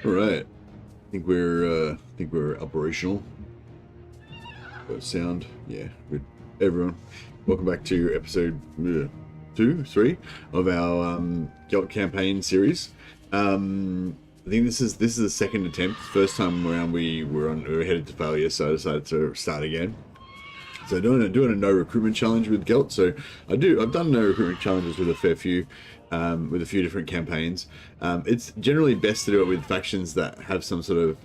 All right. I think we're operational. Got sound. Yeah, good. Hey everyone, welcome back to episode 3 of our Gelt campaign series. I think this is the second attempt. First time around we were headed to failure, so I decided to start again. So doing a no recruitment challenge with Gelt. So I've done no recruitment challenges with a fair few, with a few different campaigns. It's generally best to do it with factions that have some sort of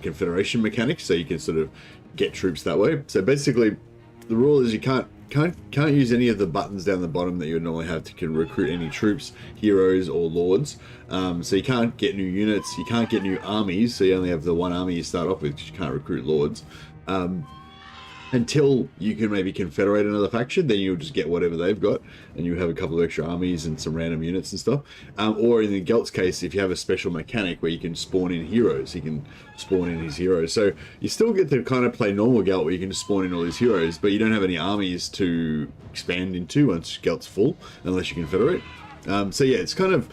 confederation mechanics, so you can sort of get troops that way. So basically, the rule is you can't use any of the buttons down the bottom that you would normally have to recruit any troops, heroes, or lords. So you can't get new units, you can't get new armies. So you only have the one army you start off with, because you can't recruit lords. Until you can maybe confederate another faction, then you'll just get whatever they've got, and you have a couple of extra armies and some random units and stuff. Or in the Gelt's case, if you have a special mechanic where you can spawn in heroes, he can spawn in his heroes. So you still get to kind of play normal Gelt, where you can just spawn in all these heroes, but you don't have any armies to expand into once Gelt's full, unless you confederate. So yeah, it kind of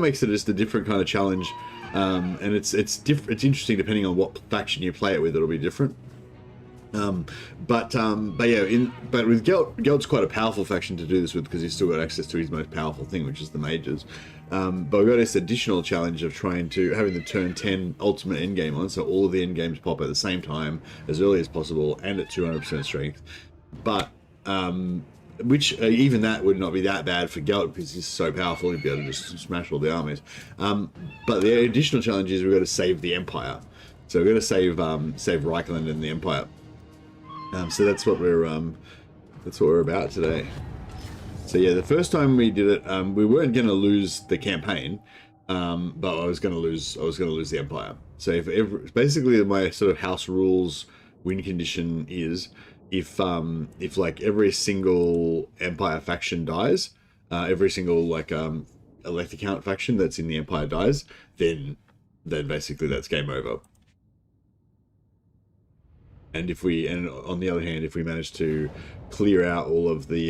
makes it just a different kind of challenge, and it's interesting depending on what faction you play it with. It'll be different. But with Gelt's quite a powerful faction to do this with, because he's still got access to his most powerful thing, which is the mages. But we've got this additional challenge of having the turn 10 ultimate endgame on, so all of the endgames pop at the same time as early as possible and at 200% strength. But which even that would not be that bad for Gelt, because he's so powerful he'd be able to just smash all the armies. But the additional challenge is we've got to save the Empire. So we've got to save Reikland and the Empire. So that's what we're about today. So yeah, the first time we did it, we weren't going to lose the campaign, but I was going to lose the Empire. So basically my sort of house rules win condition is if like every single Empire faction dies, every single like Elector count faction that's in the Empire dies, then basically that's game over. And on the other hand, if we manage to clear out all of the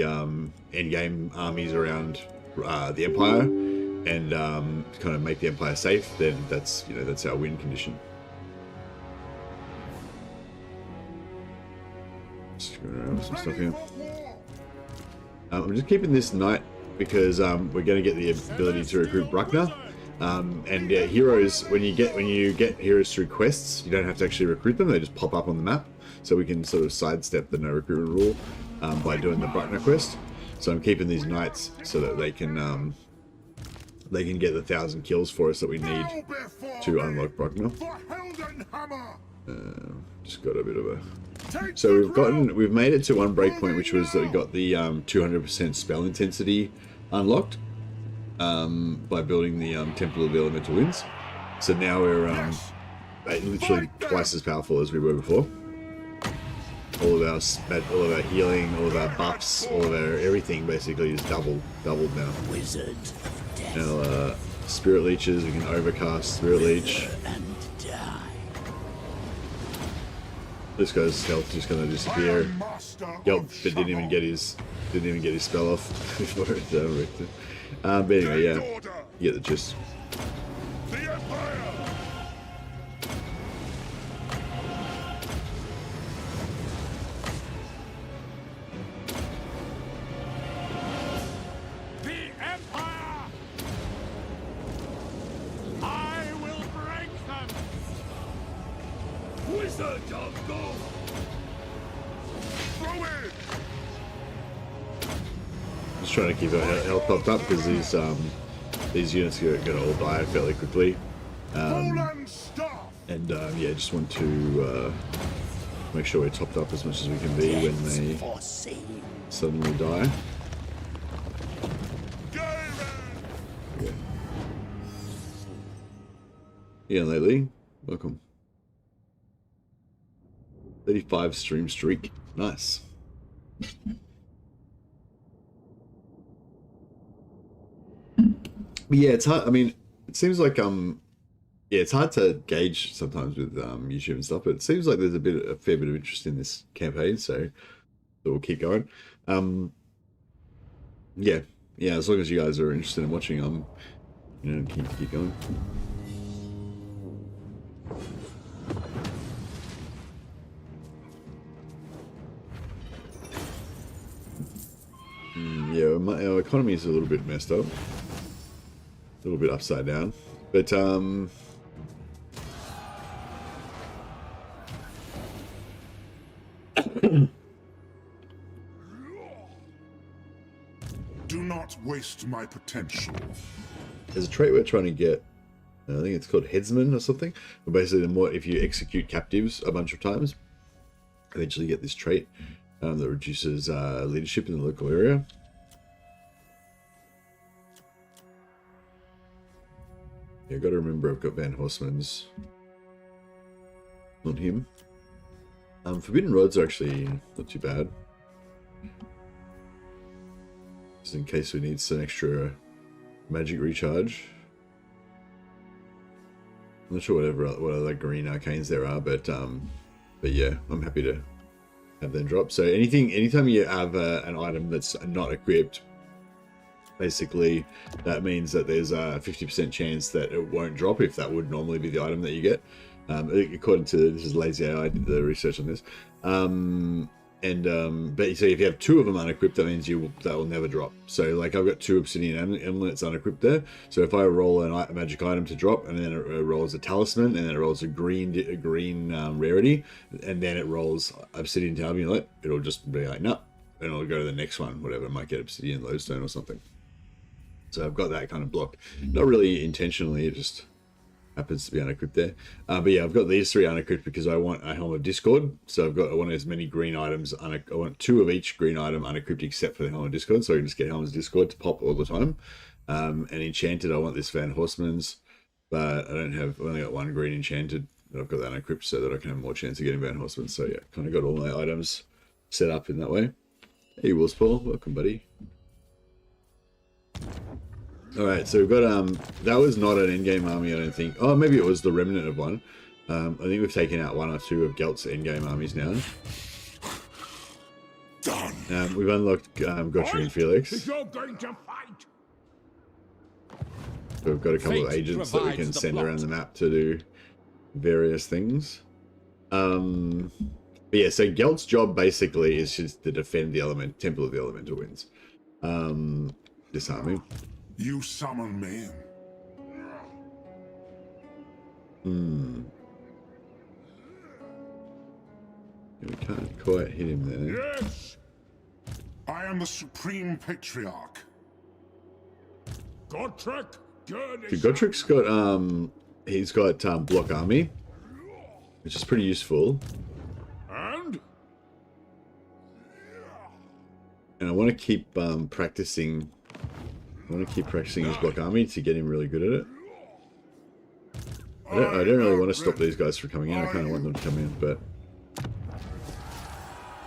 endgame armies around the Empire and kind of make the Empire safe, then that's our win condition. Just going around with some stuff here. I'm just keeping this knight because we're going to get the ability to recruit Bruckner. And heroes, when you get heroes through quests, you don't have to actually recruit them, they just pop up on the map. So we can sort of sidestep the no recruitment rule by doing the Bruckner quest. So I'm keeping these knights so that they can get the 1,000 kills for us that we need to unlock Bruckner. Just got a bit of a... So we've made it to one breakpoint, which was that we got the 200% spell intensity unlocked. By building the Temple of the Elemental Winds. So now we're literally twice as powerful as we were before. All of our healing, all of our buffs, all of our everything basically is doubled now. Wizard Now spirit leeches, we can overcast spirit leech. This guy's health just gonna disappear. Gelt didn't even get his spell off before it wrecked it. But anyway, yeah, you get the gist. The Empire! I will break them! Wizard of Gold! Throw it! Just trying to keep our health topped up because these units are going to all die fairly quickly. And yeah, just want to make sure we're topped up as much as we can be when they suddenly die. Yeah. Yeah, lately, welcome. 35 stream streak, nice. Yeah, it's hard. I mean, it seems like yeah, it's hard to gauge sometimes with YouTube and stuff, but it seems like there's a fair bit of interest in this campaign, so we'll keep going. Yeah, as long as you guys are interested in watching, keep going. Yeah, our economy is a little bit messed up. A little bit upside down. But, Do not waste my potential. there's a trait we're trying to get. I think it's called headsman or something. But basically, the more if you execute captives a bunch of times, eventually you get this trait that reduces leadership in the local area. Yeah, I've got to remember I've got Van Horstman's on him. Forbidden rods are actually not too bad. Just in case we need some extra magic recharge. I'm not sure what other green arcanes there are, but yeah, I'm happy to have them drop. So anytime you have an item that's not equipped, basically that means that there's a 50% chance that it won't drop if that would normally be the item that you get. According to, this is Lazy AI, I did the research on this. But so if you have 2 of them unequipped, that means that will never drop. So like I've got 2 obsidian amulets unequipped there. So if I roll a magic item to drop, and then it rolls a talisman, and then it rolls a green rarity, and then it rolls obsidian amulet, it'll just be like, no, and it'll go to the next one, whatever. It might get obsidian lodestone or something. So I've got that kind of blocked. Not really intentionally, it just happens to be unequipped there. But yeah, I've got these 3 unequipped because I want a Helm of Discord. So I want as many green items, I want 2 of each green item unequipped except for the Helm of Discord. So I can just get Helm of Discord to pop all the time. And enchanted, I want this Van Horstman's, but I've only got 1 green enchanted. But I've got that unequipped so that I can have more chance of getting Van Horstman's. So yeah, kind of got all my items set up in that way. Hey, Willspaul, welcome, buddy. Alright, so we've got, that was not an endgame army, I don't think. Oh, maybe it was the remnant of one. I think we've taken out 1 or 2 of Gelt's endgame armies now. Done. We've unlocked Gottfried and Felix. You're going to fight. So we've got a couple of agents that we can send around the map to do various things. But yeah, so Gelt's job basically is just to defend the Temple of the Elemental Winds. Disarming. You summon me. We can't quite hit him there. Yes. I am the Supreme Patriarch. Gottrick. Gottrick's got he's got block army, which is pretty useful. And I want to keep practicing. I want to keep practicing his block army to get him really good at it. I don't really want to stop these guys from coming in. I kind of want them to come in, but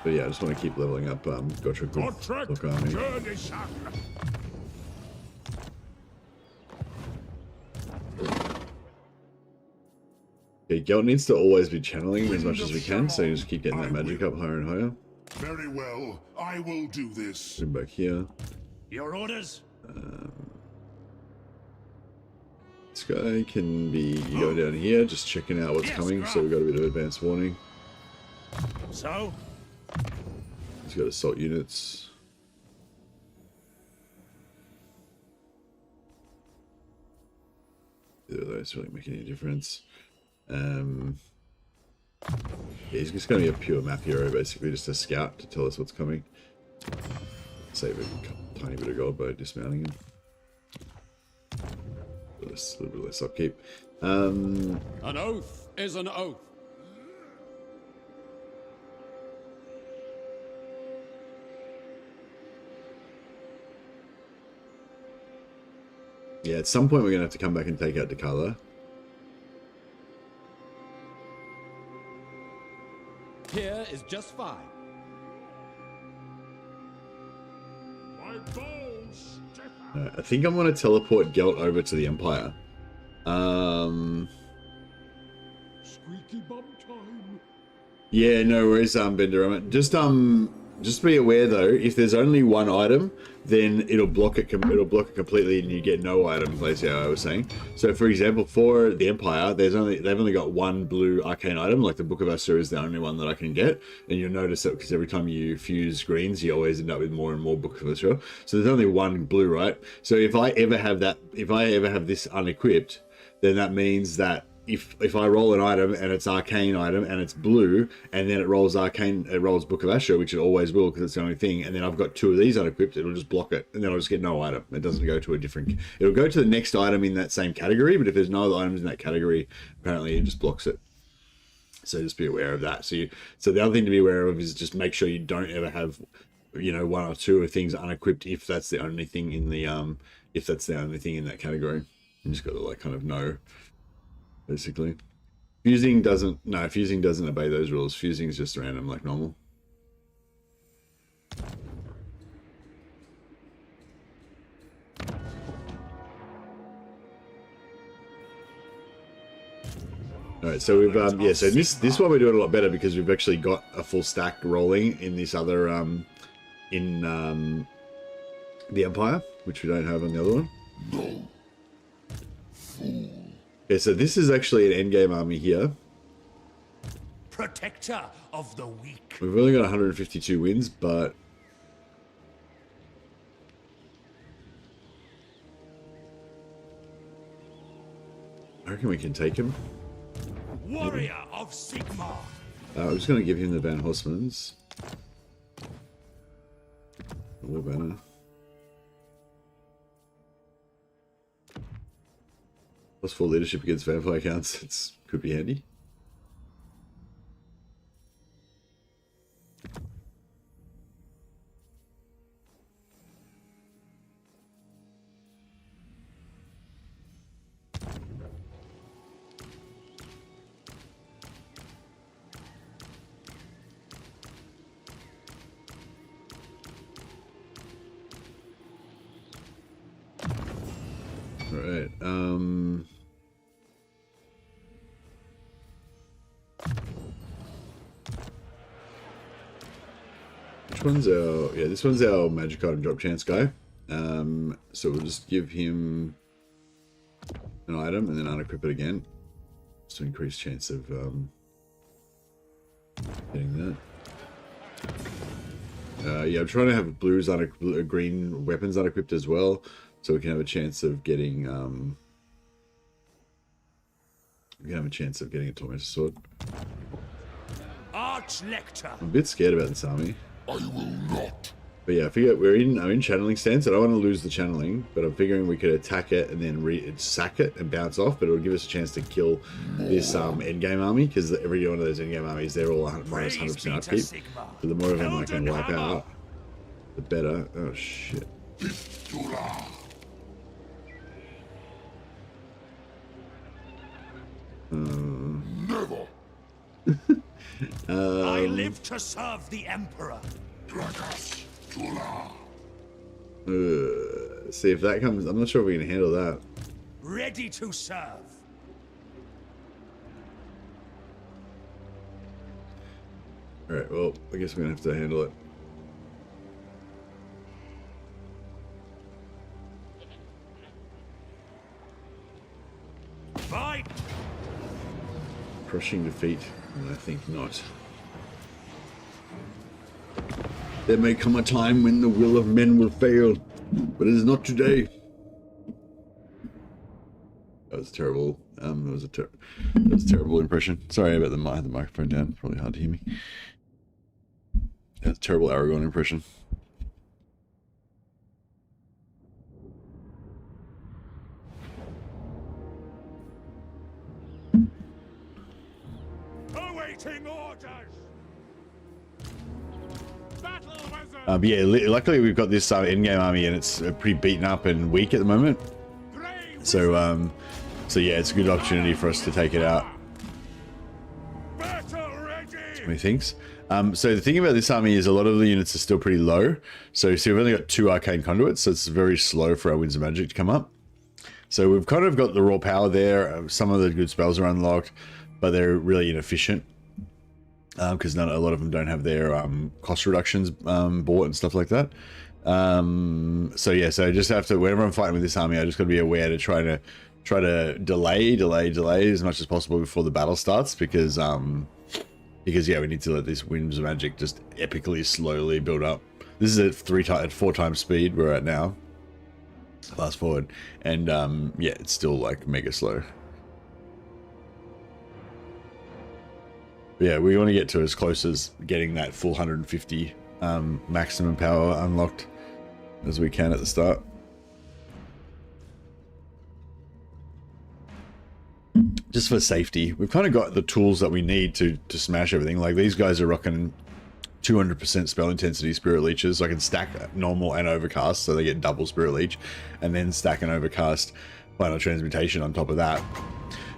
yeah, I just want to keep leveling up Gottrick block army. Okay, Gelt needs to always be channeling as much as we can, so you just keep getting that magic up higher and higher. Very well, I will do this. Put him back here. Your orders. This guy can be go down here, just checking out what's coming, so we've got a bit of advance warning. So? He's got assault units. Either of those really make any difference. Yeah, he's just going to be a pure map hero, basically, just a scout to tell us what's coming. Save a tiny bit of gold by dismounting him. A little bit less upkeep. An oath is an oath. Yeah, at some point we're going to have to come back and take out Dakala. Here is just fine. My bones I think I'm going to teleport Gelt over to the Empire. Squeaky bum time. Yeah, no worries, Bender. Just Just be aware though, if there's only one item, then it'll block it. It'll block it completely, and you get no item. Basically, how I was saying. So, for example, for the Empire, they've only got one blue arcane item. Like the Book of Usher is the only one that I can get, and you'll notice that because every time you fuse greens, you always end up with more and more Book of Usher. So there's only one blue, right? So if I ever have this unequipped, then that means that if I roll an item and it's arcane item and it's blue, and then it rolls Book of Asher, which it always will because it's the only thing, and then I've got two of these unequipped, it'll just block it, and then I'll just get no item. It doesn't go to a different. It'll go to the next item in that same category, but if there's no other items in that category, apparently it just blocks it. So just be aware of that. So the other thing to be aware of is just make sure you don't ever have, one or two of things unequipped if that's the only thing in the that category. You just got to kind of know. Basically, fusing doesn't obey those rules. Fusing is just random like normal. All right, so we've so this one we're doing a lot better because we've actually got a full stack rolling in this other the Empire, which we don't have on the other one. Okay, so this is actually an endgame army here. Protector of the weak. We've only got 152 wins, but I reckon we can take him. Warrior of Sigma. I'm just going to give him the Van Horstmans. War banner. Plus 4 leadership against vampire counts. It's could be handy. All right. Which one's our... Yeah, this one's our magic item drop chance guy. So we'll just give him an item and then unequip it again. Just to increase chance of getting that. Yeah, I'm trying to have blues green weapons unequipped as well, so we can have a chance of getting a tormentor sword. Elector. I'm a bit scared about this army. I will not. But yeah, I figure I'm in channeling stance. I don't want to lose the channeling, but I'm figuring we could attack it and then sack it and bounce off. But it'll give us a chance to kill this endgame army, because every one of those endgame armies, they're all minus 100% upkeep. So the more of them I can wipe out, the better. Oh shit! Never. I live to serve the Emperor. See if that comes. I'm not sure if we can handle that. Ready to serve. Alright, well, I guess we're gonna have to handle it. Fight! Crushing defeat? I think not. There may come a time when the will of men will fail, but it is not today. That was terrible. That was a terrible impression. Sorry about I had the microphone down. It's probably hard to hear me. That's a terrible Aragorn impression. Awaiting orders. Yeah, luckily we've got this endgame army, and it's pretty beaten up and weak at the moment. So yeah, it's a good opportunity for us to take it out. What he thinks. So the thing about this army is a lot of the units are still pretty low. So see, we've only got 2 arcane conduits, so it's very slow for our winds of magic to come up. So we've kind of got the raw power there. Some of the good spells are unlocked, but they're really inefficient. because a lot of them don't have their cost reductions bought and stuff like that. So yeah, so I just have to, whenever I'm fighting with this army, I just got to be aware to try to delay as much as possible before the battle starts, because yeah, we need to let these winds of magic just epically slowly build up. This is at 4 times speed we're at now. Fast forward, and yeah, it's still like mega slow. But yeah, we want to get to as close as getting that full 150 maximum power unlocked as we can at the start. Just for safety, we've kind of got the tools that we need to smash everything. Like these guys are rocking 200% spell intensity spirit leeches, so I can stack normal and overcast, so they get double spirit leech, and then stack an overcast final transmutation on top of that.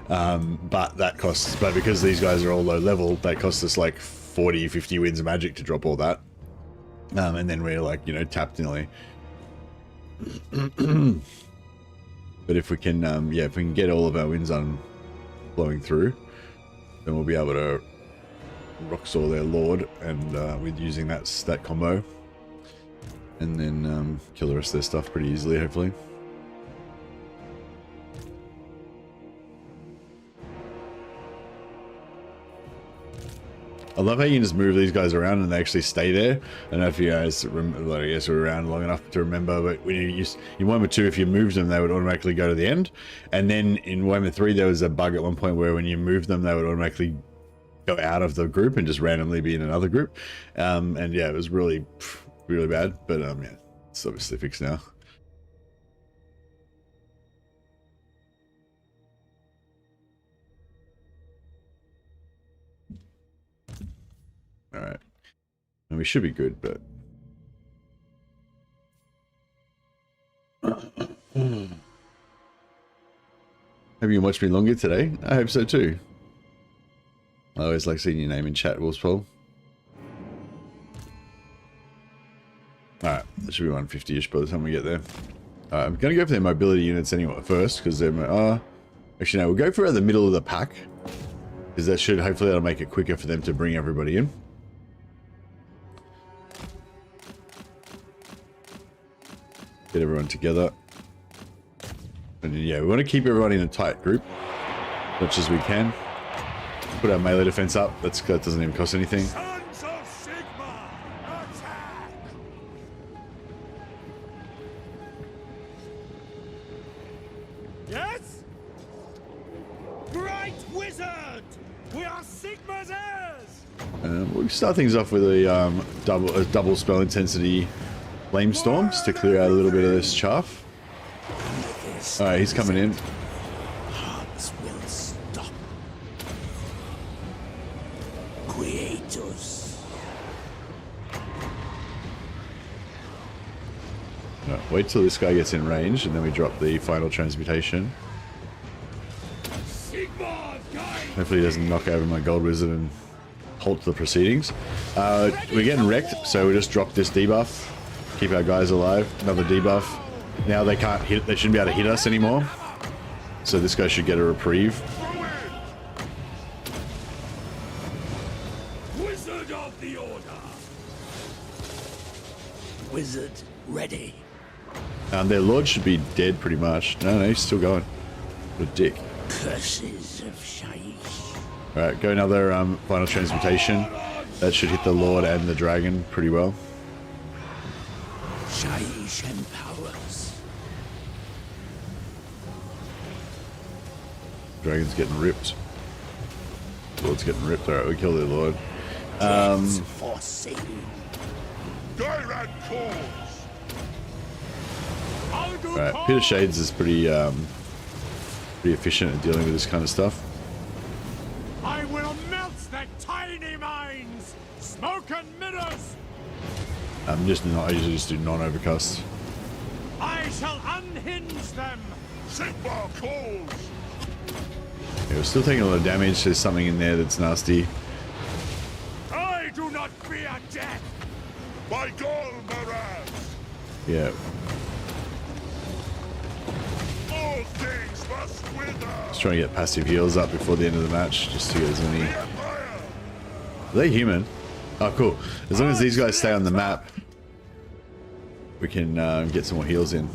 But that costs, but because these guys are all low level, that costs us like 40-50 winds of magic to drop all that. And then we're like, you know, tapped nearly. But if we can, yeah, if we can get all of our winds on blowing through, then we'll be able to rocksaw their lord, and with using that combo, and then kill the rest of their stuff pretty easily, hopefully. I love how you can just move these guys around and they actually stay there. I don't know if you guys remember, I guess we're around long enough to remember, but when you used in Warhammer 2, if you moved them, they would automatically go to the end. And then in Warhammer 3, there was a bug at one point where when you moved them, they would automatically go out of the group and just randomly be in another group. And yeah, it was really, really bad. But yeah, it's obviously fixed now. All right, and we should be good, but have you watched me longer today? I hope so too. I always like seeing your name in chat, Wolfspole. Alright, that should be 150-ish by the time we get there. Alright, I'm gonna go for their mobility units anyway first, because they're actually no, we'll go for the middle of the pack, because that should, hopefully that'll make it quicker for them to bring everybody in. Get everyone together. And yeah, we want to keep everyone in a tight group as much as we can. Put our melee defense up. That doesn't even cost anything. Sons of Sigmar, attack! Yes? Great wizard! We are Sigmar's heirs! We'll start things off with a double spell intensity flame storms to clear out a little bit of this chaff. Alright, he's coming in. Hearts will stop. Creators. No, wait till this guy gets in range, and then we drop the final transmutation. Hopefully he doesn't knock over my gold wizard and halt the proceedings. We're getting wrecked, so we just drop this debuff. Keep our guys alive. Another debuff. Now they can't hit. They shouldn't be able to hit us anymore. So this guy should get a reprieve. Wizard of the Order. Wizard ready. Their lord should be dead pretty much. No, he's still going. What a dick. Curses of Shaiish. Alright, go another final transmutation. That should hit the lord and the dragon pretty well. Shaiish empowers. Dragon's getting ripped. Lord's getting ripped. Alright, we kill the lord. Foreseen. Direct calls. Alright, Peter Shades is pretty efficient at dealing with this kind of stuff. I will melt their tiny minds. Smoke and mirrors. I usually just do non-overcast. I shall unhinge them. Sigmar calls. Yeah, we're still taking a lot of damage. There's something in there that's nasty. I do not fear death. By Gol Maraz. Yeah. All things must wither. Just trying to get passive heals up before the end of the match, just to get as many Are they human? Oh, cool. As long as these guys stay on the map, we can get some more heals in.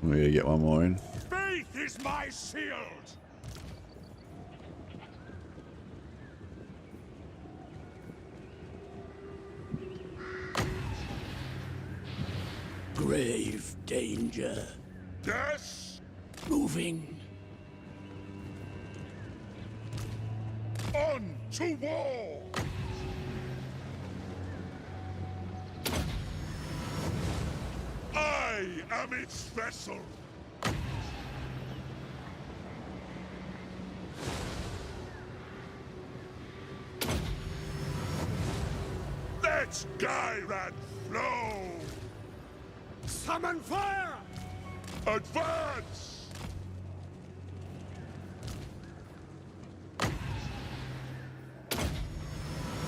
We're gonna get one more in. Faith is my shield. Grave danger. Yes. Moving. On to war. I am its vessel. Let Gairan flow. Summon fire. Advance.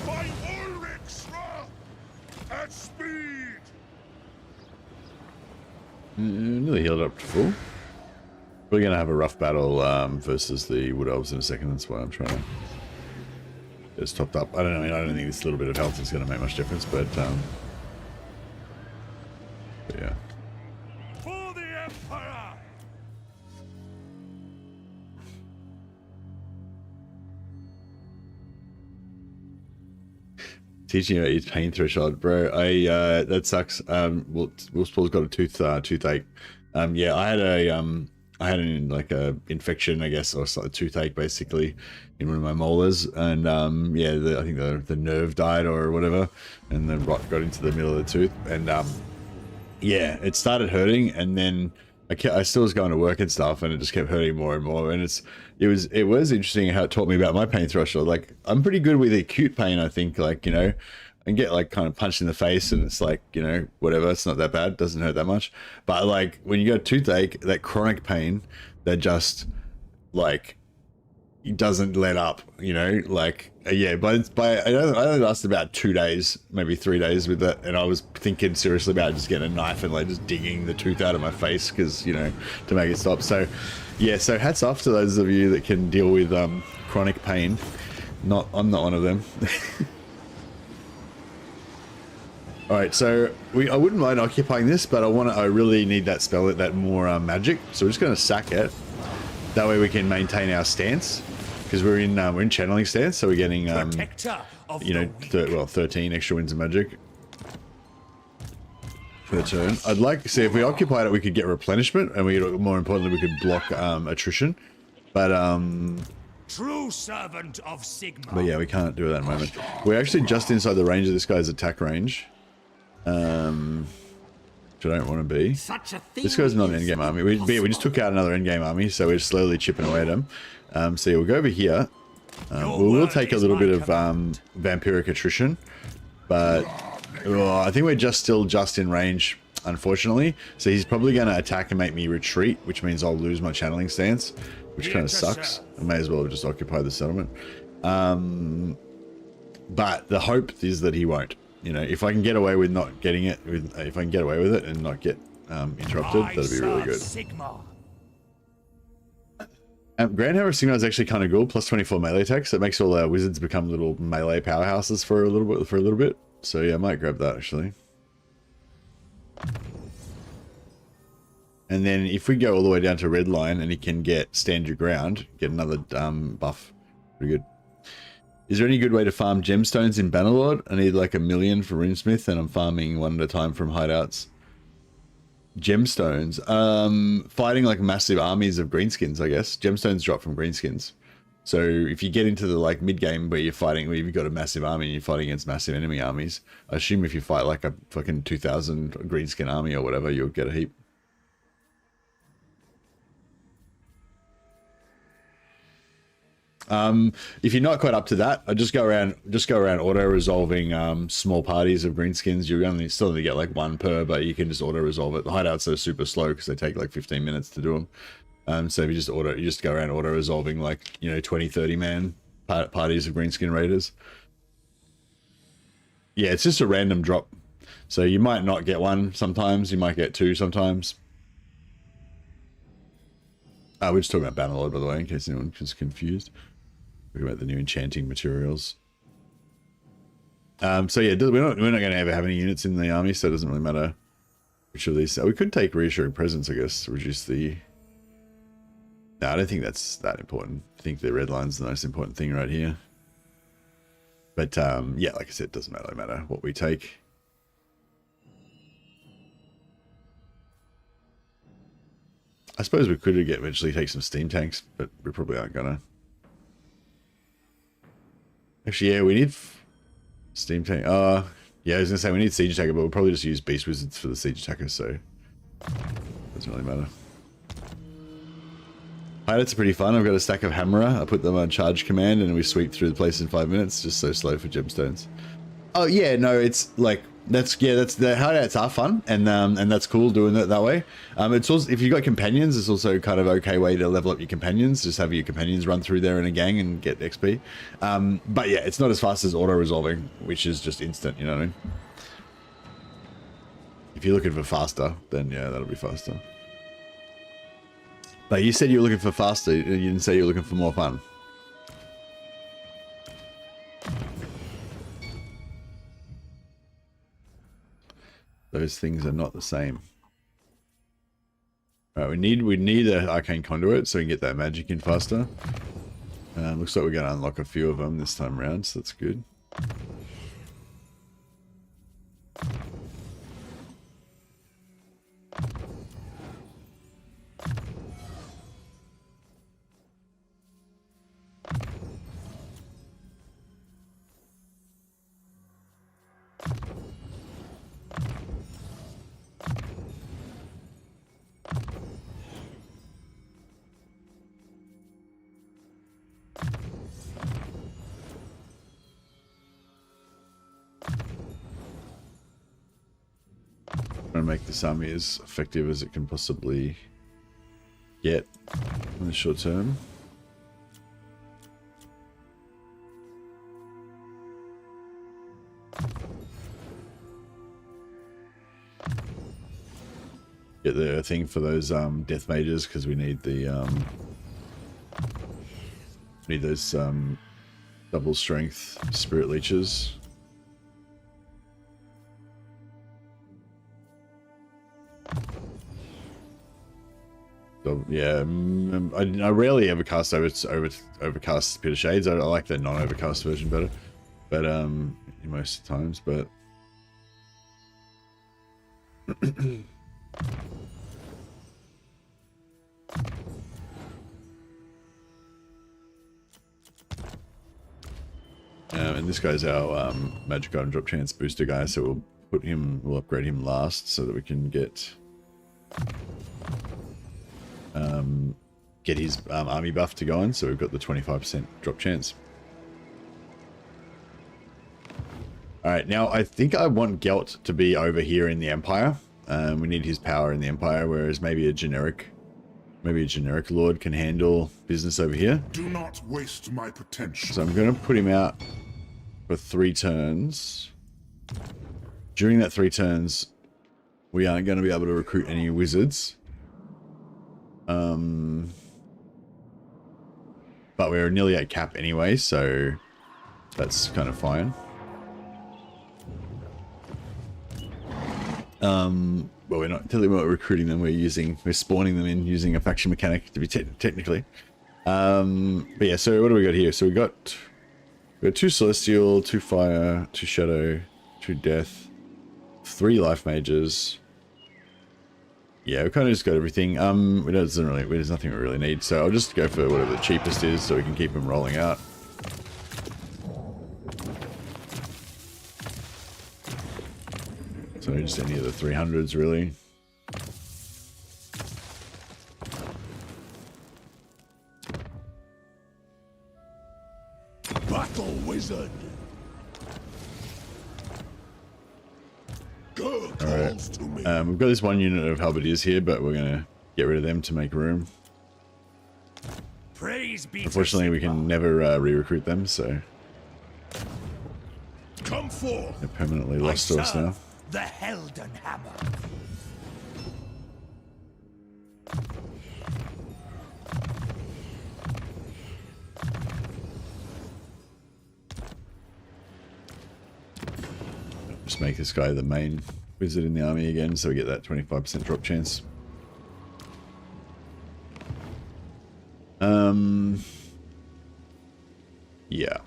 By Ulrich's wrath at speed. Nearly healed up to full. We're gonna have a rough battle versus the Wood Elves in a second. That's why I'm trying to get us topped up. I don't know. I don't think this little bit of health is gonna make much difference, but yeah. For the Emperor. Teaching about your pain threshold, bro. That sucks. Wolfspaul's got a toothache. Yeah, I had an infection, I guess, or a toothache basically in one of my molars, and yeah, I think the nerve died or whatever, and the rot got into the middle of the tooth, and yeah, it started hurting, and then I still was going to work and stuff, and it just kept hurting more and more, and it was interesting how it taught me about my pain threshold. Like, I'm pretty good with acute pain, I think, like, you know, I can get like kind of punched in the face and it's like, you know, whatever, it's not that bad, doesn't hurt that much. But like when you got a toothache, that chronic pain that just like it doesn't let up, you know, like yeah, but I only lasted about 2 days, maybe 3 days with it, and I was thinking seriously about just getting a knife and like just digging the tooth out of my face because, you know, to make it stop. So yeah, so hats off to those of you that can deal with chronic pain. I'm not one of them. All right, so I wouldn't mind occupying this, but I really need that spell, that more magic. So we're just going to sack it. That way we can maintain our stance, because we're in channeling stance, so we're getting you know, 13 extra winds of magic for the turn. I'd like to see if we occupied it, we could get replenishment, and more importantly, we could block attrition. But True servant of Sigma. But yeah, we can't do it at the moment. We're actually just inside the range of this guy's attack range. Which I don't want to be. This guy's not an endgame army. We just took out another endgame army, so we're slowly chipping away at him. So yeah, we'll go over here. We will take a little bit of vampiric attrition, but I think we're still in range, unfortunately. So he's probably going to attack and make me retreat, which means I'll lose my channeling stance, which kind of sucks. I may as well just occupy the settlement. But the hope is that he won't. You know, if I can get away with not getting it, if I can get away with it and not get interrupted, that'd be really good. Grandhammer Sigma is actually kind of cool. Plus 24 melee attacks. That makes all our wizards become little melee powerhouses for a little bit. So yeah, I might grab that actually. And then if we go all the way down to red line and he can get stand your ground, get another buff. Pretty good. Is there any good way to farm gemstones in Bannerlord? I need like 1 million for Runesmith, and I'm farming one at a time from hideouts. Gemstones. Fighting like massive armies of greenskins, I guess. Gemstones drop from greenskins. So if you get into the like mid game where you're fighting, where you've got a massive army and you're fighting against massive enemy armies, I assume if you fight like a fucking 2,000 greenskin army or whatever, you'll get a heap. If you're not quite up to that, I just go around auto resolving small parties of greenskins. You still only get like 1 per, but you can just auto resolve it. The hideouts are super slow because they take like 15 minutes to do them. So if you just go around auto resolving like, you know, 20-30 man parties of greenskin raiders. Yeah, it's just a random drop. So you might not get 1 sometimes, you might get 2 sometimes. We're just talking about Bannerlord, by the way, in case anyone was confused. Talking about the new enchanting materials. So yeah, we're not going to ever have any units in the army, so it doesn't really matter which of these. We could take reassuring presence, I guess, reduce the... No, I don't think that's that important. I think the red line's the most important thing right here. But yeah, like I said, it doesn't really matter what we take. I suppose we could eventually take some steam tanks, but we probably aren't gonna. Actually, yeah, we need steam tank. Yeah, I was gonna say we need siege attacker, but we'll probably just use beast wizards for the siege attacker, so doesn't really matter. Pilots are pretty fun. I've got a stack of hammerer. I put them on charge command, and we sweep through the place in 5 minutes. Just so slow for gemstones. Oh yeah, no, it's like that's the hideouts are fun, and that's cool doing it that way. It's also, if you've got companions, it's also kind of okay way to level up your companions. Just have your companions run through there in a gang and get XP. But yeah, it's not as fast as auto resolving, which is just instant. You know what I mean? If you're looking for faster, then yeah, that'll be faster. But you said you were looking for faster. You didn't say you were looking for more fun. Those things are not the same. All right, we need an arcane conduit so we can get that magic in faster. Looks like we're going to unlock a few of them this time around, so that's good. Trying to make this army as effective as it can possibly get in the short term. Get the thing for those death mages because we need the those double strength spirit leeches. So, yeah, I rarely ever cast overcast Pit of Shades. I like the non-overcast version better, but in most times. But and this guy's our magic item drop chance booster guy, so we'll upgrade him last so that we can get his army buff to go on, so we've got the 25% drop chance. Alright, now I think I want Gelt to be over here in the Empire. We need his power in the Empire, whereas maybe a generic lord can handle business over here. Do not waste my potential. So I'm going to put him out for 3 turns. During that 3 turns, we aren't going to be able to recruit any wizards. But we're nearly at cap anyway, so that's kind of fine. Well, we're not recruiting them. We're spawning them in using a faction mechanic to be technically. But yeah, so what do we got here? So we got 2 celestial, 2 fire, 2 shadow, 2 death, 3 life mages. Yeah, we kind of just got everything. There's nothing we really need, so I'll just go for whatever the cheapest is so we can keep them rolling out. So just any of the 300s, really. Battle wizard. Alright, we've got this 1 unit of halberdiers here, but we're going to get rid of them to make room. Praise be. Unfortunately, we can never re-recruit them, so Come forth. they're permanently lost to us now. The Helden Hammer. Just make this guy the main wizard in the army again, so we get that 25% drop chance. Yeah.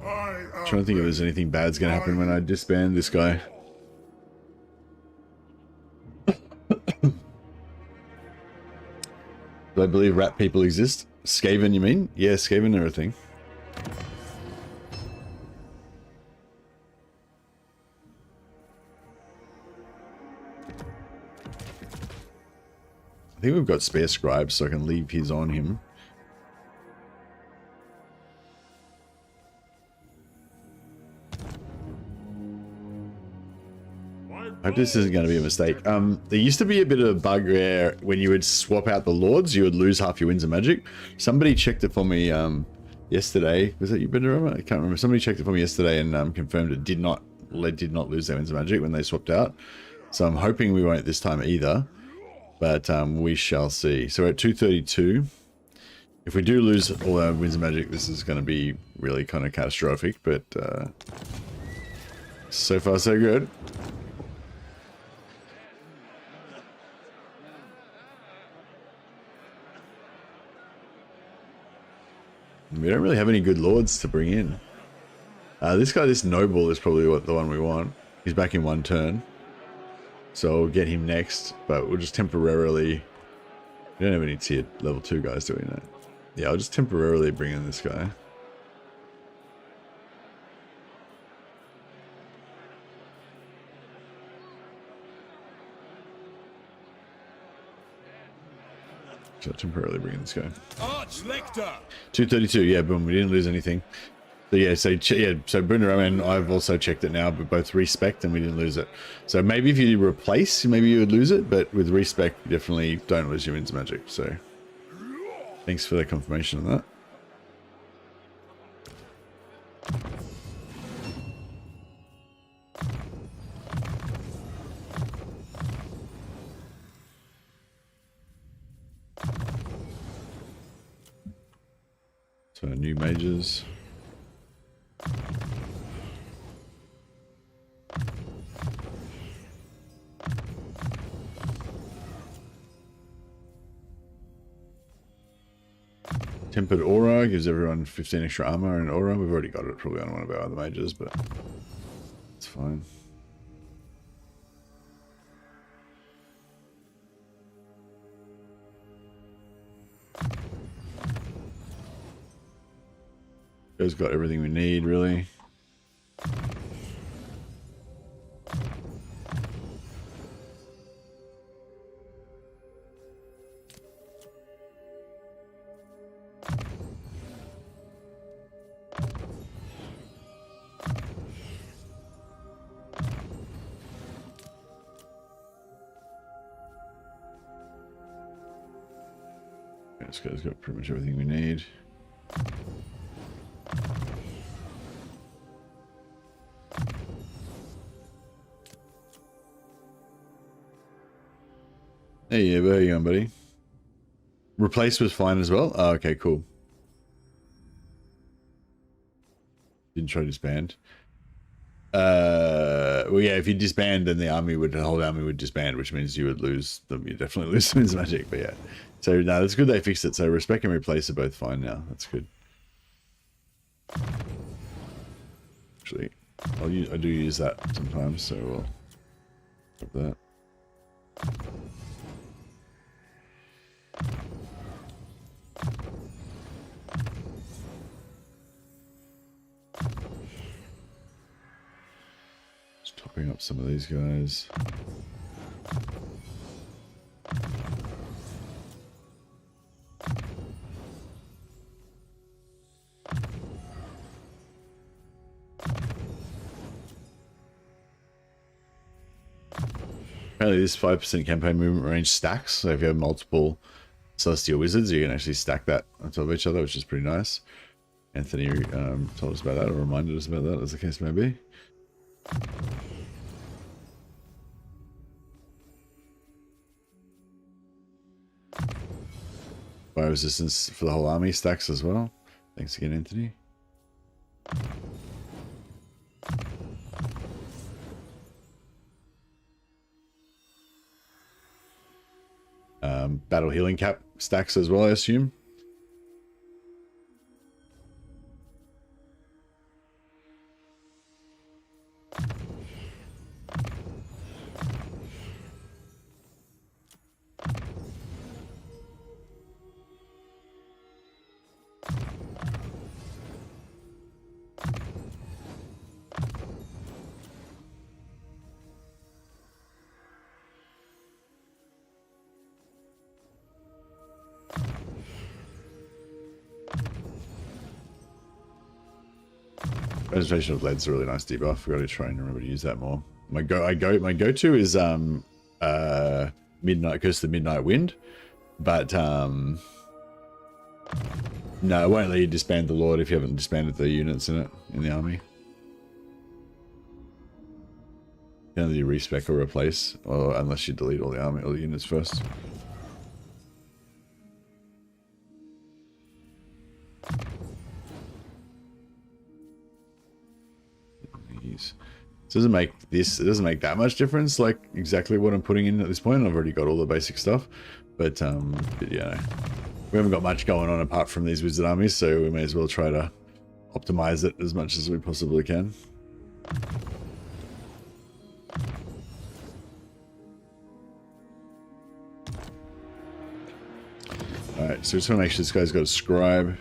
I'm trying to think if there's anything bad's going to happen when I disband this guy. Do I believe rat people exist? Skaven, you mean? Yeah, Skaven are a thing. I think we've got spare scribes, so I can leave his on him. I hope this isn't going to be a mistake. There used to be a bit of a bug where when you would swap out the lords, you would lose half your winds of magic. Somebody checked it for me yesterday. Was it you, Bender? I can't remember. Somebody checked it for me yesterday and confirmed it did not lose their winds of magic when they swapped out. So I'm hoping we won't this time either. But we shall see. So we're at 232. If we do lose all our winds of magic, this is going to be really kind of catastrophic. But so far so good. We don't really have any good lords to bring in. This guy, this noble, is probably the one we want. He's back in one turn. So we'll get him next, but we'll just temporarily... We don't have any tier level 2 guys, do we? No. Yeah, I'll just temporarily bring in this guy. So temporarily bring in this guy. Elector. 232, yeah, boom, we didn't lose anything. So yeah, so Bruno and I've also checked it now, but both respect and we didn't lose it. So maybe if you replace, maybe you would lose it, but with respect, you definitely don't lose your winds magic. So thanks for the confirmation on that. So new mages. Tempered aura gives everyone 15 extra armor and aura. We've already got it probably on one of our other mages, but it's fine. Joe's got everything we need, really. This guy's got pretty much everything we need. Hey, yeah, where are you going, buddy? Replace was fine as well? Oh, okay, cool. Didn't try to disband. Well, yeah, if you disband, then the whole army would disband, which means you would lose them. You definitely lose them as magic, but yeah. So, no, that's good they fixed it. So, respect and replace are both fine now. That's good. Actually, I do use that sometimes, so we'll drop that. Just topping up some of these guys. Apparently this 5% campaign movement range stacks, so if you have multiple Celestial Wizards, you can actually stack that on top of each other, which is pretty nice. Anthony told us about that, or reminded us about that, as the case may be. Fire resistance for the whole army stacks as well. Thanks again, Anthony. Battle healing cap stacks as well, I assume. Preservation of lead's a really nice debuff. I've got to try and remember to use that more. My go-to is midnight, Curse of the Midnight Wind, but no, it won't let you disband the Lord if you haven't disbanded the units in it in the army. You can only respec or replace, or unless you delete all the units first. It doesn't make that much difference, like exactly what I'm putting in at this point. I've already got all the basic stuff, but yeah, we haven't got much going on apart from these wizard armies, so we may as well try to optimize it as much as we possibly can. Alright, so just want to make sure this guy's got a scribe.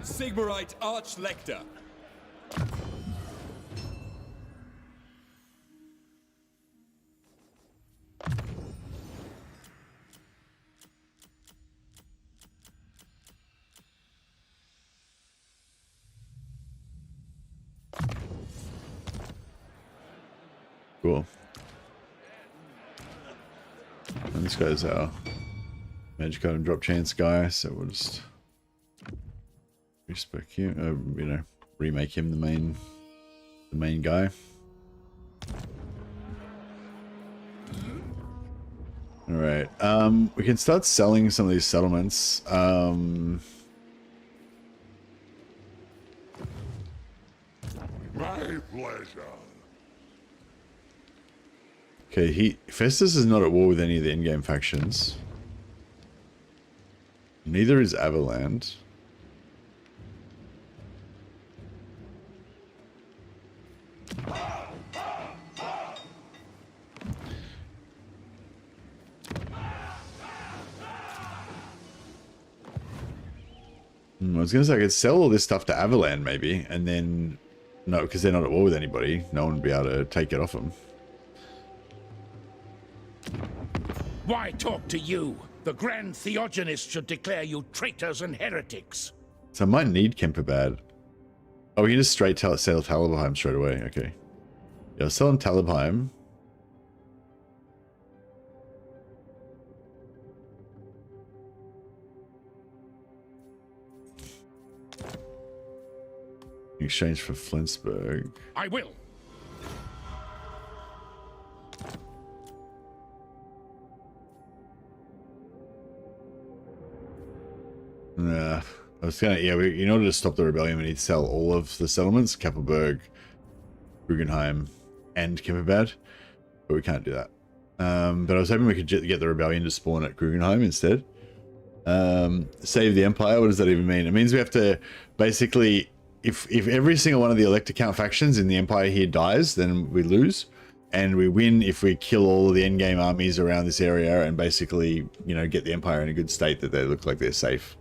Sigmarite Arch-Lector. Cool. And this guy's our magic item drop chance guy, so we'll just respec him, you know, remake him the main guy. All right, we can start selling some of these settlements. My pleasure. Okay, Festus is not at war with any of the in-game factions. Neither is Averland. I was gonna say I could sell all this stuff to Averland maybe, and then no, because they're not at war with anybody. No one would be able to take it off them. Why talk to you? The Grand Theogenist should declare you traitors and heretics. So I might need Kemperbad. Oh, we can just straight sell Talabheim straight away. Okay. Yeah, I'll sell on Talabheim. In exchange for Flensburg. I will. Nah, I was gonna, yeah, in order to stop the rebellion, we need to sell all of the settlements, Kappelberg, Guggenheim, and Kemperbad, but we can't do that. But I was hoping we could get the rebellion to spawn at Guggenheim instead. Save the Empire, what does that even mean? It means we have to, basically, if every single one of the Elector count factions in the Empire here dies, then we lose. And we win if we kill all of the endgame armies around this area and basically, you know, get the Empire in a good state that they look like they're safe.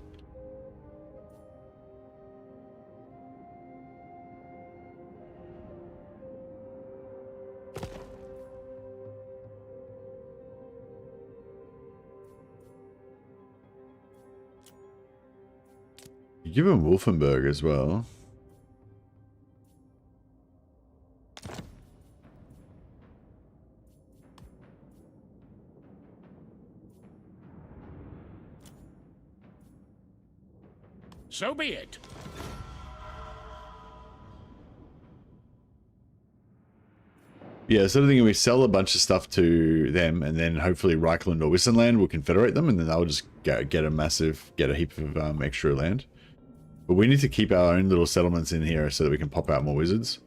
You give him Wolfenburg as well. So be it. Yeah, sort of thinking we sell a bunch of stuff to them, and then hopefully Reikland or Wissenland will confederate them, and then they'll just get a heap of extra land. But we need to keep our own little settlements in here so that we can pop out more wizards.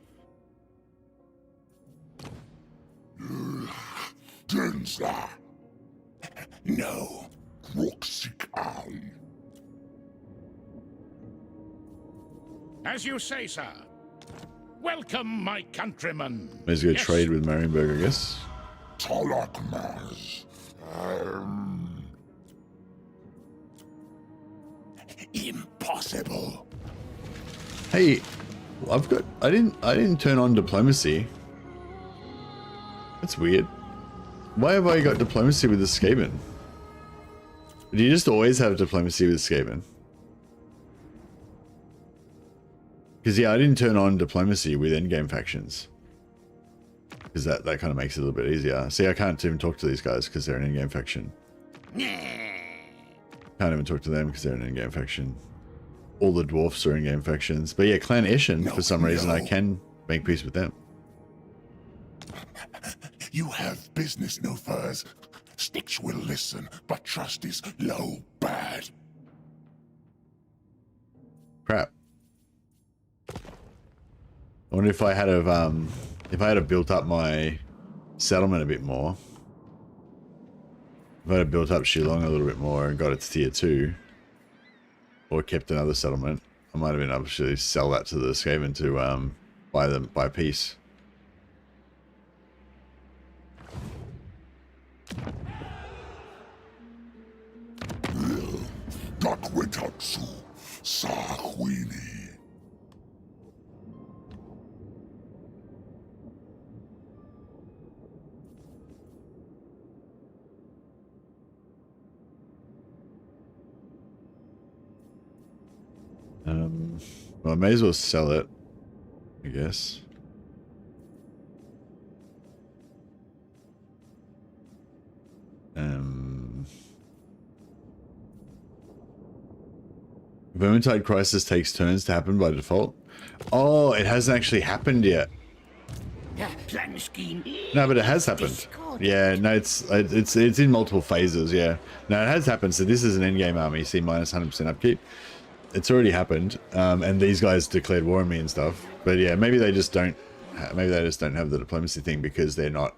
Densler. No. Roxik Arm. As you say, sir. Welcome, my countrymen. Let's go trade with Marienburg, I guess. Talabecland. Impossible. Hey, I didn't turn on diplomacy. That's weird. Why have I got diplomacy with the Skaven? Do you just always have diplomacy with Skaven? Because yeah, I didn't turn on diplomacy with endgame factions. Because that kind of makes it a little bit easier. See, I can't even talk to these guys because they're an endgame faction. Can't even talk to them because they're an endgame faction. All the dwarfs are endgame factions. But yeah, Clan Eshin, for some reason, I can make peace with them. You have business, no furs. Sticks will listen, but trust is low bad. Crap. I wonder if I had built up my settlement a bit more. If I had built up Shillong a little bit more and got it to tier 2, or kept another settlement, I might have been able to actually sell that to the Skaven to buy peace. Dakwetatsu Sahwini. Well, I may as well sell it, I guess. Vermintide Crisis takes turns to happen by default. Oh, it hasn't actually happened yet. No, but it has happened. Yeah, no, it's in multiple phases. Yeah, no, it has happened. So this is an endgame army. See, minus 100% upkeep. It's already happened, and these guys declared war on me and stuff. But yeah, maybe they just don't. Maybe they just don't have the diplomacy thing because they're not.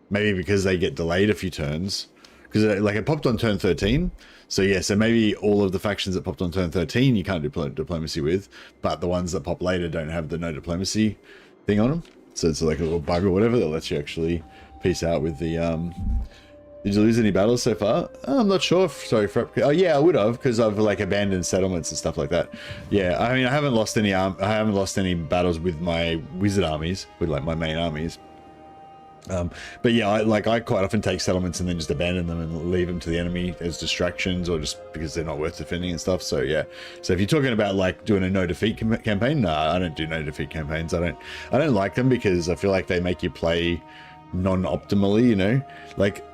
Maybe because they get delayed a few turns. Because like it popped on turn 13. So yeah, so maybe all of the factions that popped on turn 13 you can't do diplomacy with, but the ones that pop later don't have the no diplomacy thing on them. So it's like a little bug or whatever that lets you actually peace out with the. Did you lose any battles so far? I'm not sure. Oh yeah, I would have because I've like abandoned settlements and stuff like that. Yeah, I mean I haven't lost any battles with my wizard armies, with like my main armies. But yeah, I quite often take settlements and then just abandon them and leave them to the enemy as distractions or just because they're not worth defending and stuff. So yeah, so if you're talking about like doing a no defeat campaign, no, I don't do no defeat campaigns. I don't like them because I feel like they make you play non-optimally, you know, like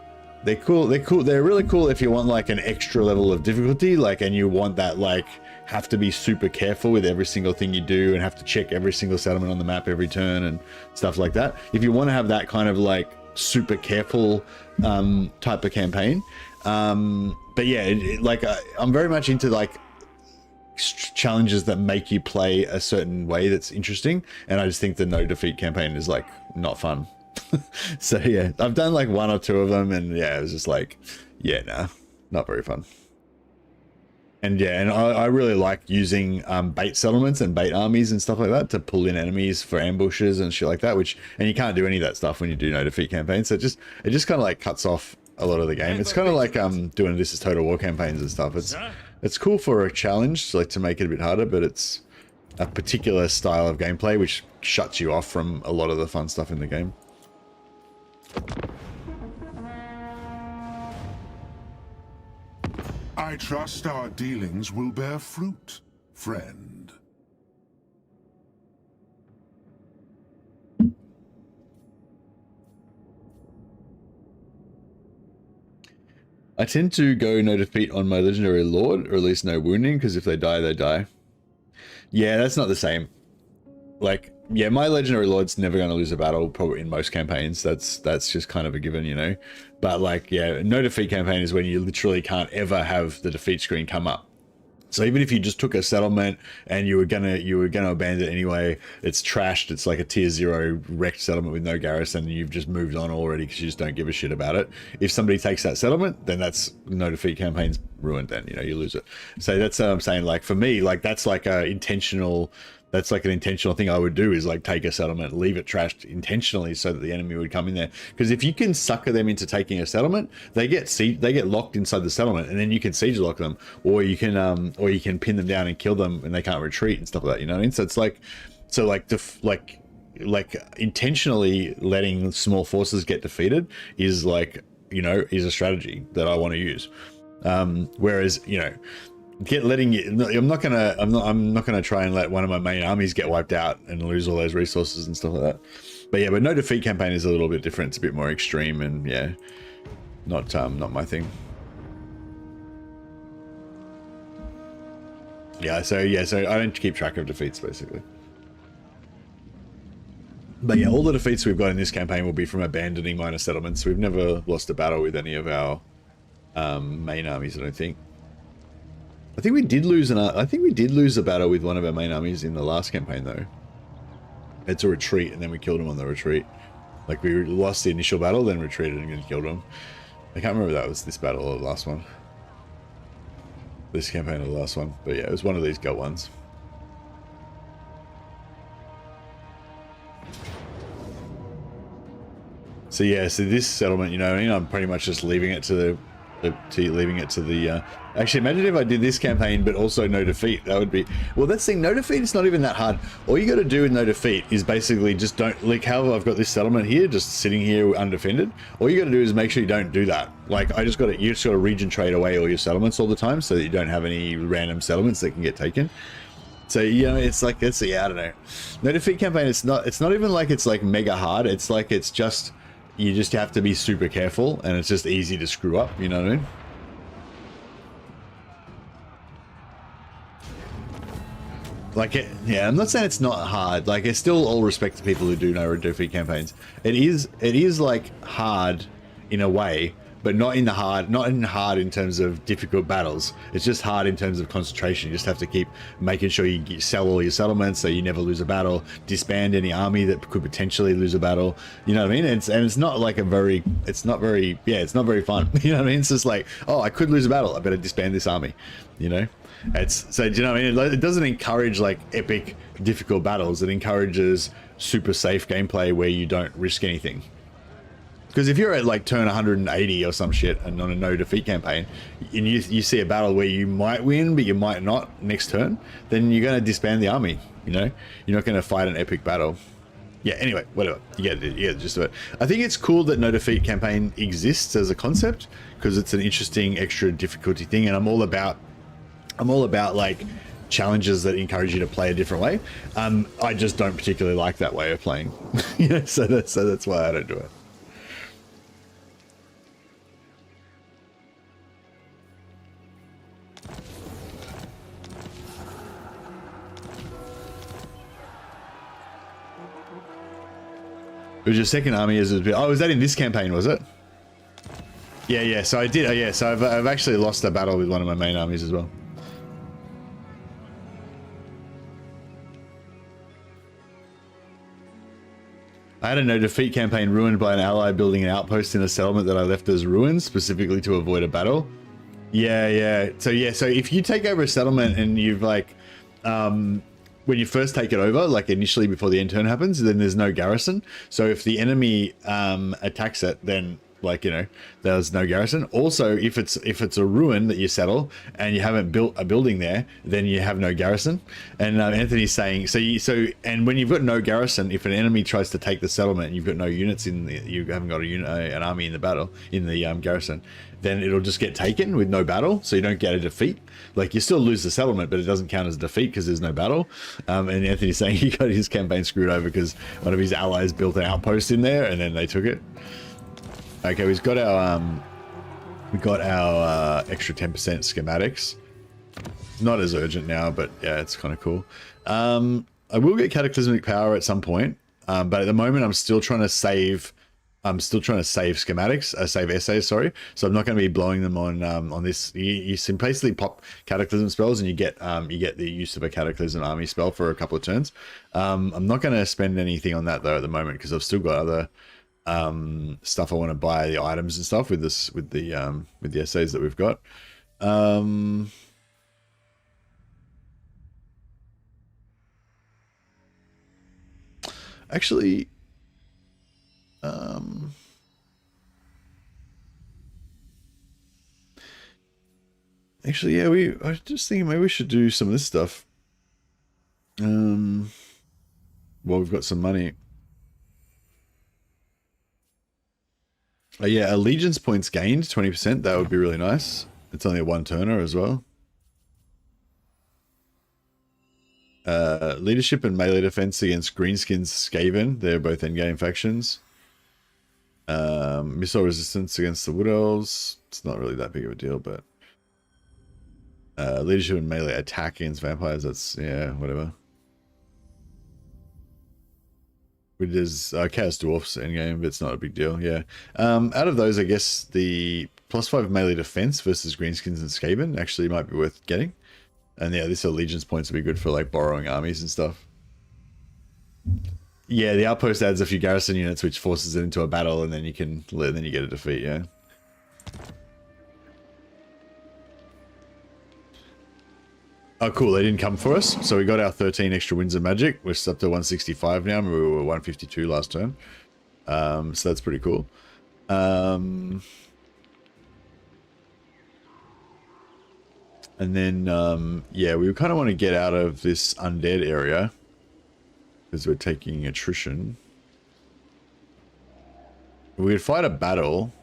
they're cool. They're really cool if you want like an extra level of difficulty, like, and you want that like have to be super careful with every single thing you do and have to check every single settlement on the map every turn and stuff like that. If you want to have that kind of like super careful type of campaign, but yeah, I'm very much into like challenges that make you play a certain way that's interesting, and I just think the no defeat campaign is like not fun. So yeah, I've done like one or two of them, and yeah, it was just like, yeah, nah, not very fun. And yeah, and I really like using bait settlements and bait armies and stuff like that to pull in enemies for ambushes and shit like that, and you can't do any of that stuff when you do no defeat campaigns. So it just kind of like cuts off a lot of the game. It's kind of like doing This Is Total War campaigns and stuff. It's cool for a challenge, like to make it a bit harder, but it's a particular style of gameplay which shuts you off from a lot of the fun stuff in the game. I trust our dealings will bear fruit, friend. I tend to go no defeat on my legendary lord, or at least no wounding, because if they die, they die. Yeah, that's not the same. Like, Yeah, my legendary lord's never going to lose a battle, probably in most campaigns. That's just kind of a given, you know. But like, yeah, no defeat campaign is when you literally can't ever have the defeat screen come up. So even if you just took a settlement and you were gonna abandon it anyway, it's trashed. It's like a tier 0 wrecked settlement with no garrison, and you've just moved on already because you just don't give a shit about it. If somebody takes that settlement, then that's no defeat campaign's ruined. Then, you know, you lose it. So that's what I'm saying. Like for me, like that's like an intentional thing I would do, is like take a settlement, leave it trashed intentionally so that the enemy would come in there. Because if you can sucker them into taking a settlement, they get locked inside the settlement, and then you can siege lock them, or you can pin them down and kill them, and they can't retreat and stuff like that. You know what I mean? So it's like intentionally letting small forces get defeated is like, you know, is a strategy that I want to use. Whereas, you know, I'm not gonna try and let one of my main armies get wiped out and lose all those resources and stuff like that. But yeah, but no defeat campaign is a little bit different. It's a bit more extreme, and yeah, not my thing. Yeah, so I don't keep track of defeats basically. But yeah, all the defeats we've got in this campaign will be from abandoning minor settlements. We've never lost a battle with any of our main armies, I don't think. I think we did lose a battle with one of our main armies in the last campaign though. It's a retreat, and then we killed him on the retreat. Like we lost the initial battle, then retreated and killed him. I can't remember if that was this battle or the last one. This campaign or the last one. But yeah, it was one of these Gelt ones. So yeah, so this settlement, you know, I'm pretty much just leaving it to the actually, imagine if I did this campaign but also no defeat. That would be, well, that's the thing, no defeat is not even that hard. All you got to do with no defeat is basically just don't, like how I've got this settlement here just sitting here undefended. All you got to do is make sure you don't do that. Like you just got to region trade away all your settlements all the time so that you don't have any random settlements that can get taken. So, you know, it's like, yeah, I don't know. No defeat campaign, it's not even like it's like mega hard. It's like, it's just, you just have to be super careful, and it's just easy to screw up, you know what I mean? Like, yeah, I'm not saying it's not hard. Like, it's still all respect to people who do no defeat campaigns. It is like hard in a way, but not in hard in terms of difficult battles. It's just hard in terms of concentration. You just have to keep making sure you sell all your settlements so you never lose a battle, disband any army that could potentially lose a battle. You know what I mean? It's not like it's not very fun. You know what I mean? It's just like, oh, I could lose a battle, I better disband this army, you know? So do you know what I mean? It doesn't encourage like epic difficult battles. It encourages super safe gameplay where you don't risk anything. Because if you're at like turn 180 or some shit and on a no defeat campaign, and you see a battle where you might win but you might not next turn, then you're going to disband the army, you know? You're not going to fight an epic battle. Yeah, anyway, whatever. You get the gist of it. I think it's cool that no defeat campaign exists as a concept, because it's an interesting extra difficulty thing, and I'm all about like challenges that encourage you to play a different way. I just don't particularly like that way of playing. You know, so that's why I don't do it. It was your second army as oh, was that in this campaign, was it? Yeah, so I did, yeah, so I've actually lost a battle with one of my main armies as well. I had a no defeat campaign ruined by an ally building an outpost in a settlement that I left as ruins, specifically to avoid a battle. Yeah. So if you take over a settlement and you've like, when you first take it over, like initially before the end turn happens, then there's no garrison. So if the enemy attacks it, then like, you know, there's no garrison. Also, if it's a ruin that you settle and you haven't built a building there, then you have no garrison. And Anthony's saying, and when you've got no garrison, if an enemy tries to take the settlement and you've got no units you haven't got an army in the battle, in the garrison, then it'll just get taken with no battle, so you don't get a defeat. Like, you still lose the settlement, but it doesn't count as a defeat because there's no battle. And Anthony's saying he got his campaign screwed over because one of his allies built an outpost in there and then they took it. Okay, we've got our extra 10% schematics. Not as urgent now, but yeah, it's kind of cool. I will get cataclysmic power at some point, but at the moment I'm still trying to save. I'm still trying to save schematics, save essays, sorry. So I'm not going to be blowing them on this. You basically pop cataclysm spells, and you get the use of a cataclysm army spell for a couple of turns. I'm not going to spend anything on that though at the moment because I've still got other stuff I want to buy, the items and stuff with the essays that we've got. Actually. Actually, yeah, I was just thinking maybe we should do some of this stuff. Well, we've got some money. Yeah, allegiance points gained, 20%. That would be really nice. It's only a one turner as well. Leadership and melee defense against Greenskins Skaven. They're both endgame factions. Missile resistance against the Wood Elves. It's not really that big of a deal, but leadership and melee attack against vampires. That's, yeah, whatever. Which is Chaos Dwarfs endgame, but it's not a big deal. Yeah. Out of those, I guess the +5 melee defense versus Greenskins and Skaven actually might be worth getting. And yeah, this allegiance points would be good for like borrowing armies and stuff. Yeah, the outpost adds a few garrison units, which forces it into a battle, and then you get a defeat. Yeah. Oh, cool! They didn't come for us, so we got our 13 extra wins of magic. We're up to 165 now. We were 152 last turn, so that's pretty cool. And then, yeah, we kind of want to get out of this undead area because we're taking attrition. We could fight a battle.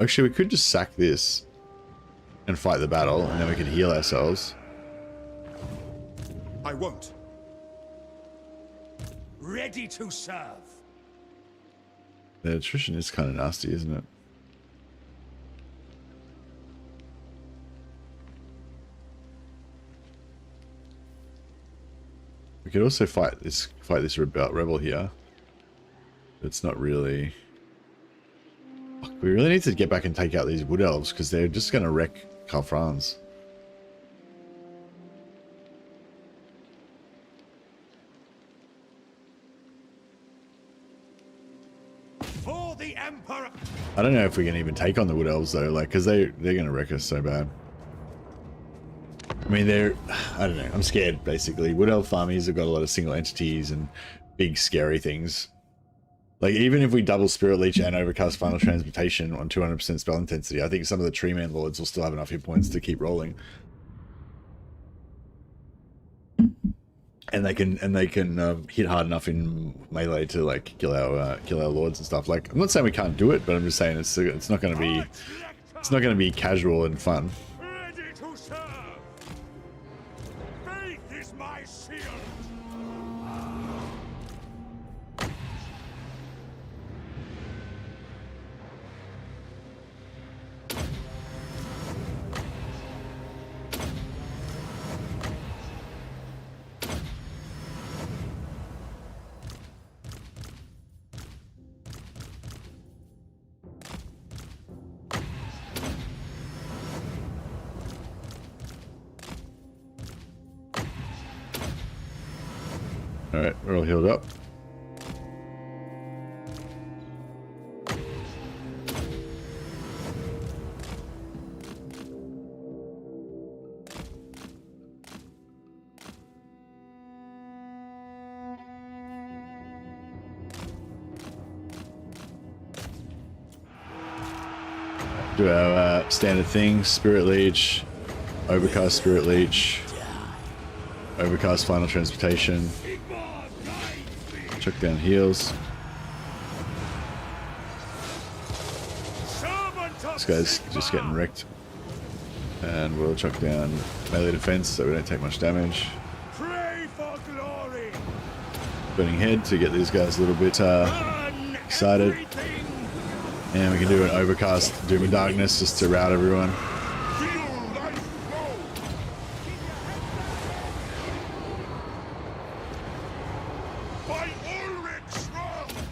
Actually, we could just sack this and fight the battle, and then we could heal ourselves. I won't. Ready to serve. The attrition is kind of nasty, isn't it? We could also fight this rebel here. It's not really. Fuck, we really need to get back and take out these wood elves because they're just going to wreck Franz. For the Emperor. I don't know if we can even take on the wood elves though, like, because they're going to wreck us so bad. I mean, I don't know, I'm scared, basically. Wood Elf armies have got a lot of single entities and big, scary things. Like, even if we double Spirit Leech and Overcast Final Transmutation on 200% spell intensity, I think some of the Tree Man Lords will still have enough hit points to keep rolling. And they can hit hard enough in melee to, like, kill our lords and stuff. Like, I'm not saying we can't do it, but I'm just saying it's not going to be casual and fun. Alright, we're all healed up. Do our standard things, Spirit Leech, Overcast Spirit Leech, Overcast Final Transmutation, chuck down heals. This guy's just getting wrecked. And we'll chuck down melee defense so we don't take much damage. Burning Head to get these guys a little bit excited. And we can do an Overcast Doom and Darkness just to rout everyone. By Ulrich's wrath!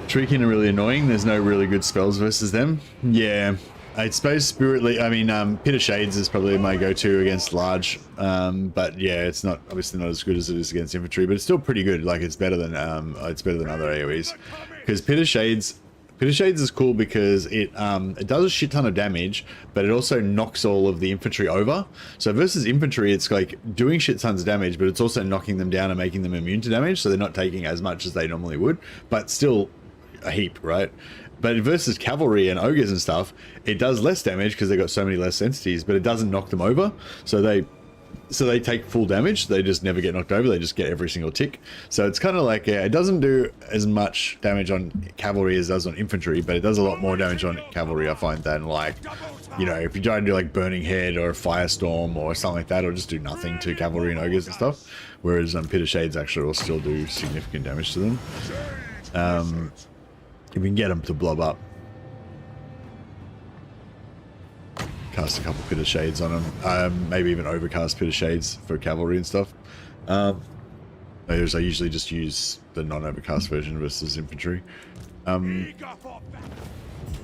Shrieking are really annoying. There's no really good spells versus them. Yeah, I suppose I mean, Pit of Shades is probably my go-to against large. But yeah, it's not obviously not as good as it is against infantry, but it's still pretty good. Like it's better than other AoEs. Because Pit of Shades is cool because it does a shit ton of damage, but it also knocks all of the infantry over. So versus infantry, it's like doing shit tons of damage, but it's also knocking them down and making them immune to damage, so they're not taking as much as they normally would, but still a heap, right? But versus cavalry and ogres and stuff, it does less damage because they've got so many less entities, but it doesn't knock them over. So they take full damage. They just never get knocked over. They just get every single tick. So it's kind of like, yeah, it doesn't do as much damage on cavalry as it does on infantry, but it does a lot more damage on cavalry, I find, than like, you know, if you try to do like Burning Head or Firestorm or something like that, it'll just do nothing to cavalry and ogres and stuff. Whereas Pit of Shades actually will still do significant damage to them. If we can get them to blob up. Cast a couple Pit of Shades on them. Maybe even overcast Pit of Shades for cavalry and stuff. I usually just use the non-overcast version versus infantry. What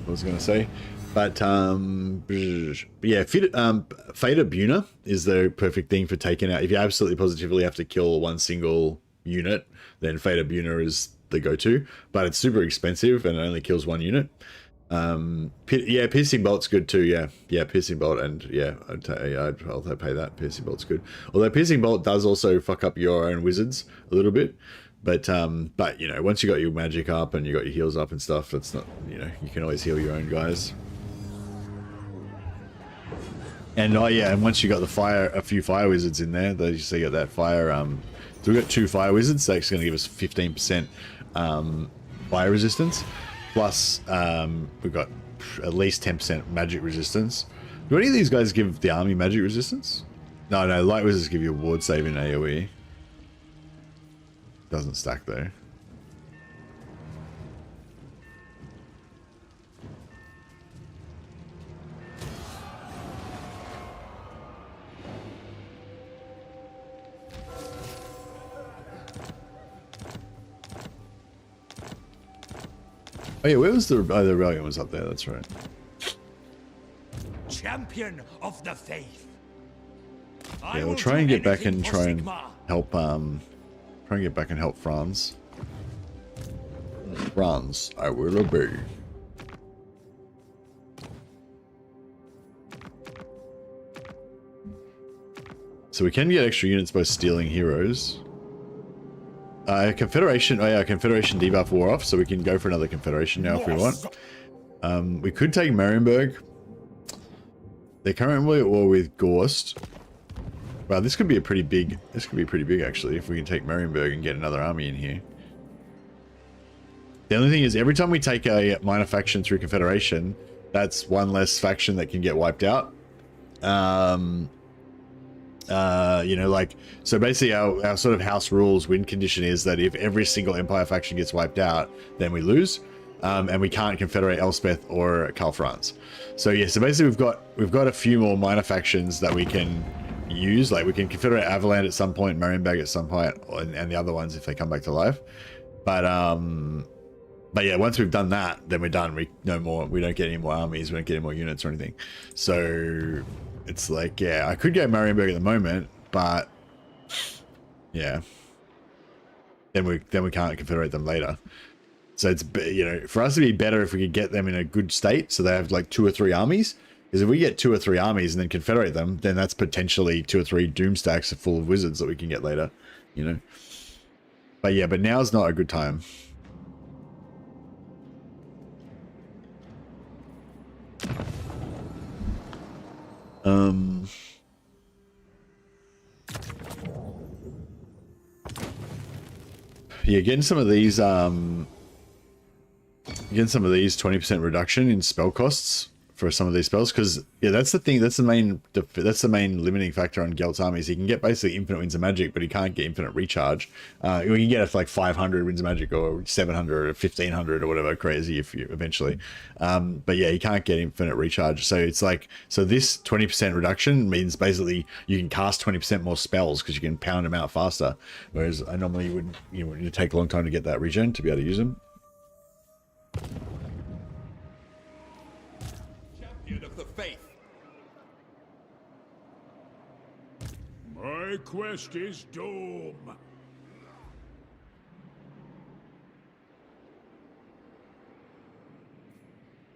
was I going to say? But yeah, Fata Buna is the perfect thing for taking out. If you absolutely positively have to kill one single unit, then Fata Buna is the go-to, but it's super expensive and it only kills one unit. Yeah, Piercing Bolt's good too. Yeah, Piercing Bolt, and yeah, I'll pay that. Piercing Bolt's good. Although Piercing Bolt does also fuck up your own wizards a little bit, but you know, once you got your magic up and you got your heals up and stuff, that's not, you know, you can always heal your own guys. And oh yeah, and once you got a few fire wizards in there, so you got that fire. So we got 2 fire wizards. That's going to give us 15% fire resistance. Plus, we've got at least 10% magic resistance. Do any of these guys give the army magic resistance? No, light wizards give you a ward save in AoE. Doesn't stack though. Oh yeah, where was the rebellion was up there, that's right. Champion of the faith. Yeah, we'll try and get back and try and help Franz. Franz, I will obey. So we can get extra units by stealing heroes. Confederation, oh yeah, Confederation debuff wore off, so we can go for another Confederation now if we want. We could take Marienburg. They're currently at war with Gorst. Wow, this could be pretty big actually, if we can take Marienburg and get another army in here. The only thing is, every time we take a minor faction through Confederation, that's one less faction that can get wiped out. You know, like, so basically our sort of house rules win condition is that if every single Empire faction gets wiped out, then we lose, and we can't confederate Elspeth or Karl Franz. So yeah, so basically we've got a few more minor factions that we can use. Like we can confederate Averland at some point, Marienburg at some point, and the other ones if they come back to life. But yeah, once we've done that, then we're done. We don't get any more armies, we don't get any more units or anything. So it's like, yeah, I could go Marienburg at the moment, but yeah, then we can't confederate them later. So it's, you know, for us to be better if we could get them in a good state, so they have like 2 or 3 armies. Because if we get 2 or 3 armies and then confederate them, then that's potentially 2 or 3 doom stacks full of wizards that we can get later, you know. But yeah, but now's not a good time. Yeah, getting some of these 20% reduction in spell costs for some of these spells, because yeah, that's the thing. That's the main limiting factor on Gelt's armies. He can get basically infinite winds of magic, but he can't get infinite recharge. You can get it for like 500 winds of magic or 700 or 1500 or whatever crazy if you eventually. But yeah, he can't get infinite recharge. So it's like, so this 20% reduction means basically you can cast 20% more spells because you can pound them out faster. Whereas I normally would, you know, it'd take a long time to get that regen to be able to use them. Of the faith. My quest is doom.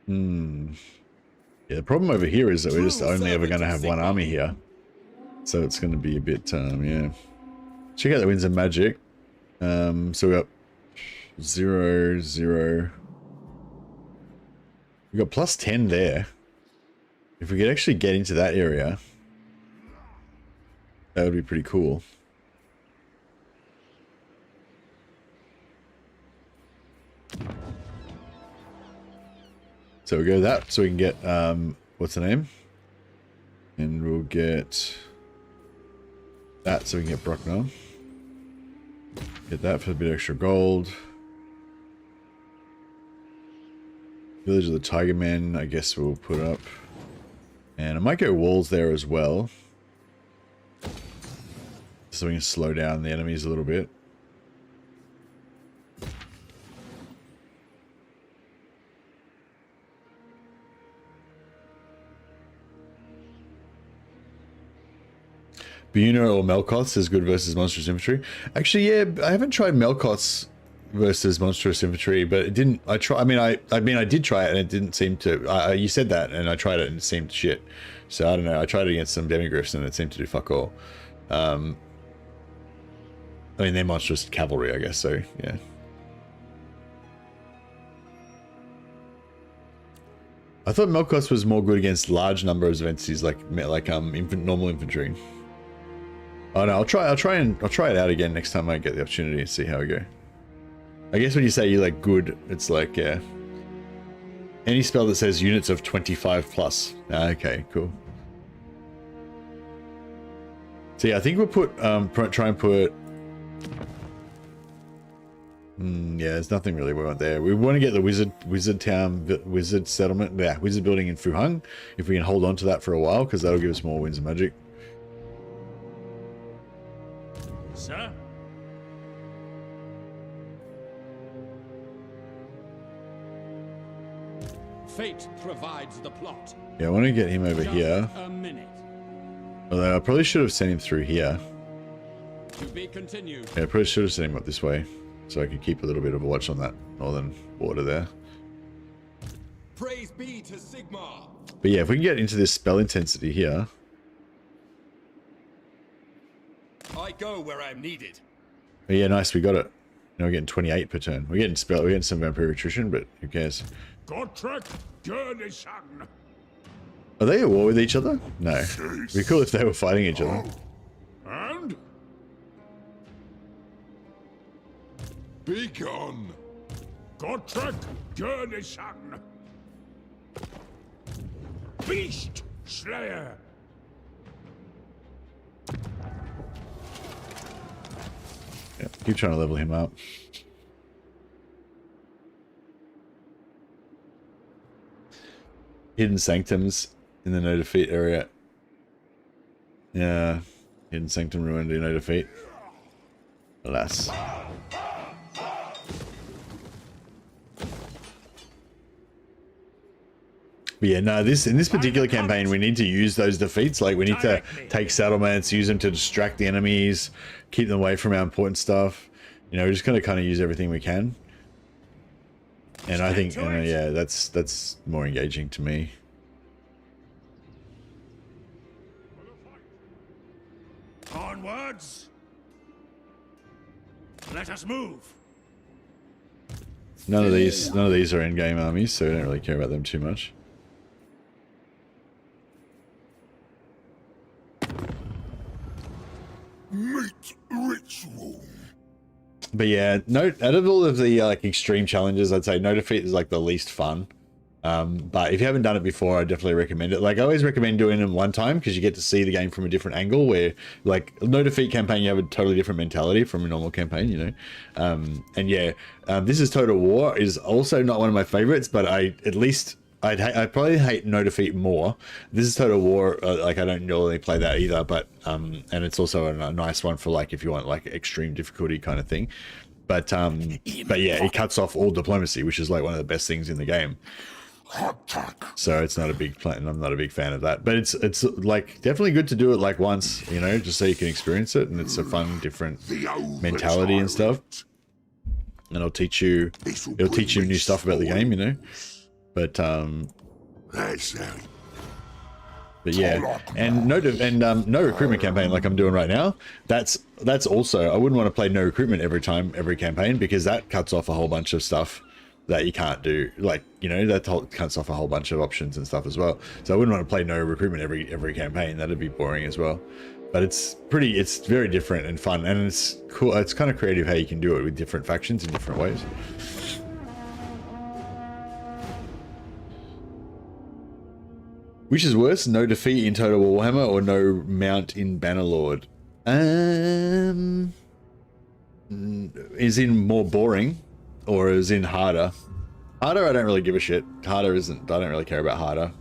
Yeah, the problem over here is that we're just only ever going to have one army here. So it's going to be a bit, yeah. Check out the winds of magic. So we got 0, 0. We got plus 10 there. If we could actually get into that area, that would be pretty cool. So we go that, so we can get, what's the name? And we'll get that, so we can get Brockner. Get that for a bit extra gold. Village of the Tiger Men, I guess we'll put up. And I might go walls there as well. So we can slow down the enemies a little bit. Buna or Melkoths is good versus monstrous infantry. Actually, yeah, I haven't tried Melkoths versus monstrous infantry, but it didn't. I did try it and it didn't seem to. You said that, and I tried it and it seemed shit. So I don't know. I tried it against some demigriffs and it seemed to do fuck all. I mean, they're monstrous cavalry, I guess. So yeah. I thought Melkoths was more good against large numbers of entities, like normal infantry. Oh no, I'll try it out again next time I get the opportunity to see how I go. I guess when you say you like good, it's like, yeah. Any spell that says units of 25 plus. Okay, cool. So yeah, I think we'll put, try and put... yeah, there's nothing really we want there. We want to get the wizard town, wizard settlement, yeah, wizard building in Fuhang. If we can hold on to that for a while, because that'll give us more winds of magic. Sir? Fate provides the plot. Yeah, I want to get him over here. A minute. Although I probably should have sent him through here. To be continued. Yeah, I probably should have sent him up this way, so I could keep a little bit of a watch on that northern border there. Praise be to Sigmar. But yeah, if we can get into this spell intensity here. I go where I'm needed. But yeah, nice, we got it. Now we're getting 28 per turn. We're getting some vampire attrition, but who cares? Gottrek Gurnison. Are they at war with each other? No. It'd be cool if they were fighting each other. And? Be gone. Gottrek Gurnison. Beast Slayer. Yeah, keep trying to level him up. Hidden Sanctums in the no defeat area. Yeah, Hidden Sanctum ruined in no defeat. Alas. But yeah, no, in this particular campaign, we need to use those defeats. Like, we need to take settlements, use them to distract the enemies, keep them away from our important stuff. You know, we're just going to kind of use everything we can. And I think, yeah, that's more engaging to me. Onwards. Let us move. None of these are endgame armies, so I don't really care about them too much. Meat ritual. But yeah, out of all of the like extreme challenges, I'd say no defeat is like the least fun. But if you haven't done it before, I definitely recommend it. Like, I always recommend doing it one time because you get to see the game from a different angle, where like no defeat campaign, you have a totally different mentality from a normal campaign, you know. And yeah, This is Total War is also not one of my favorites, but I'd probably hate No Defeat more. This is Total War, like I don't normally play that either, but and it's also a nice one for like if you want like extreme difficulty kind of thing. But yeah, it cuts off all diplomacy, which is like one of the best things in the game. So it's not a big plan. I'm not a big fan of that, but it's like definitely good to do it like once, you know, just so you can experience it, and it's a fun, different mentality and stuff. And it'll teach you new stuff about the game, you know. But yeah, and no recruitment campaign like I'm doing right now. That's also, I wouldn't want to play no recruitment every campaign, because that cuts off a whole bunch of stuff that you can't do. Like, you know, that cuts off a whole bunch of options and stuff as well. So I wouldn't want to play no recruitment every campaign. That'd be boring as well. But it's very different and fun, and it's cool. It's kind of creative how you can do it with different factions in different ways. Which is worse, no defeat in Total Warhammer or no mount in Bannerlord? Is in more boring or is in harder? Harder, I don't really give a shit. Harder isn't. I don't really care about harder.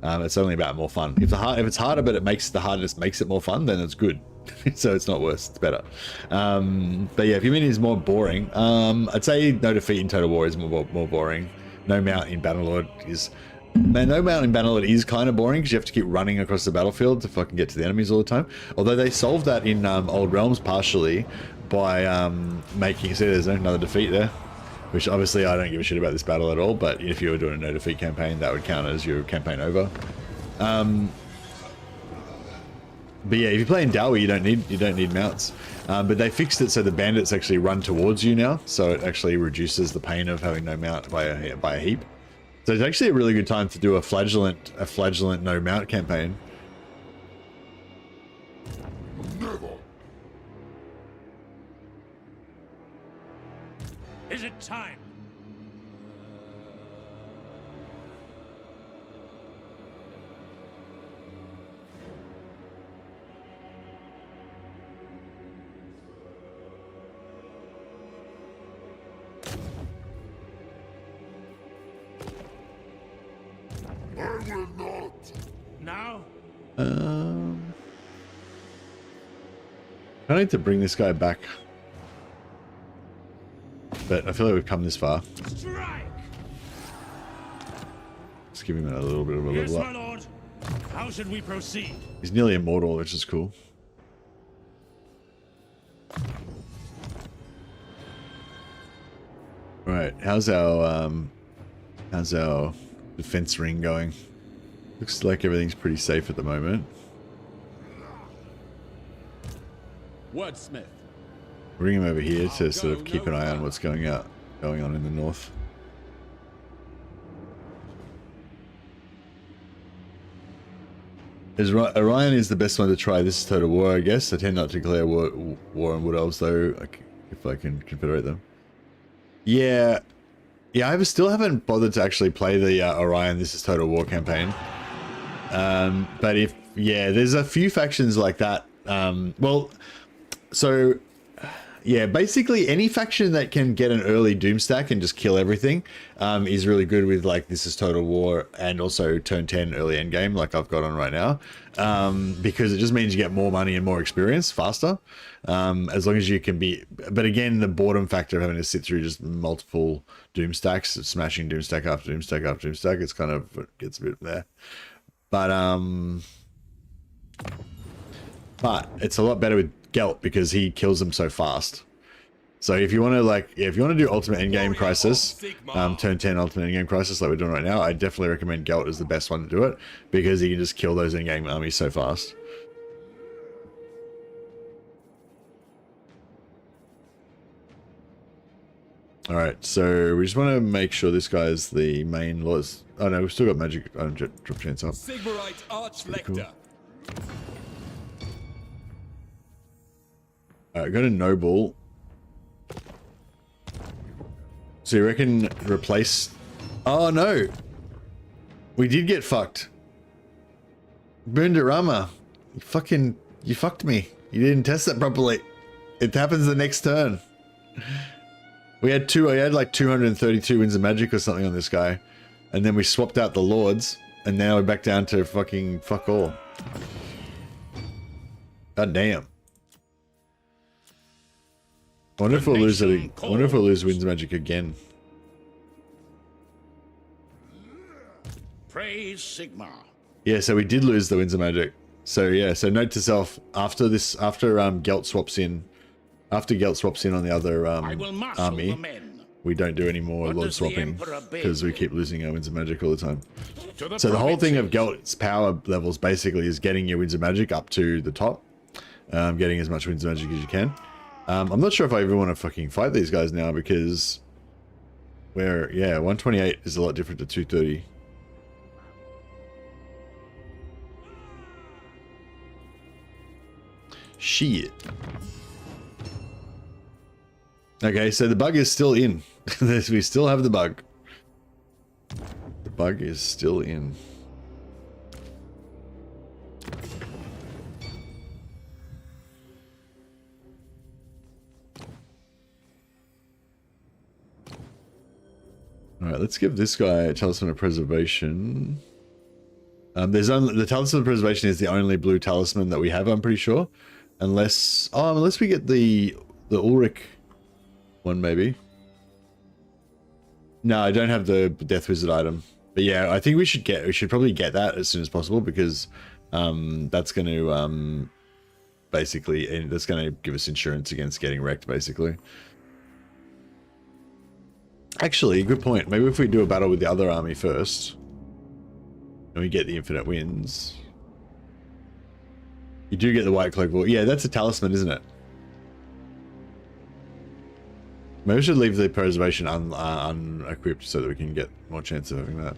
It's only about more fun. If it's harder, but the hardness makes it more fun, then it's good. So it's not worse. It's better. But yeah, if you mean it's more boring, I'd say no defeat in Total War is more boring. No mount in Bannerlord is. Man, no mount in Bannerlord is kind of boring because you have to keep running across the battlefield to fucking get to the enemies all the time. Although they solved that in Old Realms partially by making, see there's another defeat there, which obviously I don't give a shit about this battle at all, but if you were doing a no defeat campaign, that would count as your campaign over. But yeah, if you play in Dowie, you don't need mounts. But they fixed it so the bandits actually run towards you now, so it actually reduces the pain of having no mount by a heap. So it's actually a really good time to do a flagellant no mount campaign. Never. Is it time? I will not. Now? I need to bring this guy back, but I feel like we've come this far. Strike! Let's give him a little bit of a Yes, level my up. lord. How should we proceed? He's nearly immortal, which is cool. Right, how's our defense ring going? Looks like everything's pretty safe at the moment. Wordsmith. Bring him over here to sort of keep an eye on what's going on in the north. Orion is the best one to try. This is Total War, I guess. I tend not to declare war on Wood Elves, though, if I can confederate them. Yeah, I still haven't bothered to actually play the Orion This is Total War campaign. But there's a few factions like that. Yeah, basically any faction that can get an early doom stack and just kill everything is really good with like This is Total War and also turn 10 early endgame like I've got on right now, because it just means you get more money and more experience faster, as long as you can be. But again, the boredom factor of having to sit through just multiple doom stacks, smashing doom stack after doom stack after doom stack, it's kind of, it gets a bit there. But it's a lot better with Gelt because he kills them so fast. So if you want to do Ultimate Endgame Crisis, turn 10 Ultimate Endgame Crisis like we're doing right now, I definitely recommend Gelt as the best one to do it because he can just kill those endgame armies so fast. Alright, so we just want to make sure this guy's the main laws. Oh no, we've still got magic drop chance up. Sigmarite Arch-Lector. Cool. Alright, got a noble. So you reckon replace... Oh no! We did get fucked. Bundarama. You fucked me. You didn't test that properly. It happens the next turn. I had like 232 winds of magic or something on this guy. And then we swapped out the lords. And now we're back down to fucking fuck all. God damn. I wonder if we'll lose it. I wonder if we'll lose winds of magic again. Praise Sigmar. Yeah, so we did lose the winds of magic. So yeah, so note to self, after Gelt swaps in on the other army, we don't do any more lord swapping because we keep losing our winds of magic all the time. So the whole thing of Gelt's power levels basically is getting your winds of magic up to the top, getting as much winds of magic as you can. I'm not sure if I even want to fucking fight these guys now because 128 is a lot different to 230. Shit. Okay, so the bug is still in. We still have the bug. The bug is still in. Alright, let's give this guy a Talisman of Preservation. The Talisman of Preservation is the only blue talisman that we have, I'm pretty sure. Unless we get the Ulrich one, maybe. No, I don't have the Death Wizard item. But yeah, I think we should probably get that as soon as possible because that's going to that's going to give us insurance against getting wrecked, basically. Actually, good point. Maybe if we do a battle with the other army first, and we get the infinite wins. You do get the White Cloak Ball. Yeah, that's a talisman, isn't it? Maybe we should leave the preservation unequipped so that we can get more chance of having that.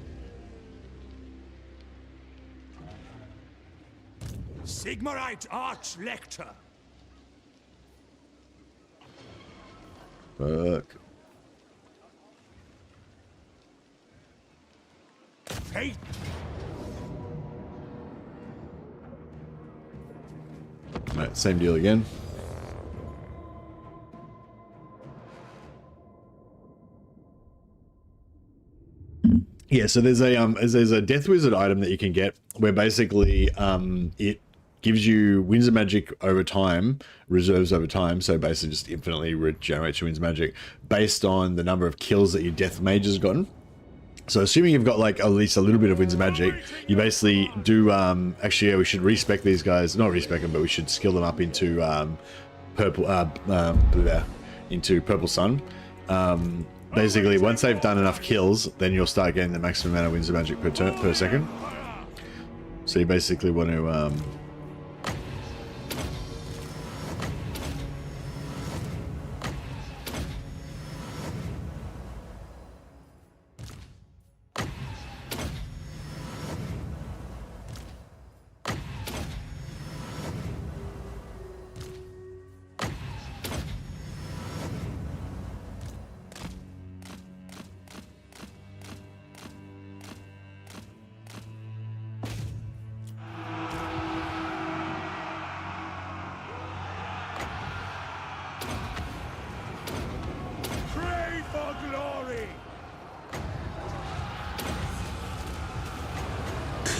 Sigmarite Arch Lector. Fuck. Hey. Right, same deal again. Yeah, so there's a Death Wizard item that you can get where basically it gives you winds of magic over time, reserves over time, so basically just infinitely regenerates your winds of magic based on the number of kills that your Death Mage has gotten. So assuming you've got like at least a little bit of winds of magic, you basically do actually, yeah, we should respec these guys, not respec them, but we should skill them up into Purple Sun. Basically, once they've done enough kills, then you'll start getting the maximum amount of winds of magic per second. So you basically want to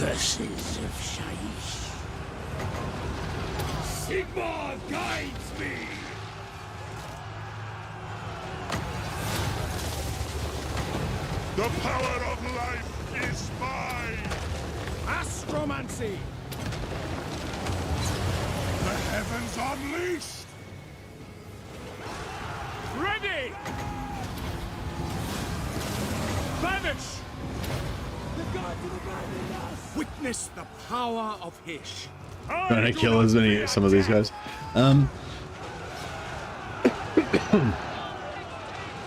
Curses of Shaish. Sigmar guides me. The power of life is mine! Astromancy. The heavens unleashed! Ready. Vanish. Witness the power of Hish. trying to kill some of these guys.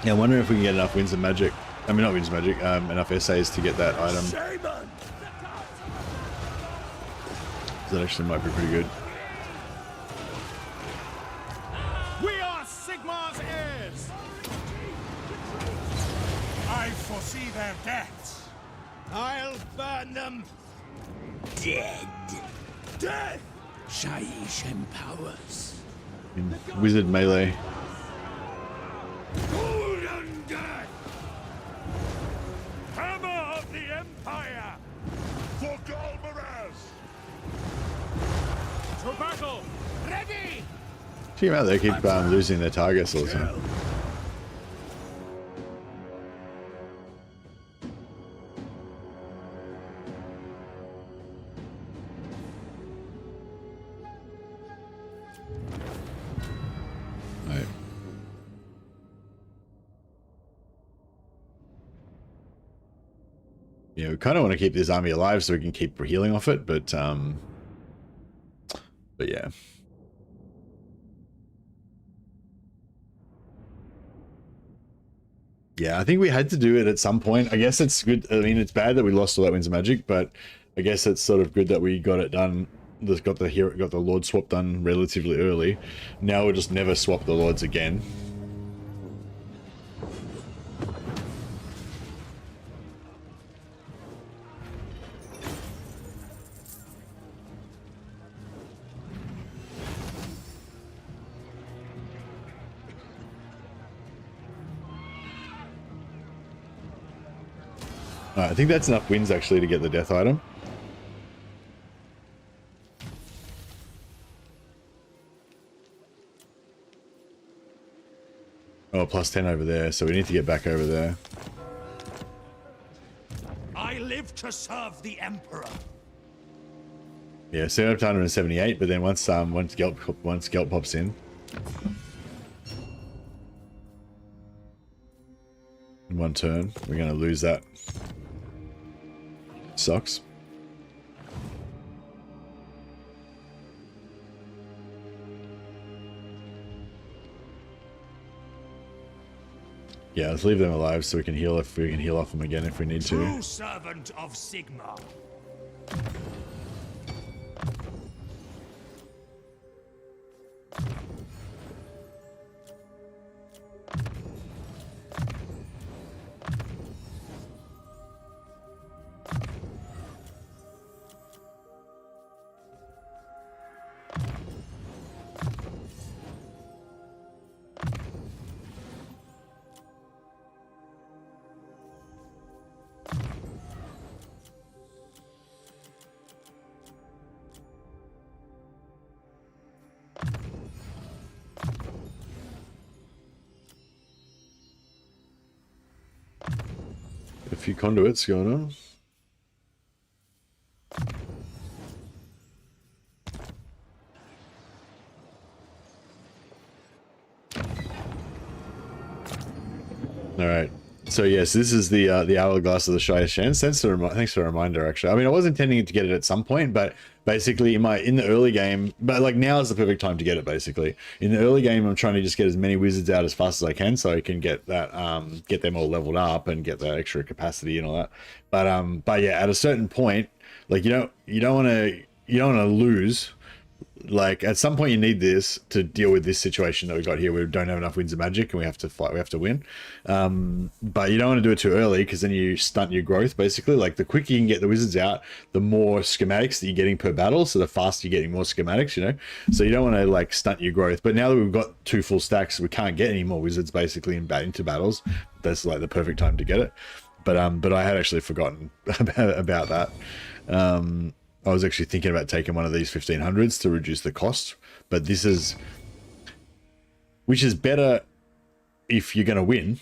Yeah, I wonder if we can get enough winds of magic. I mean, not winds of magic, enough essays to get that item. That actually might be pretty good. We are Sigmar's heirs. I foresee their deaths. I'll burn them dead. Death! Shaiish empowers. In wizard melee. Golden death! Hammer of the Empire! For Galmaraz! To battle! Ready! See how they keep losing their targets all the time. Right. Yeah, we kind of want to keep this army alive so we can keep healing off it, but yeah. Yeah, I think we had to do it at some point. I guess it's good. I mean, it's bad that we lost all that Winds of Magic, but I guess it's sort of good that we got it done. Got the Lord swap done relatively early. Now we'll just never swap the Lords again. I think that's enough wins actually to get the death item. Oh, plus 10 over there, so we need to get back over there. I live to serve the Emperor. Yeah, 778, but then once Gelt pops in. In one turn, we're gonna lose that. Sucks. Yeah, let's leave them alive so we can heal if we can heal off them again if we need to. True servant of Sigma. A few conduits going on. All right. So yes, this is the hourglass of the Shire Shan. Thanks for a reminder. Actually, I mean, I was intending to get it at some point, but basically in the early game, but like now is the perfect time to get it. Basically, in the early game, I'm trying to just get as many wizards out as fast as I can, so I can get that get them all leveled up and get that extra capacity and all that. But yeah, at a certain point, like you don't want to lose. Like at some point you need this to deal with this situation that we got here. We don't have enough Winds of Magic and we have to fight. We have to win. But you don't want to do it too early because then you stunt your growth. Basically, like the quicker you can get the wizards out, the more schematics that you're getting per battle. So the faster you're getting more schematics. So you don't want to like stunt your growth. But now that we've got 2 full stacks, we can't get any more wizards basically into battles. That's like the perfect time to get it. But I had actually forgotten about that. I was actually thinking about taking one of these 1500s to reduce the cost, but which is better if you're going to win,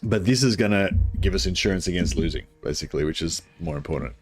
but this is going to give us insurance against losing, basically, which is more important.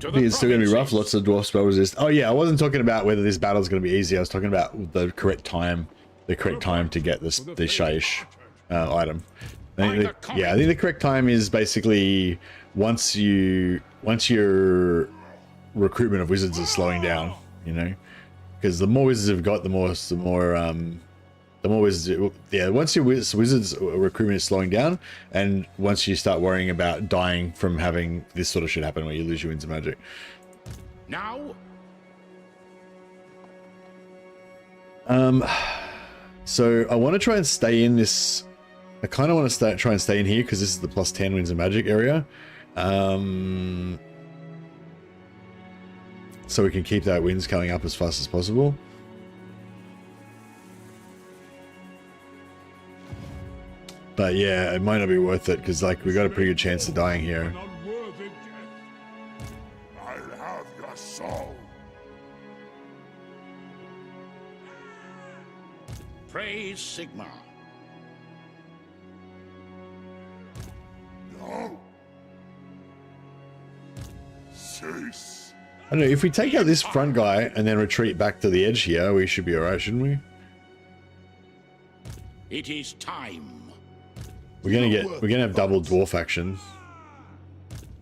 To I the think it's still going to be rough. provinces. Lots of dwarf spell resist. Oh yeah, I wasn't talking about whether this battle's going to be easy. I was talking about the correct time to get this the Shaiish item. Yeah, I think the correct time is basically once your recruitment of wizards is slowing down. You know, because the more wizards you've got, the more wizards. Yeah, once your wizards recruitment is slowing down, and once you start worrying about dying from having this sort of shit happen, where you lose your winds of magic. Now, So I want to try and stay in this. I kind of want to try and stay in here because this is the plus 10 winds of magic area. So we can keep that winds coming up as fast as possible. But yeah, it might not be worth it because like we got a pretty good chance of dying here. An unworthy death. I'll have your soul. praise Sigma. No. Cease. I don't know, if we take out this front guy and then retreat back to the edge here, we should be alright, shouldn't we? It is time. We're gonna have double dwarf action.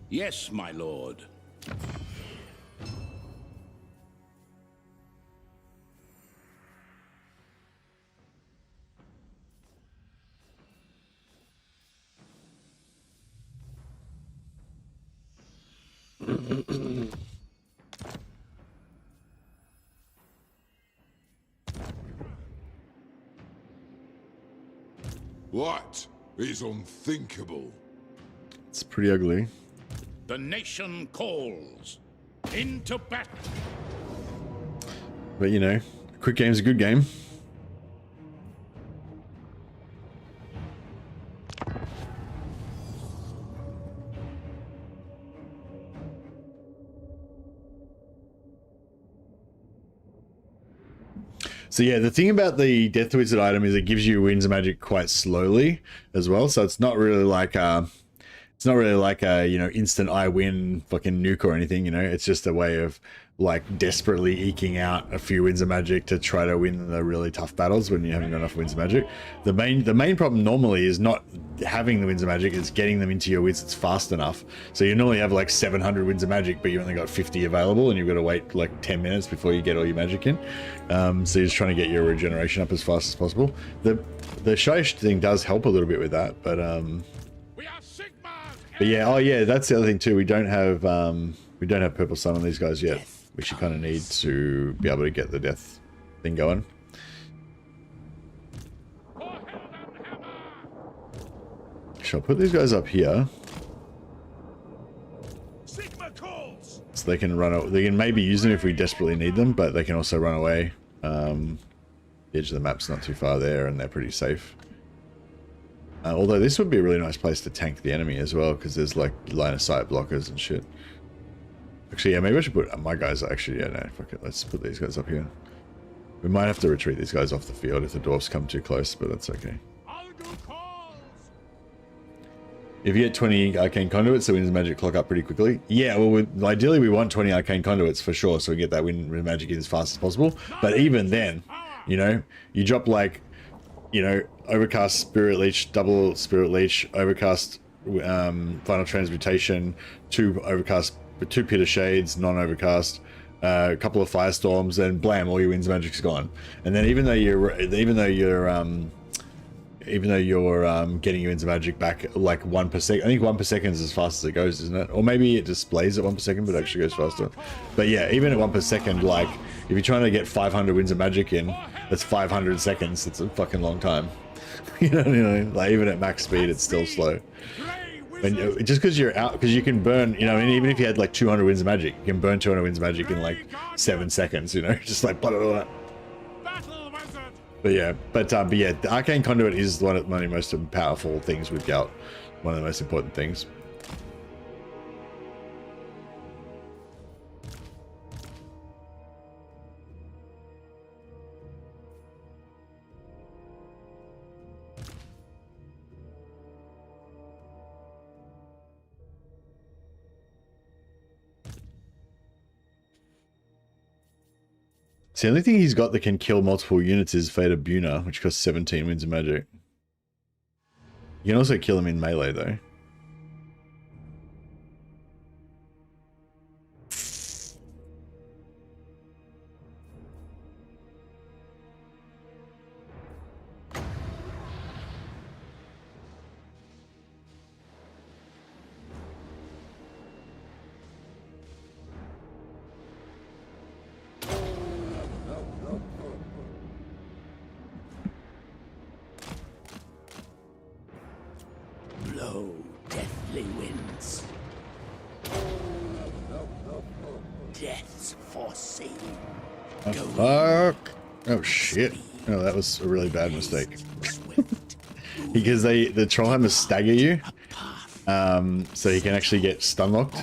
Yes, my lord. What is unthinkable? It's pretty ugly. The nation calls. Into battle. But you know, a quick game's a good game. So yeah, the thing about the Death Wizard item is it gives you Winds of Magic quite slowly as well. So it's not really like a, you know, instant I win fucking nuke or anything, you know. It's just a way of like desperately eking out a few Winds of Magic to try to win the really tough battles when you haven't got enough Winds of Magic. The main problem normally is not having the Winds of Magic, it's getting them into your wizards fast enough. So you normally have like 700 Winds of Magic, but you only got 50 available, and you've got to wait like 10 minutes before you get all your magic in. So you're just trying to get your regeneration up as fast as possible. The Shaiish thing does help a little bit with that, but We are Sigma's. but yeah, oh yeah, that's the other thing too. We don't have Purple Sun on these guys yet, which you kind of need to be able to get the death thing going. Shall I put these guys up here Sigma calls. so they can run? They can maybe use them if we desperately need them, but they can also run away. The edge of the map's not too far there, and they're pretty safe. Although this would be a really nice place to tank the enemy as well, because there's like line of sight blockers and shit. Actually, yeah, maybe I should put my guys. Actually, yeah, no, fuck it. Let's put these guys up here. We might have to retreat these guys off the field if the dwarfs come too close, but that's okay. If you get 20 arcane conduits, the Winds of Magic clock up pretty quickly. Yeah, well, ideally we want 20 arcane conduits for sure, so we get that Wind of Magic in as fast as possible. But even then, you know, you drop like, you know, Overcast Spirit Leech, double Spirit Leech, Overcast Final Transmutation, 2 Overcast, 2 Pit of Shades, non-Overcast, a couple of Firestorms, and blam, all your Winds of Magic's gone. And then even though you're getting your Winds of Magic back like 1 per second, I think 1 per second is as fast as it goes, isn't it? Or maybe it displays at 1 per second, but actually goes faster. But yeah, even at 1 per second, like if you're trying to get 500 Winds of Magic in, that's 500 seconds. It's a fucking long time. you know, like even at max speed, it's still slow. And just because you're out, because you can burn, you know, and even if you had like 200 Winds of Magic, you can burn 200 Winds of Magic in like 7 seconds, you know, just like blah, blah, blah. But yeah, the Arcane Conduit is one of the most powerful things with Gelt. One of the most important things. the only thing he's got that can kill multiple units is Fate of Buna, which costs 17 winds of magic. You can also kill him in melee, though. Blow deathly winds. Death's foreseen. Oh, fuck. Oh, shit. Oh, that was a really bad mistake. Because the Trollhammers stagger you. So he can actually get stun locked.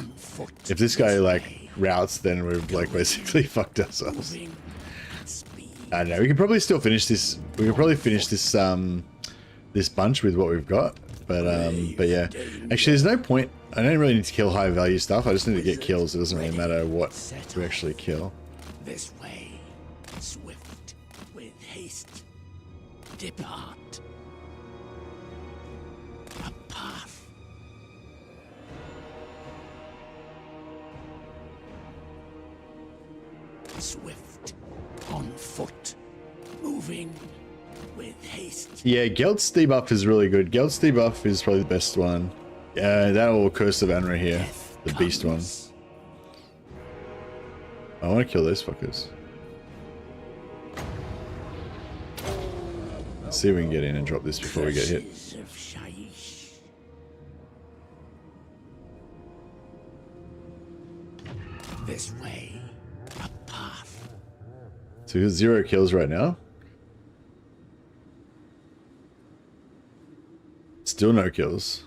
If this guy, like, routes, then we're, like, basically fucked ourselves. I don't know. We could probably still finish this. We could probably finish this, this bunch with what we've got. But yeah. Actually, there's no point. I don't really need to kill high value stuff. I just need to get kills. It doesn't really matter what we actually kill. This way, swift, with haste, depart. A path. Swift, on foot, moving with haste. Yeah, Gelt's debuff is really good. Gelt's debuff is probably the best one. That or Curse of Anra here, the beast one. I want to kill those fuckers. Let's see if we can get in and drop this before we get hit. This way, a path. So he has 0 kills right now. Still no kills.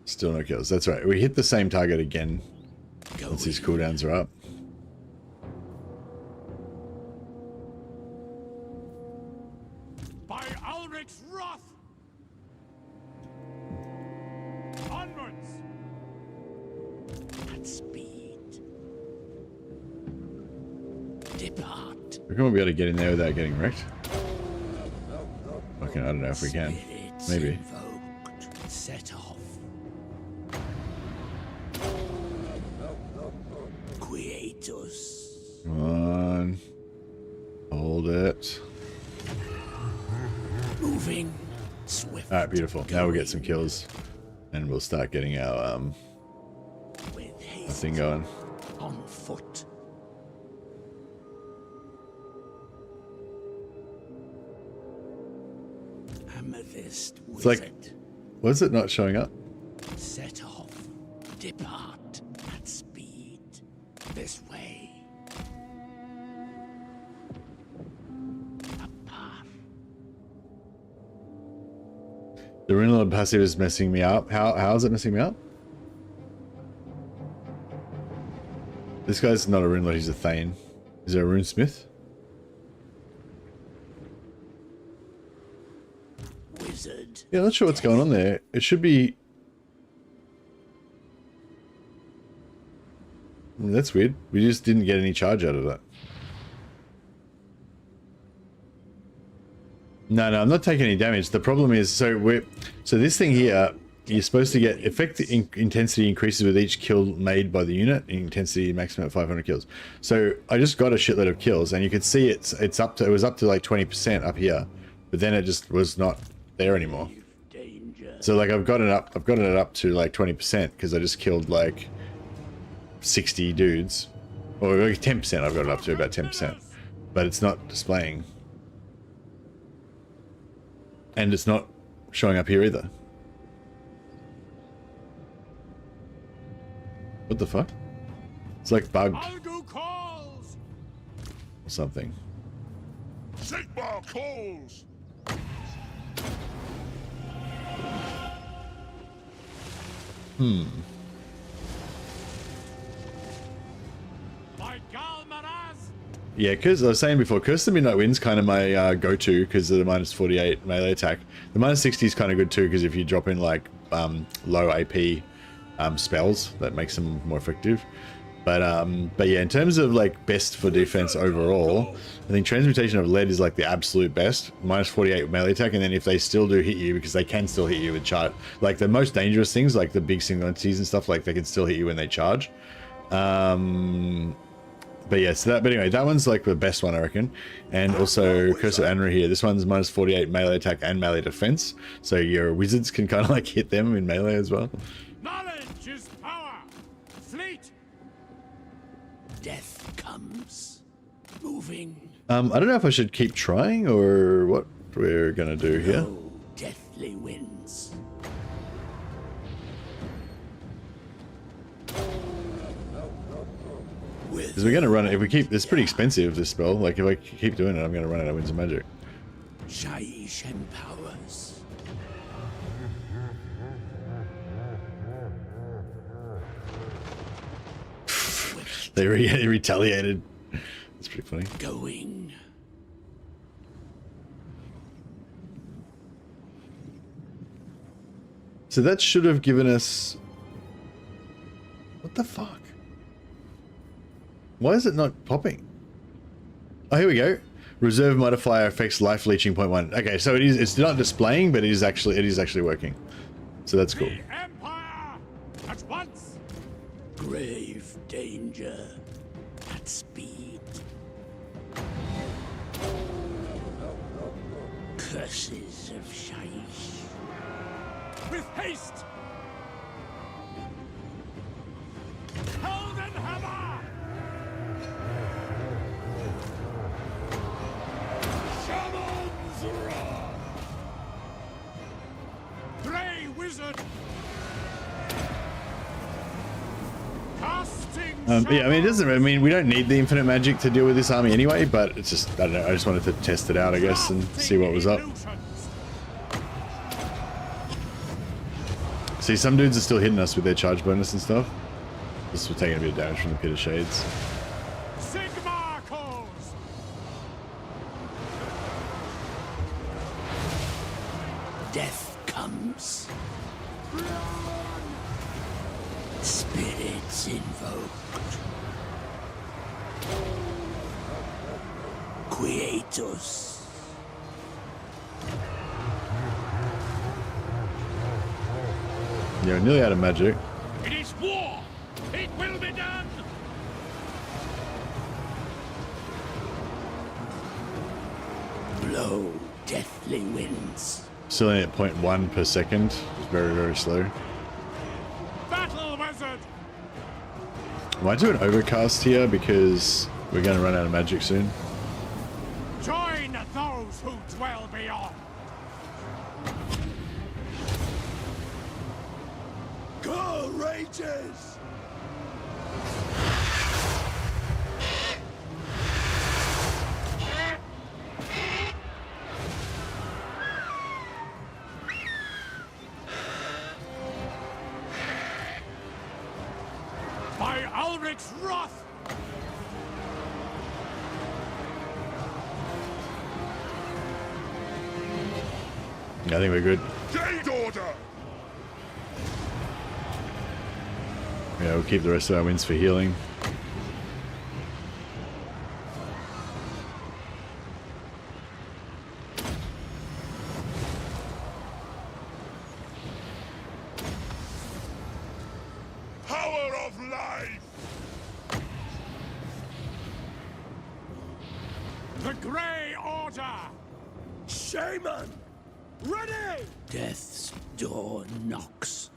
Still no kills. That's right. We hit the same target again once these cooldowns are up. By Ulrich's wrath! Onwards! At speed. Depart. We're going to be able to get in there without getting wrecked. Fucking, I don't know if we can. Maybe. Invoked. Set off. Quietus. Come on. Hold it. Moving. Swift. Alright, beautiful. Now we'll get some kills. And we'll start getting our With haste. thing going. On foot. Amethyst It's like, wizard. why is it not showing up? Set off. Depart at speed. This way. A path. The Renown passive is messing me up. How is it messing me up? This guy's not a Runelord, he's a Thane. Is it a Runesmith? Wizard. Yeah, I'm not sure what's going on there. It should be... That's weird. We just didn't get any charge out of that. No, I'm not taking any damage. The problem is, so this thing here, you're supposed to get effect intensity increases with each kill made by the unit. Intensity maximum at 500 kills. So I just got a shitload of kills, and you can see it was up to like 20% up here, but then it just was not there anymore. Danger. So like I've gotten it up to like 20% because I just killed like 60 dudes, or like 10%. I've got it up to about 10%, but it's not displaying, and it's not showing up here either. What the fuck? It's like bugged Algu calls! or something. Sigmar calls! By Galmaraz! Yeah, because I was saying before, Curse of the Midnight Wind's kind of my go-to because of the minus 48 melee attack. The minus 60 is kind of good too because if you drop in like low AP spells that makes them more effective. But yeah, in terms of like best for defense overall, I think transmutation of lead is like the absolute best. Minus 48 melee attack, and then if they still do hit you, because they can still hit you with charge, like the most dangerous things, like the big single entities and stuff, like they can still hit you when they charge. But yeah, so that, but anyway, that one's like the best one, I reckon. And also Curse of Anra here. This one's minus 48 melee attack and melee defense. So your wizards can kind of like hit them in melee as well. Knowledge is power. Fleet. Death comes. Moving. I don't know if I should keep trying or what we're gonna do here. No deathly winds. Because we're gonna run it if we keep. It's pretty expensive, this spell. Like if I keep doing it, I'm gonna run out of winds of magic. Shaiish empowers. They retaliated. That's pretty funny. Going. So that should have given us. What the fuck? Why is it not popping? Oh, here we go. Reserve modifier affects life leeching 0.1. Okay, so it is. It's not displaying, but it is actually working. So that's cool. The Empire at once. Grave danger. At speed. Curses of Shaiish. With haste. Golden hammer. Shaman's wrath. Grey wizard. Casting. Yeah, I mean, it doesn't. I mean, we don't need the infinite magic to deal with this army anyway. But it's just, I don't know. I just wanted to test it out, I guess, and see what was up. See, some dudes are still hitting us with their charge bonus and stuff. This was taking a bit of damage from the Pit of Shades. Sigma calls. Death comes. Spirits invoked. Quietus. Yeah, we're nearly out of magic. It is war. It will be done. Blow deathly winds. Still only at 0.1 per second. It's very, very slow. Battle wizard. I might do an overcast here because we're going to run out of magic soon. Join those who dwell beyond. Karl rages! By Ulrich's wrath. I think we're good. Jade order! Yeah, we'll keep the rest of our wins for healing. Power of life! The Grey Order. Shaman! Ready. Death's door knocks.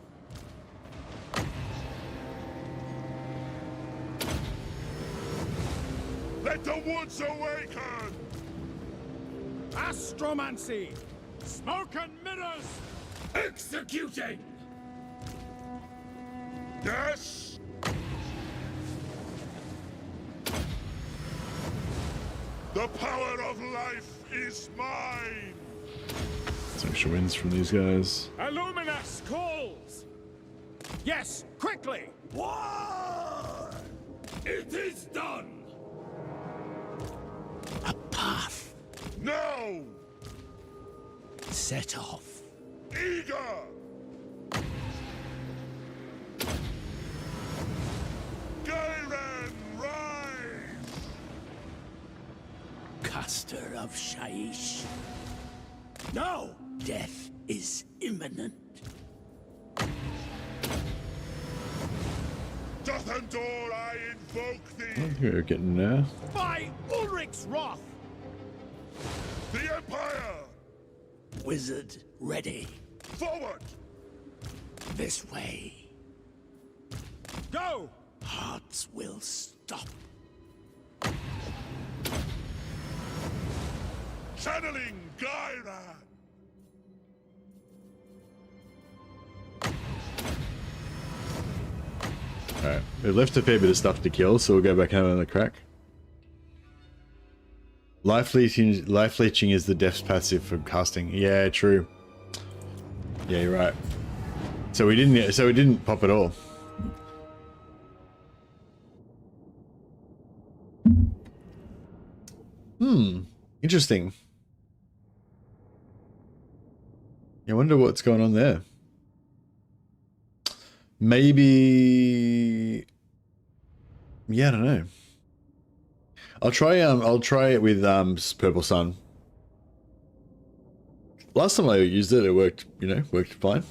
Let the woods awaken! Astromancy. Smoke and mirrors. Executing! Yes! The power of life is mine! Some extra wins from these guys. Illuminous calls. Yes, quickly. War! It is done! A path No! set off. Eager! master of Shaiish. No! Death is imminent. Dothendor, I invoke thee! We're getting there. By Ulrich's wrath! The Empire! Wizard ready. Forward! This way. Go! Hearts will stop. Channeling Gyra! Alright, we've left a fair bit of stuff to kill, so we'll go back and have another crack. Life leeching is the death's passive for casting. Yeah, true. Yeah, you're right. So we didn't pop at all. Interesting. I wonder what's going on there. Maybe, yeah, I don't know. I'll try it with Purple Sun. Last time I used it, it worked, worked fine.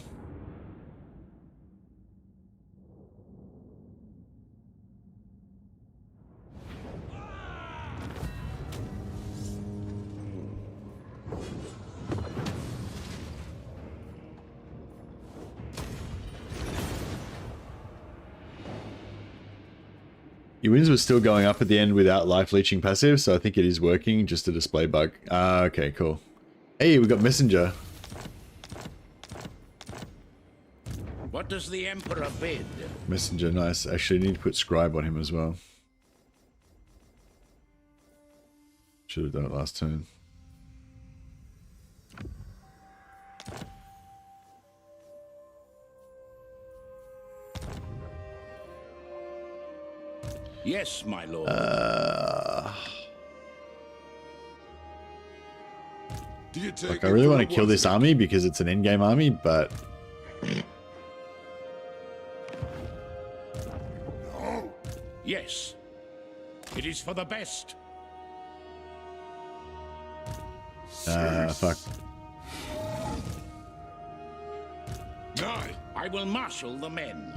Your wins were still going up at the end without life leeching passive, so I think it is working, just a display bug. Ah, okay, cool. Hey, we got messenger. What does the Emperor bid? Messenger, nice. Actually, I need to put scribe on him as well. Should have done it last turn. Yes, my lord. Look, I really want to kill this army because it's an endgame army, but Yes. It is for the best. fuck. I will marshal the men.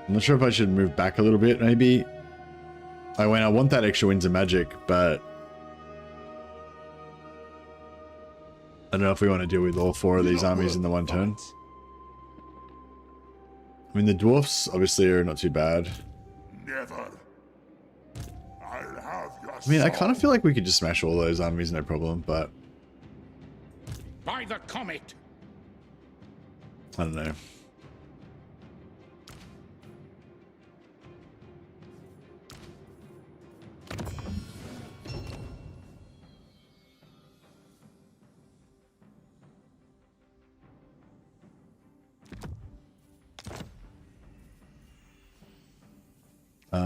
I'm not sure if I should move back a little bit, maybe. I want that extra winds of magic, but I don't know if we want to deal with all 4 of these armies in the one turn. I mean, the dwarfs obviously are not too bad. Never. I'll have your I mean, I kind of feel like we could just smash all those armies, no problem, but By the comet. I don't know.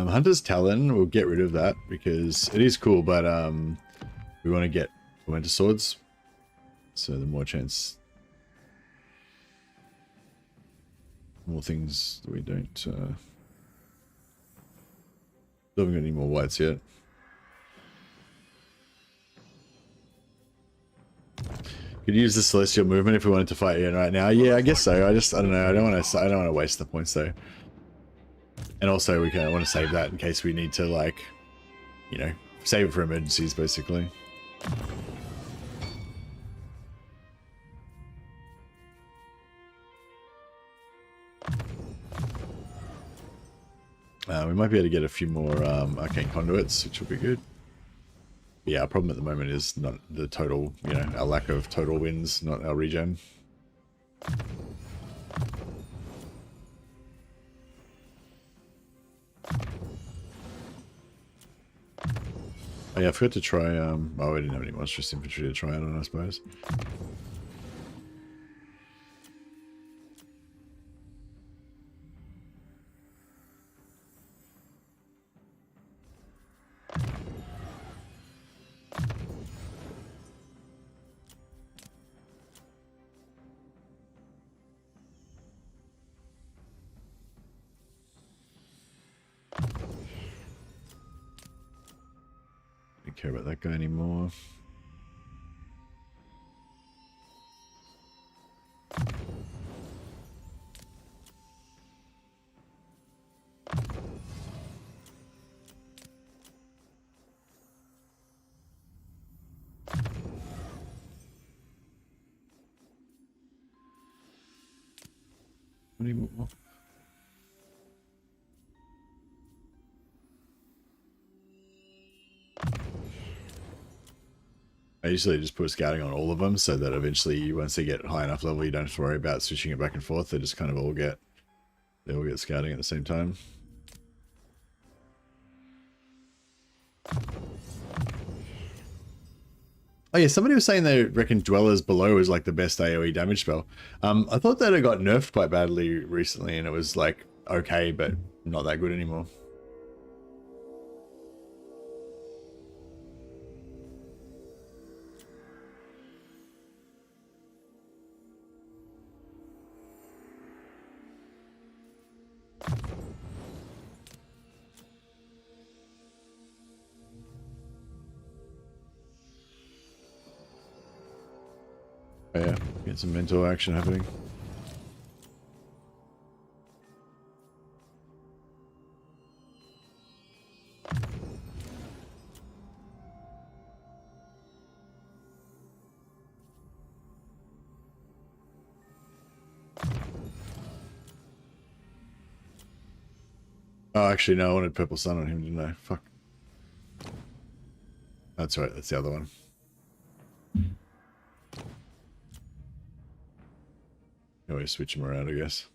Hunter's Talon, we'll get rid of that because it is cool, but we want to get Winter Swords, so the more chance, more things that we don't. Don't haven't got any more whites yet. Could use the Celestial Movement if we wanted to fight Ian right now. Yeah, I guess so. I don't know. I don't want to waste the points though. And also, we kind of want to save that in case we need to, like, save it for emergencies, basically. We might be able to get a few more arcane conduits, which will be good. But yeah, our problem at the moment is not the total, our lack of total wins, not our regen. Oh yeah, I forgot to try, oh, I didn't have any monstrous infantry to try it on, I suppose. Don't care about that guy anymore. Any more? I usually just put scouting on all of them so that eventually once they get high enough level you don't have to worry about switching it back and forth. They just kind of all get scouting at the same time. Oh yeah, somebody was saying they reckon Dwellers Below is like the best AoE damage spell. I thought that it got nerfed quite badly recently and it was like okay, but not that good anymore. Oh yeah, get some mental action happening. Oh, actually, no, I wanted Purple Sun on him, didn't I? Fuck. That's right, that's the other one. Always switch them around, I guess.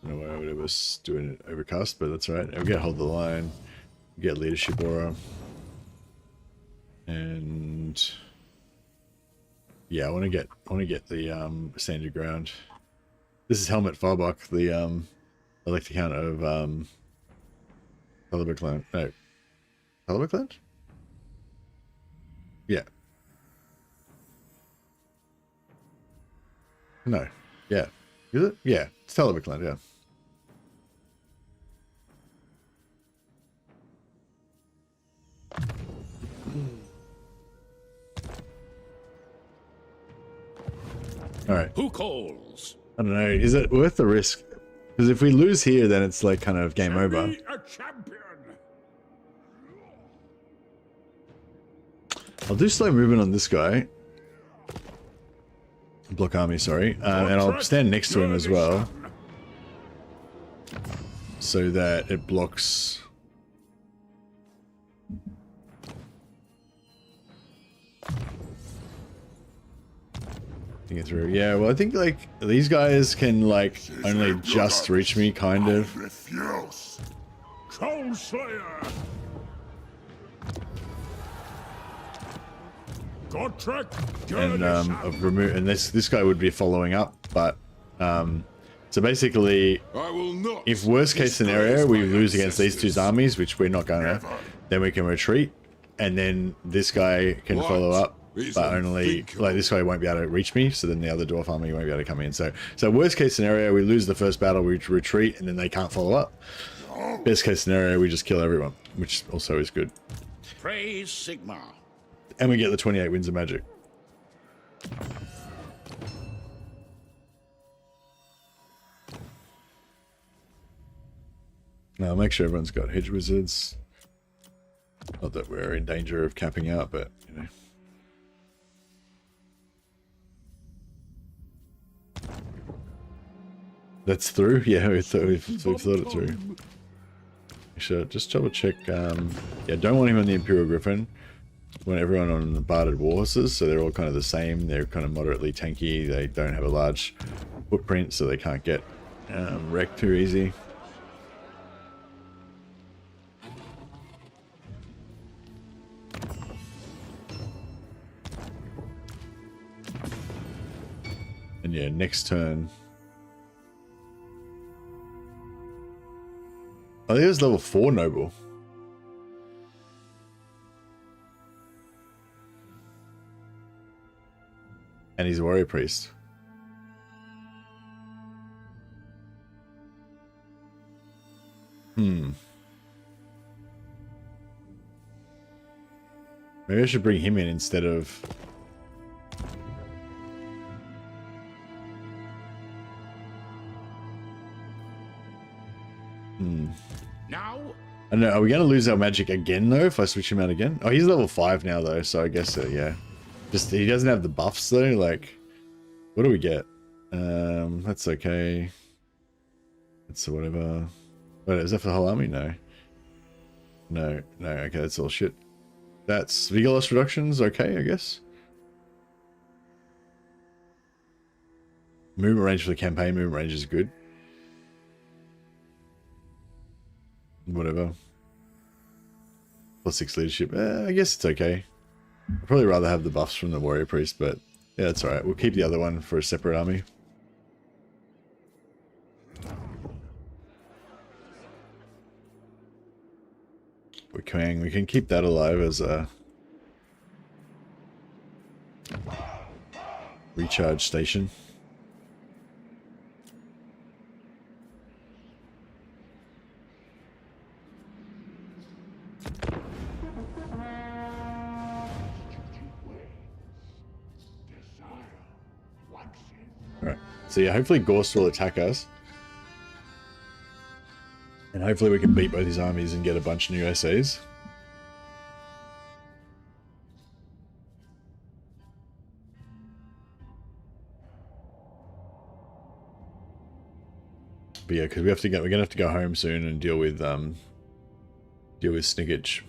No way I would ever do an overcast, but that's right. We get hold the line, we get leadership aura, and yeah, I want to get the standard ground. This is Helmet Farbach, the Elector count of Talabecland. No. Talabecland? Yeah. No. Yeah. Is it? Yeah. It's Talabecland, yeah. Alright. Who calls? I don't know. Is it worth the risk? Because if we lose here, then it's like kind of game over. Be a champion. I'll do slow movement on this guy. Block army, sorry. And I'll stand next to him as well. So that it blocks... Think it through. Yeah, well I think like these guys can like only just reach me, kind of. Refuse. Cold Slayer. And of remove, and this guy would be following up, but so basically, if worst case scenario we lose against these two armies, which we're not gonna, then we can retreat, and then this guy can follow up, but only like this guy won't be able to reach me, so then the other dwarf army won't be able to come in. So worst case scenario we lose the first battle, we retreat, and then they can't follow up. Best case scenario we just kill everyone, which also is good. Praise Sigmar. And we get the 28 Winds of Magic. Now, I'll make sure everyone's got hedge wizards. Not that we're in danger of capping out, but, you know. That's through? Yeah, we've thought it through. Should just double check. Yeah, don't want him on the Imperial Griffin. Want everyone on the Barded War Horses, so they're all kind of the same. They're kind of moderately tanky. They don't have a large footprint, so they can't get wrecked too easy. And yeah, next turn. I think it was level 4 noble. And he's a warrior priest. Maybe I should bring him in instead of... Now, I don't know, are we going to lose our magic again, though, if I switch him out again? Oh, he's level 5 now, though, so I guess, yeah. Just, he doesn't have the buffs, though, like... What do we get? That's okay. That's whatever. Wait, is that for the whole army? No. No, okay, that's all shit. That's vigor loss reductions, okay, I guess. Movement range for the campaign, movement range is good. Whatever. +6 leadership, I guess it's okay. I'd probably rather have the buffs from the warrior priest, but yeah, that's alright. We'll keep the other one for a separate army. We can keep that alive as a recharge station. Alright, so yeah, hopefully Gorst will attack us. And hopefully we can beat both his armies and get a bunch of new essays. But yeah, because we're gonna have to go home soon and deal with Sniggage.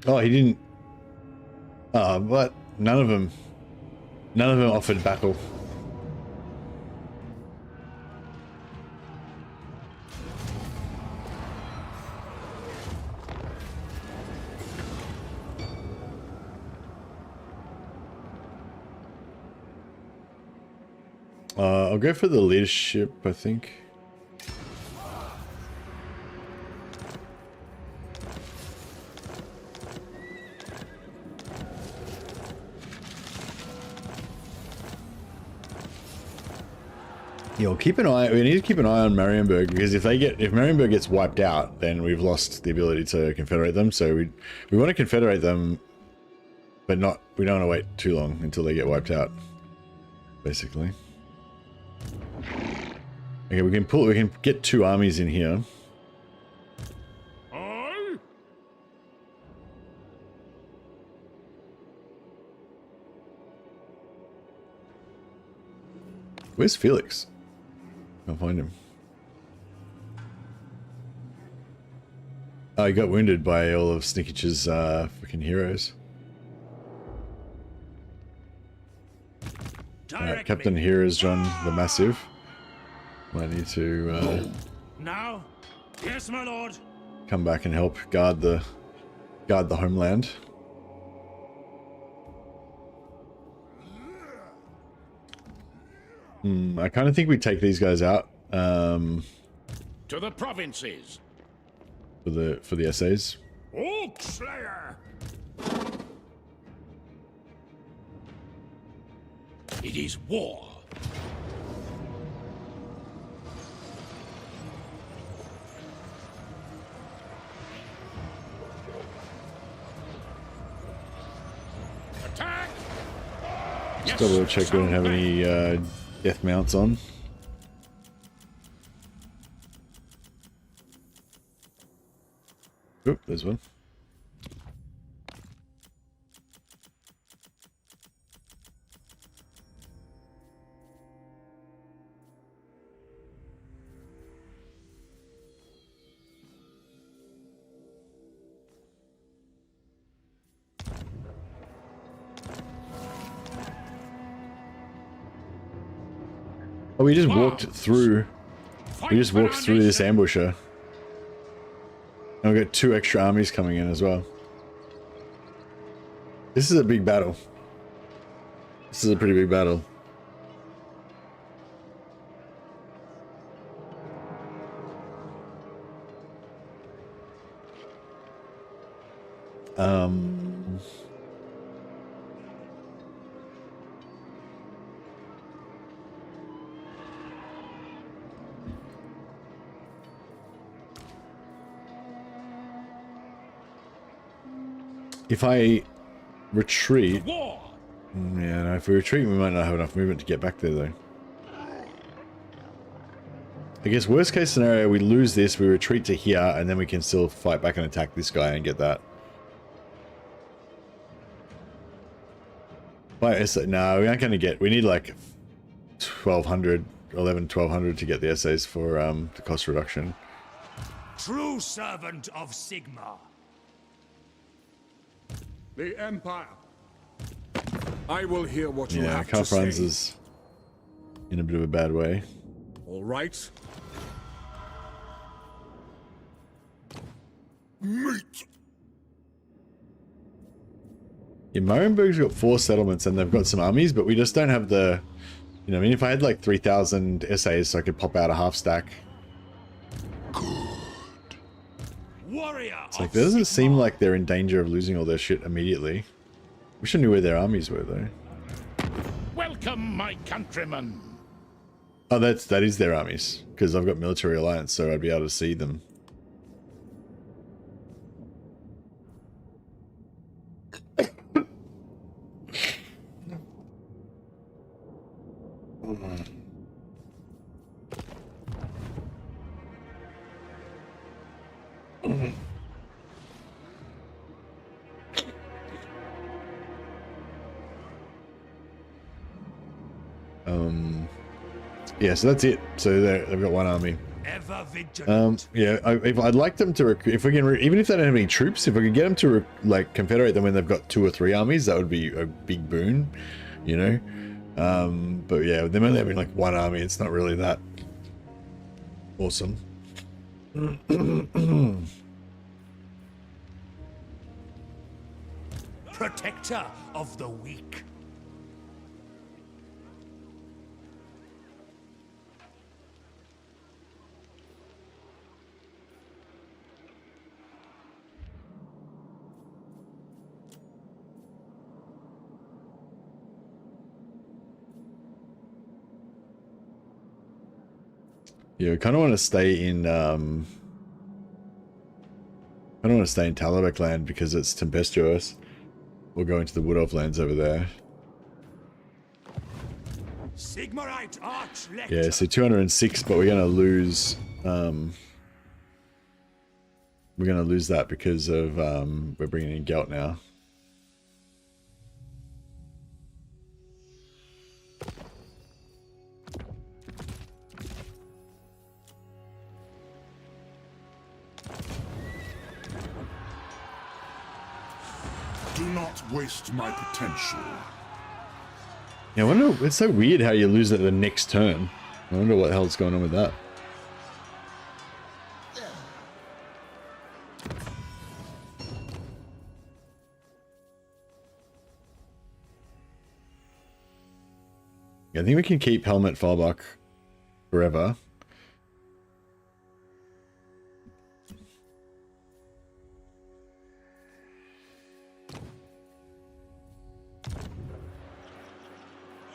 Oh, he didn't. But none of them offered battle. I'll go for the leadership, I think. Yeah, we'll keep an eye. We need to keep an eye on Marienburg, because if Marienburg gets wiped out, then we've lost the ability to confederate them. So we want to confederate them, but we don't want to wait too long until they get wiped out. Basically. Okay, we can get 2 armies in here. Where's Felix? Can't find him. Oh, he got wounded by all of Snickage's freaking heroes. Alright, Captain here is John the Massive. Might need to Now? Yes, my lord. come back and help guard the homeland. I kind of think we take these guys out to the provinces. for the essays. Oak Slayer! It is war. Attack! Just double check we don't have any death mounts on. Oop, there's one. Oh, we just walked through. We just walked through this ambusher. And we got 2 extra armies coming in as well. This is a big battle. This is a pretty big battle. if I retreat... War! Yeah, no, if we retreat, we might not have enough movement to get back there, though. I guess worst case scenario, we lose this, we retreat to here, and then we can still fight back and attack this guy and get that. But no, we aren't going to get... We need like 1,200, 1,200 to get the essays for the cost reduction. True servant of Sigmar. The Empire. I will hear what you Yeah, have Karl to say. Franz is in a bit of a bad way. All right. Meat! Yeah, Marienburg's got 4 settlements and they've got some armies, but we just don't have the... You know, I mean, if I had like 3,000 essays, so I could pop out a half stack. Warrior. It's like, that doesn't seem like they're in danger of losing all their shit immediately. Wish I knew where their armies were, though. Welcome, my countrymen. Oh, that is their armies, because I've got military alliance, so I'd be able to see them. Yeah, so that's it. So they've got 1 army. Ever vigilant. Yeah, I'd like them to recruit, if we can, even if they don't have any troops, if we could get them to like confederate them when they've got 2 or 3 armies, that would be a big boon, you know. But yeah, them only having like 1 army, it's not really that awesome. Protector of the weak. Yeah, I kind of want to stay in, I don't want to stay in Talabecland because it's tempestuous. We'll go into the Wood Elf lands over there. Sigmarite Arch Lector. Yeah, so 206, but we're going to lose, that because of, we're bringing in Gelt now. Do not waste my potential. Yeah, I wonder, it's so weird how you lose it the next turn. I wonder what the hell's going on with that. Yeah, I think we can keep Helmet Fallbach forever.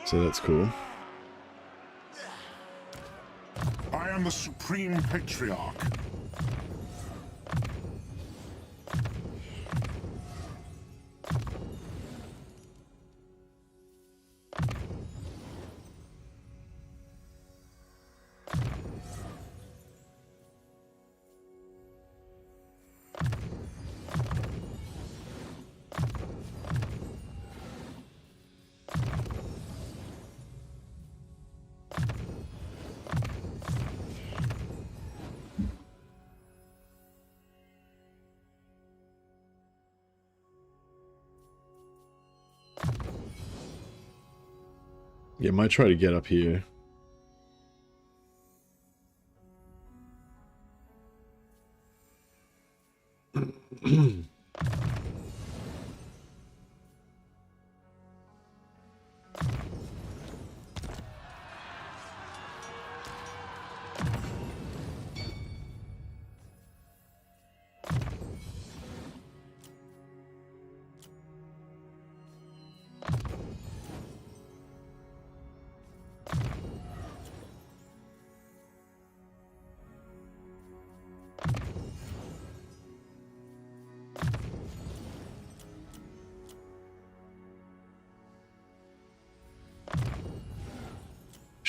So that's cool. I am the Supreme Patriarch. Yeah, might try to get up here.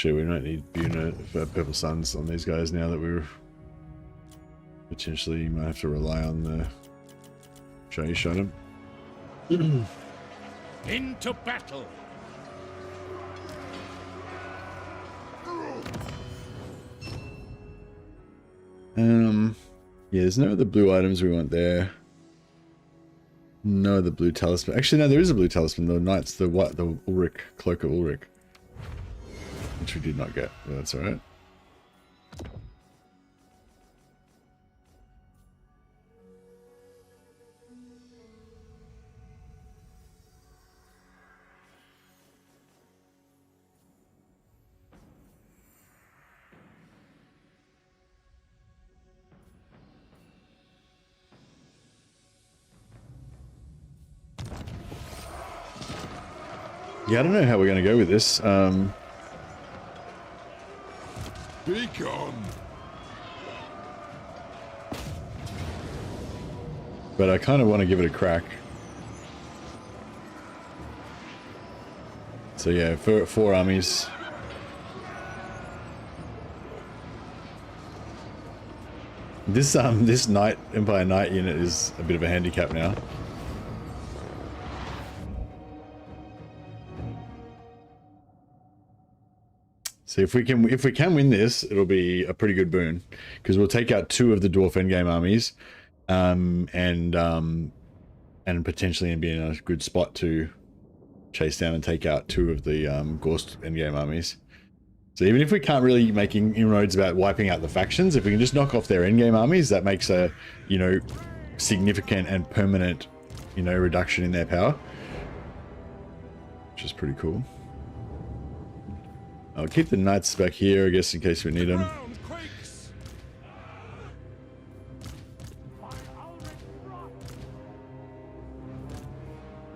Actually, we might need Purple Suns on these guys now that we're potentially might have to rely on the Shaiish item. Into battle. Yeah, there's no other blue items we want there. No other blue talisman. Actually, no, there is a blue talisman. The Knights, the Ulrich, Cloak of Ulrich. Which we did not get, but that's alright. Yeah, I don't know how we're going to go with this. Be gone. But I kind of want to give it a crack. So yeah, four armies. This Empire Knight unit is a bit of a handicap now. So if we can win this, it'll be a pretty good boon, because we'll take out 2 of the Dwarf Endgame armies, and potentially be in a good spot to chase down and take out 2 of the Gorst Endgame armies. So even if we can't really make inroads about wiping out the factions, if we can just knock off their Endgame armies, that makes a significant and permanent reduction in their power, which is pretty cool. I'll keep the Knights back here, I guess, in case we need them.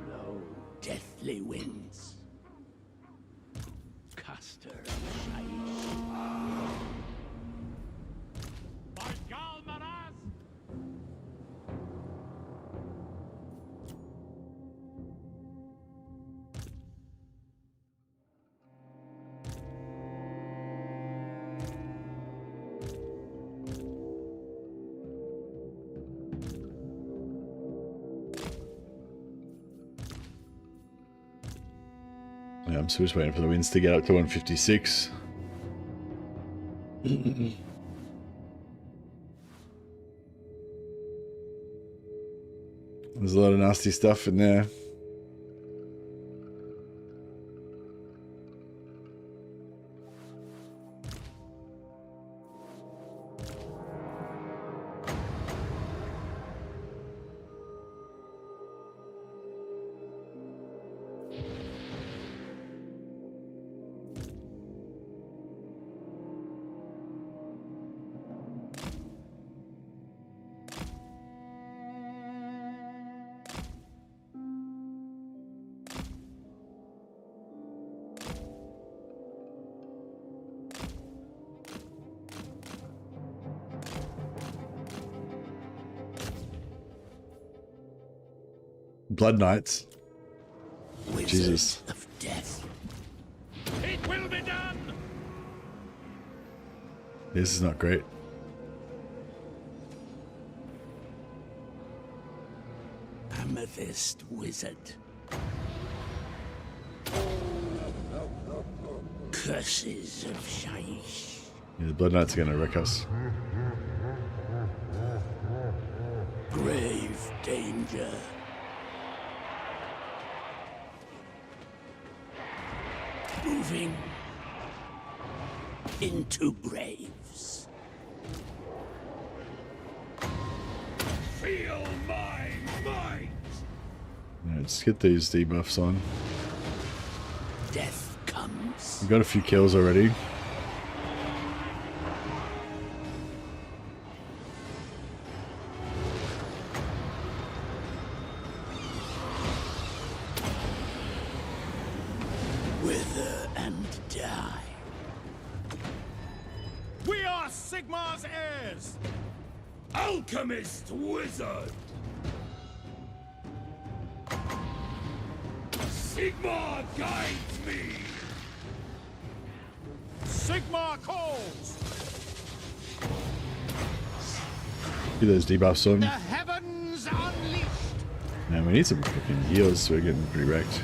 Blow deathly winds. Caster of Shaiish. By Gal Maraz! Yeah, I'm still just waiting for the winds to get up to 156. There's a lot of nasty stuff in there. Blood Knights. Wizards Jesus. of death. It will be done. This is not great. Amethyst wizard. Curses of Shaiish. Yeah, the Blood Knights are going to wreck us. Grave danger. Moving into graves. Feel my might. Yeah, let's get these debuffs on. Death comes. We've got a few kills already. Wither and die. We are Sigmar's heirs! Alchemist wizard. Sigmar guides me. Sigmar calls. Get those debuffs on. The heavens unleashed. Man, we need some fucking heals. We're getting pretty wrecked.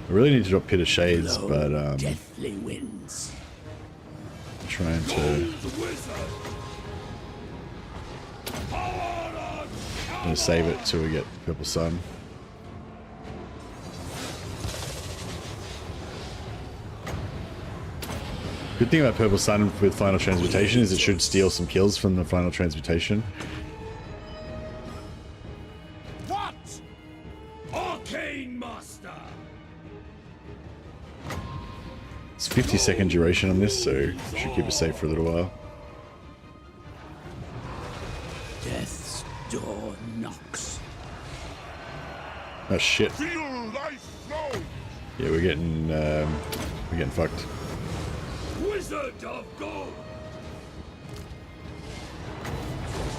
I really need to drop Pit of Shades, Blow but deathly winds. I'm trying to. I'm gonna save it till we get Purple Sun. Good thing about Purple Sun with Final Transmutation is it should steal some kills from the Final Transmutation. What? Arcane Master. It's 50-second duration on this, so should keep it safe for a little while. Death's door knocks. Oh shit! Feel life flow. Yeah, we're getting fucked. Wizard of Gold.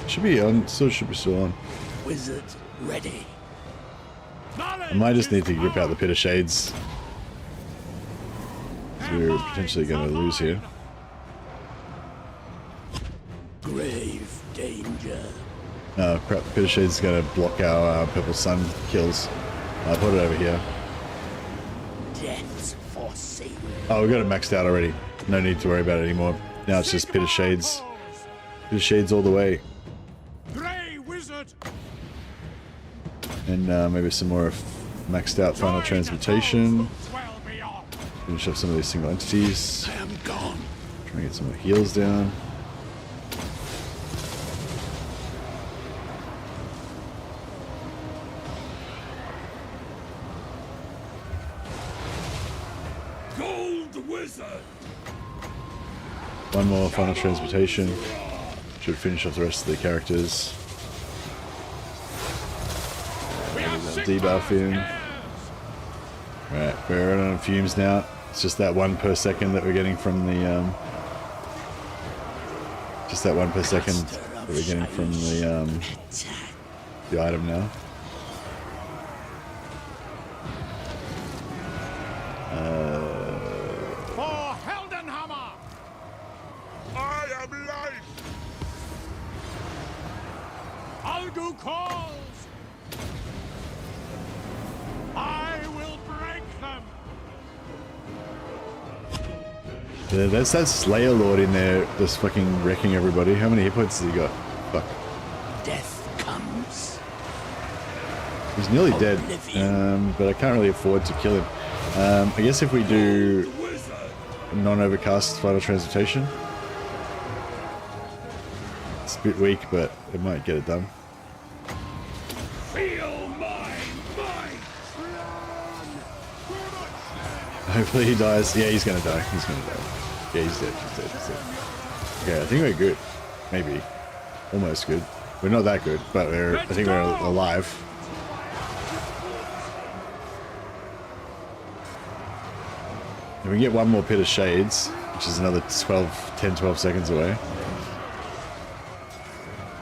Should be on. Still should be still on. Wizard ready. I might just need to rip out the Pit of Shades. We're potentially going to lose here. Grave danger. Oh crap, Pit of Shades is going to block our Purple Sun kills. I'll put it over here. Death's foreseen. Oh, we got it maxed out already. No need to worry about it anymore. Now it's just Pit of Shades. Pit of Shades all the way. Grey wizard. And maybe some more maxed out Final Transmutation. Well beyond. Finish up some of these single entities. I am gone. Try and get some more heals down. Gold Wizard. One more Final Transmutation. Should finish off the rest of the characters. Debuff in. Right, we're on fumes now. It's just that 1 per second that we're getting from the just that 1 per second that we're getting from the item now. For Heldenhammer. I am life. Algu calls. I will break them. Yeah, that's that Slayer Lord in there just fucking wrecking everybody. How many hit points has he got? Fuck. Death comes. He's nearly dead, but I can't really afford to kill him. I guess if we do non-overcast Final Transmutation. It's a bit weak, but it might get it done. Feel my might. Hopefully he dies. Yeah, he's gonna die. He's gonna die. Yeah, he's dead. He's dead. He's dead. Okay, I think we're good. Maybe. Almost good. We're not that good, but I think we're alive. If we get one more Pit of Shades, which is another 10-12 seconds away.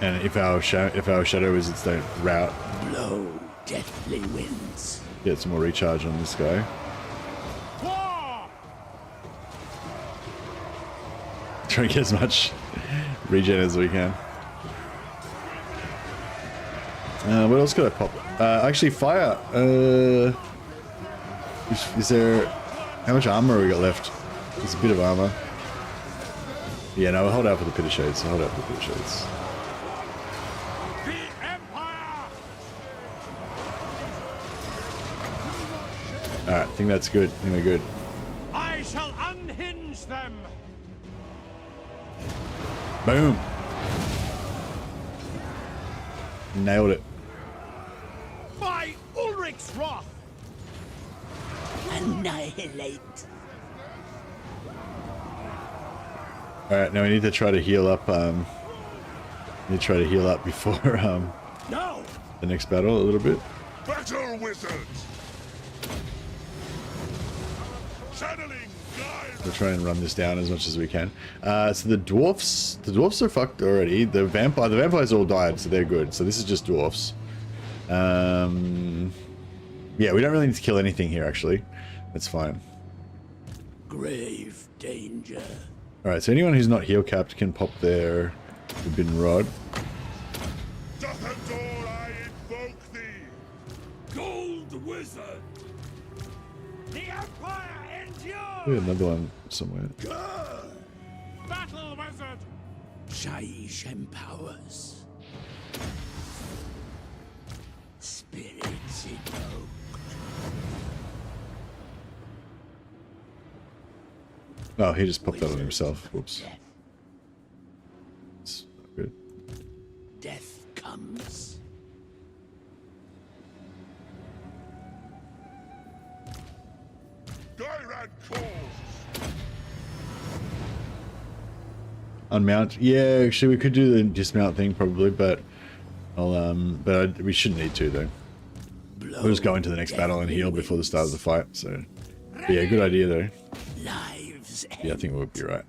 And if our Shadow Wizards don't rout, Blow deathly winds. get some more recharge on this guy. War. Try and get as much regen as we can. What else could I pop? Actually, fire. Is there... How much armor we got left? There's a bit of armor. Yeah, no, we'll hold out for the Pit of Shades. Hold out for the Pit of Shades. The Empire. Alright, I think that's good. I think we're good. I shall unhinge them. Boom! Nailed it. By Ulrich's wrath. Annihilate. Alright, now we need to try to heal up, before, No. the next battle a little bit. Battle wizards. Channeling guide. We'll try and run this down as much as we can. So the dwarfs are fucked already. The vampires all died, so they're good. So this is just dwarfs. Yeah, we don't really need to kill anything here, actually. That's fine. Grave danger. Alright, so anyone who's not heel capped can pop their forbidden rod. Dathendor, I invoke thee! Gold wizard! The Empire endures! We have another one somewhere. Battle wizard! Shaiish empowers. Spirits invoked. Oh, he just popped that on himself. Whoops. That's not good. Death comes. Gyrad calls! Unmount? Yeah, actually we could do the dismount thing probably, but we shouldn't need to though. We'll just go into the next battle and heal before the start of the fight, so... But yeah, good idea though. Lives Yeah, I think we'll be right.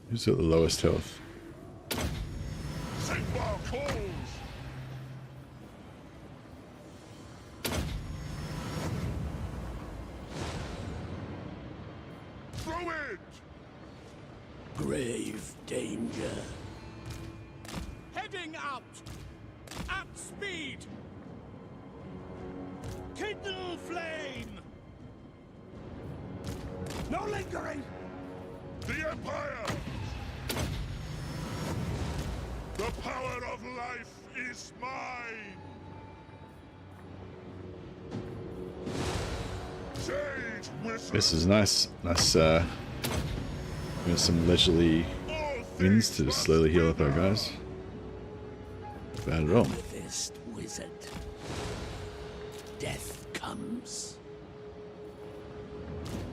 Who's got the lowest health? Sigmar calls! Throw it! grave danger. Heading out! At speed! Kindle flame! No lingering! The Empire! The power of life is mine! Sage whistle! This is nice. Nice, we have some leisurely wins to slowly heal up our guys. Bad at all. This wizard. Death comes.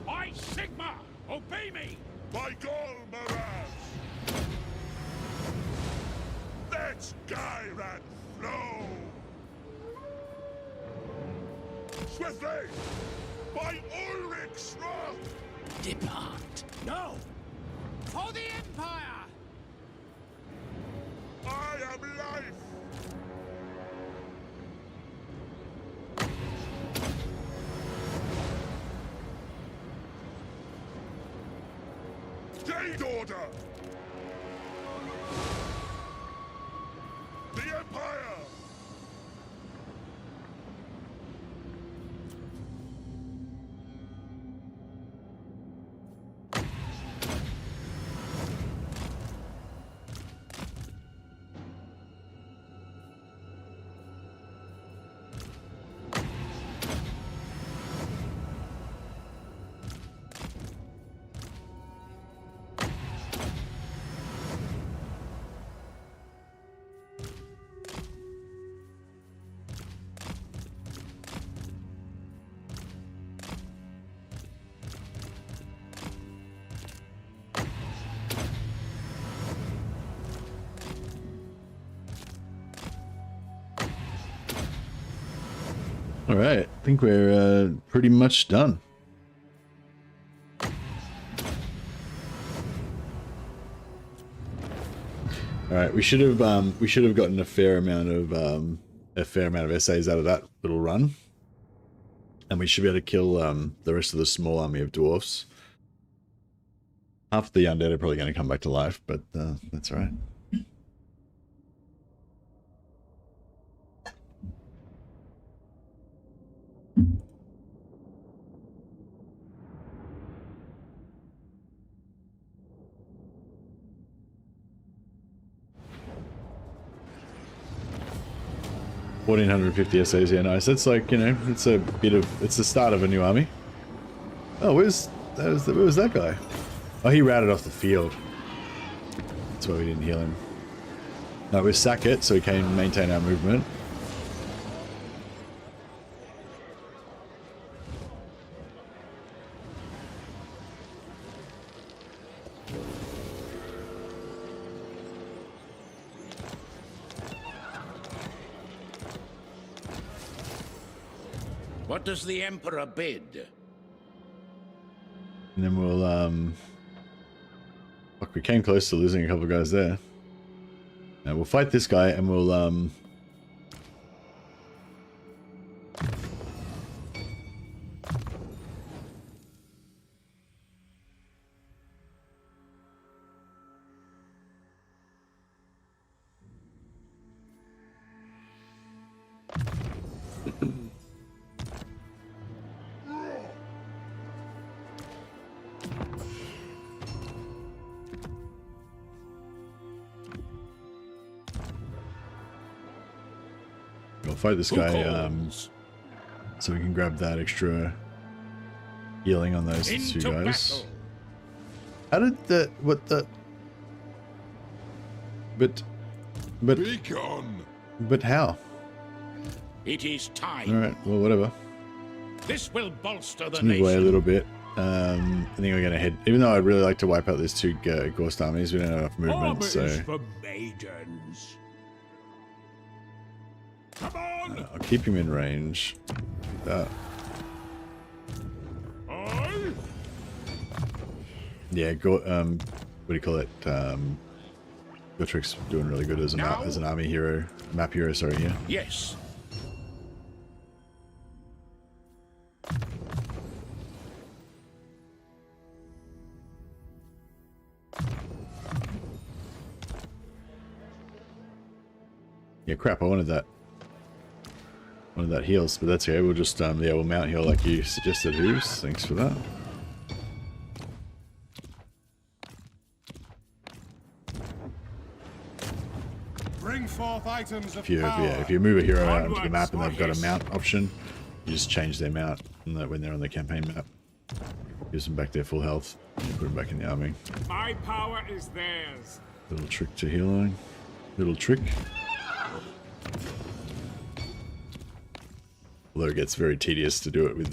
I, Sigma! Obey me! By Gol Maraz! Let Gyrad flow! Swiftly! By Ulrich's wrath! Depart. No! For the Empire! I am life! Jade Order! The Empire! Alright, I think we're pretty much done. Alright, we should have gotten a fair amount of essays out of that little run. And we should be able to kill the rest of the small army of dwarfs. Half the undead are probably going to come back to life, but that's alright. $1,450 essays, yeah, nice. That's like, you know, it's the start of a new army. Oh, where was that guy? Oh, he routed off the field. That's why we didn't heal him. No, we sack it so we can maintain our movement. What does the Emperor bid? And then we'll, look, we came close to losing a couple of guys there. Now we'll fight this guy and we'll, we'll fight this guy, so we can grab that extra healing on those two guys. Battle. How did the, what the, but, Be gone. but how? It is time. Alright, well, whatever. This will bolster the Let's move away a nation. little bit. I think we're going to head, even though I'd really like to wipe out these two Ghost armies, we don't have enough movement, Armor so is for maidens. Come on! I'll keep him in range. Aye. Yeah, what do you call it? Gotrik's doing really good as an army hero, map hero, sorry, yeah. Yes. Yeah, crap, I wanted that. Wanted that heals, but that's okay. We'll just, yeah, we'll mount heal like you suggested, Hooves. Thanks for that. Bring forth items of If you, power. yeah, if you move a hero out onto the Onwards, map and they've got a Marcus. mount option, you just change their mount when they're on the campaign map. Gives them back their full health. You put them back in the army. My power is theirs. Little trick to healing. Little trick. Although it gets very tedious to do it with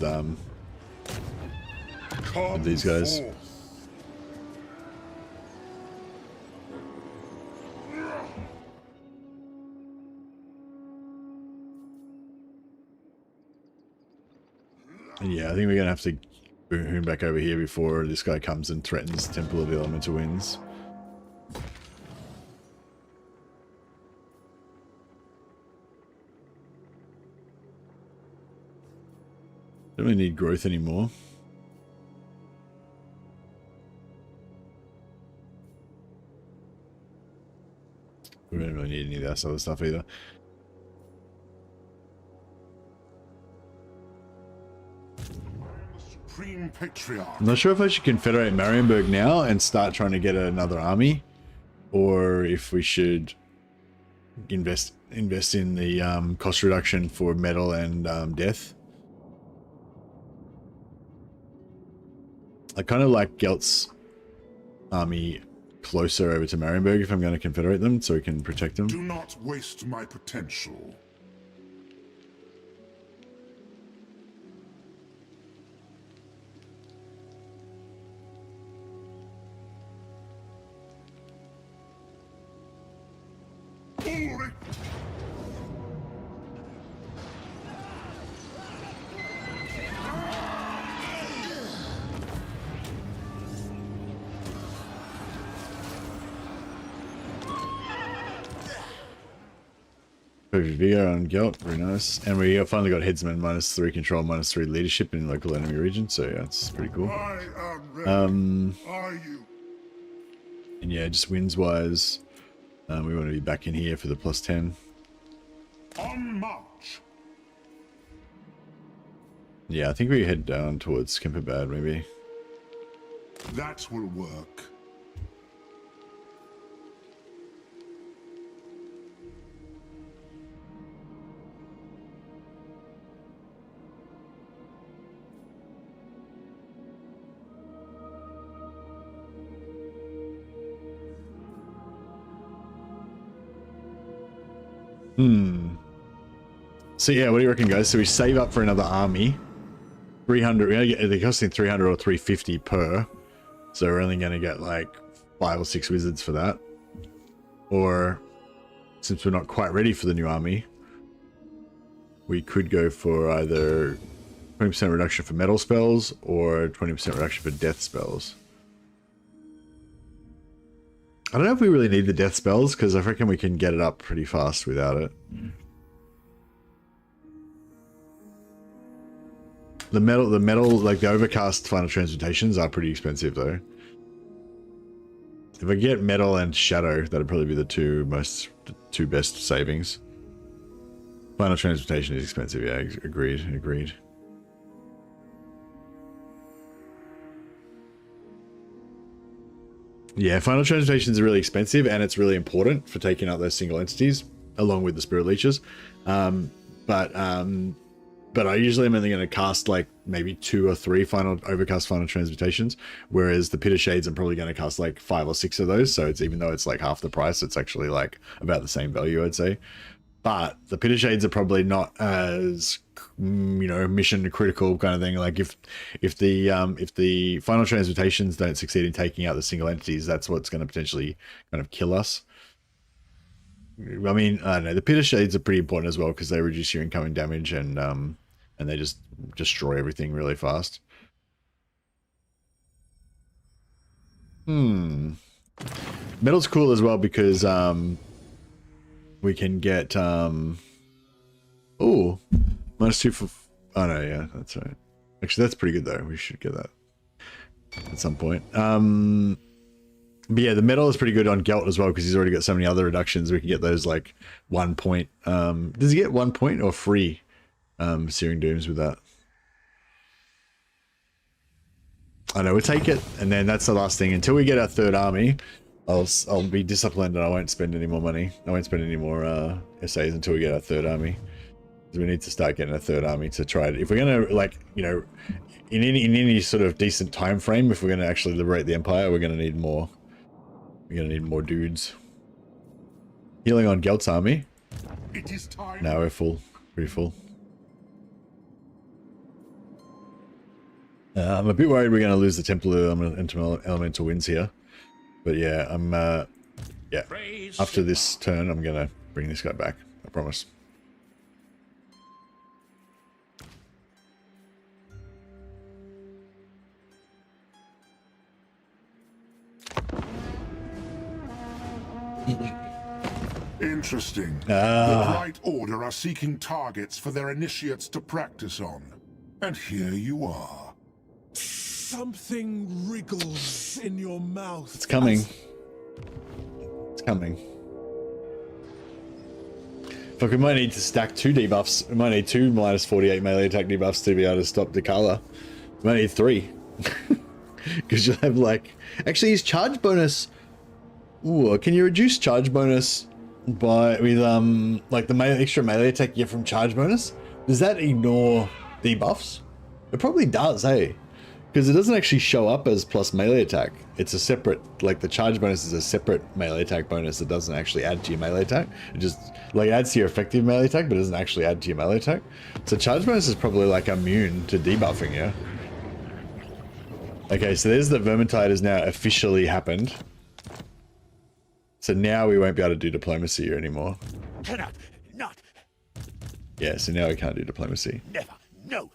these guys. Forth. And yeah, I think we're gonna have to boom back over here before this guy comes and threatens Temple of the Elemental Winds. Don't really need growth anymore. We don't really need any of that other stuff either. Supreme Patriarch. I'm not sure if I should confederate Marienburg now and start trying to get another army, or if we should invest in the cost reduction for metal and death. I kind of like Gelt's army closer over to Marienburg if I'm going to confederate them, so we can protect them. Do not waste my potential. Glory. Perfect vigor on Gelt, very nice. And we finally got headsman -3 control, -3 leadership in local enemy region, so yeah, it's pretty cool. I am ready. Are you? And yeah, just wins wise, we want to be back in here for the +10. On march. Yeah, I think we head down towards Kemperbad maybe. That will work. So yeah, what do you reckon, guys? So we save up for another army. 300, they're costing 300 or 350 per. So we're only going to get like 5 or 6 wizards for that. Or, since we're not quite ready for the new army, we could go for either 20% reduction for metal spells or 20% reduction for death spells. I don't know if we really need the death spells, because I reckon we can get it up pretty fast without it. The metal, like the overcast final transmutations are pretty expensive though. If I get metal and shadow, that'd probably be the two best savings. Final transmutation is expensive, yeah, agreed. Yeah, final transmutation is really expensive, and it's really important for taking out those single entities, along with the spirit leeches. but I usually am only going to cast like maybe 2 or 3 overcast final transmutations, whereas the Pit of Shades I'm probably going to cast like 5 or 6 of those. So it's, even though it's like half the price, it's actually like about the same value, I'd say. But the Pit of Shades are probably not as, you know, mission critical kind of thing. Like if the final transmutations don't succeed in taking out the single entities, that's what's going to potentially kind of kill us. I mean, I don't know. The Pit of Shades are pretty important as well because they reduce your incoming damage and they just destroy everything really fast. Metal's cool as well because we can get oh, -2 for, oh no, yeah, that's right. Actually, that's pretty good though. We should get that at some point. But yeah, the metal is pretty good on Gelt as well because he's already got so many other reductions. We can get those like 1 point. Does he get 1 point or free Searing Dooms with that? I know, we'll take it, and then that's the last thing. Until we get our 3rd army, I'll be disciplined and I won't spend any more money. I won't spend any more essays until we get our 3rd army. We need to start getting a 3rd army to try it. If we're gonna, like, you know, in any sort of decent time frame, if we're gonna actually liberate the Empire, we're gonna need more. We're gonna need more dudes. Healing on Gelt's army. It is time. Now we're full, pretty full. I'm a bit worried we're gonna lose the Temple Elemental Winds here, but yeah, I'm yeah. After this turn, I'm gonna bring this guy back. I promise. Interesting. The Bright Order are seeking targets for their initiates to practice on. And here you are. Something wriggles in your mouth. It's coming. It's coming. Fuck, we might need to stack 2 debuffs. We might need 2 -48 melee attack debuffs to be able to stop Dakala. We might need 3. Because you'll have like... Actually, his charge bonus... Ooh, can you reduce charge bonus by with like the extra melee attack you get from charge bonus? Does that ignore debuffs? It probably does, hey? Because it doesn't actually show up as plus melee attack. It's a separate, like the charge bonus is a separate melee attack bonus that doesn't actually add to your melee attack. It just like adds to your effective melee attack, but doesn't actually add to your melee attack. So charge bonus is probably like immune to debuffing, yeah? Okay, so there's the Vermintide has now officially happened. So now we won't be able to do diplomacy here anymore. Cannot, not, Yeah, so now we can't do diplomacy. never, no.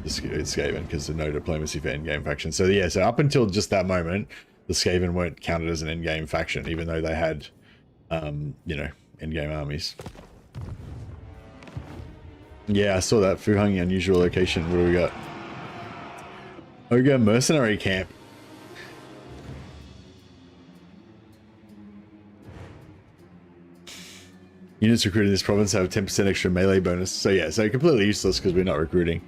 It's Skaven because there's no diplomacy for endgame faction. So yeah, so up until just that moment, the Skaven weren't counted as an endgame faction, even though they had, you know, endgame armies. Yeah, I saw that. Fuhang, unusual location. What do we got? Ogre mercenary camp. Units recruited in this province have 10% extra melee bonus. So yeah, so completely useless because we're not recruiting.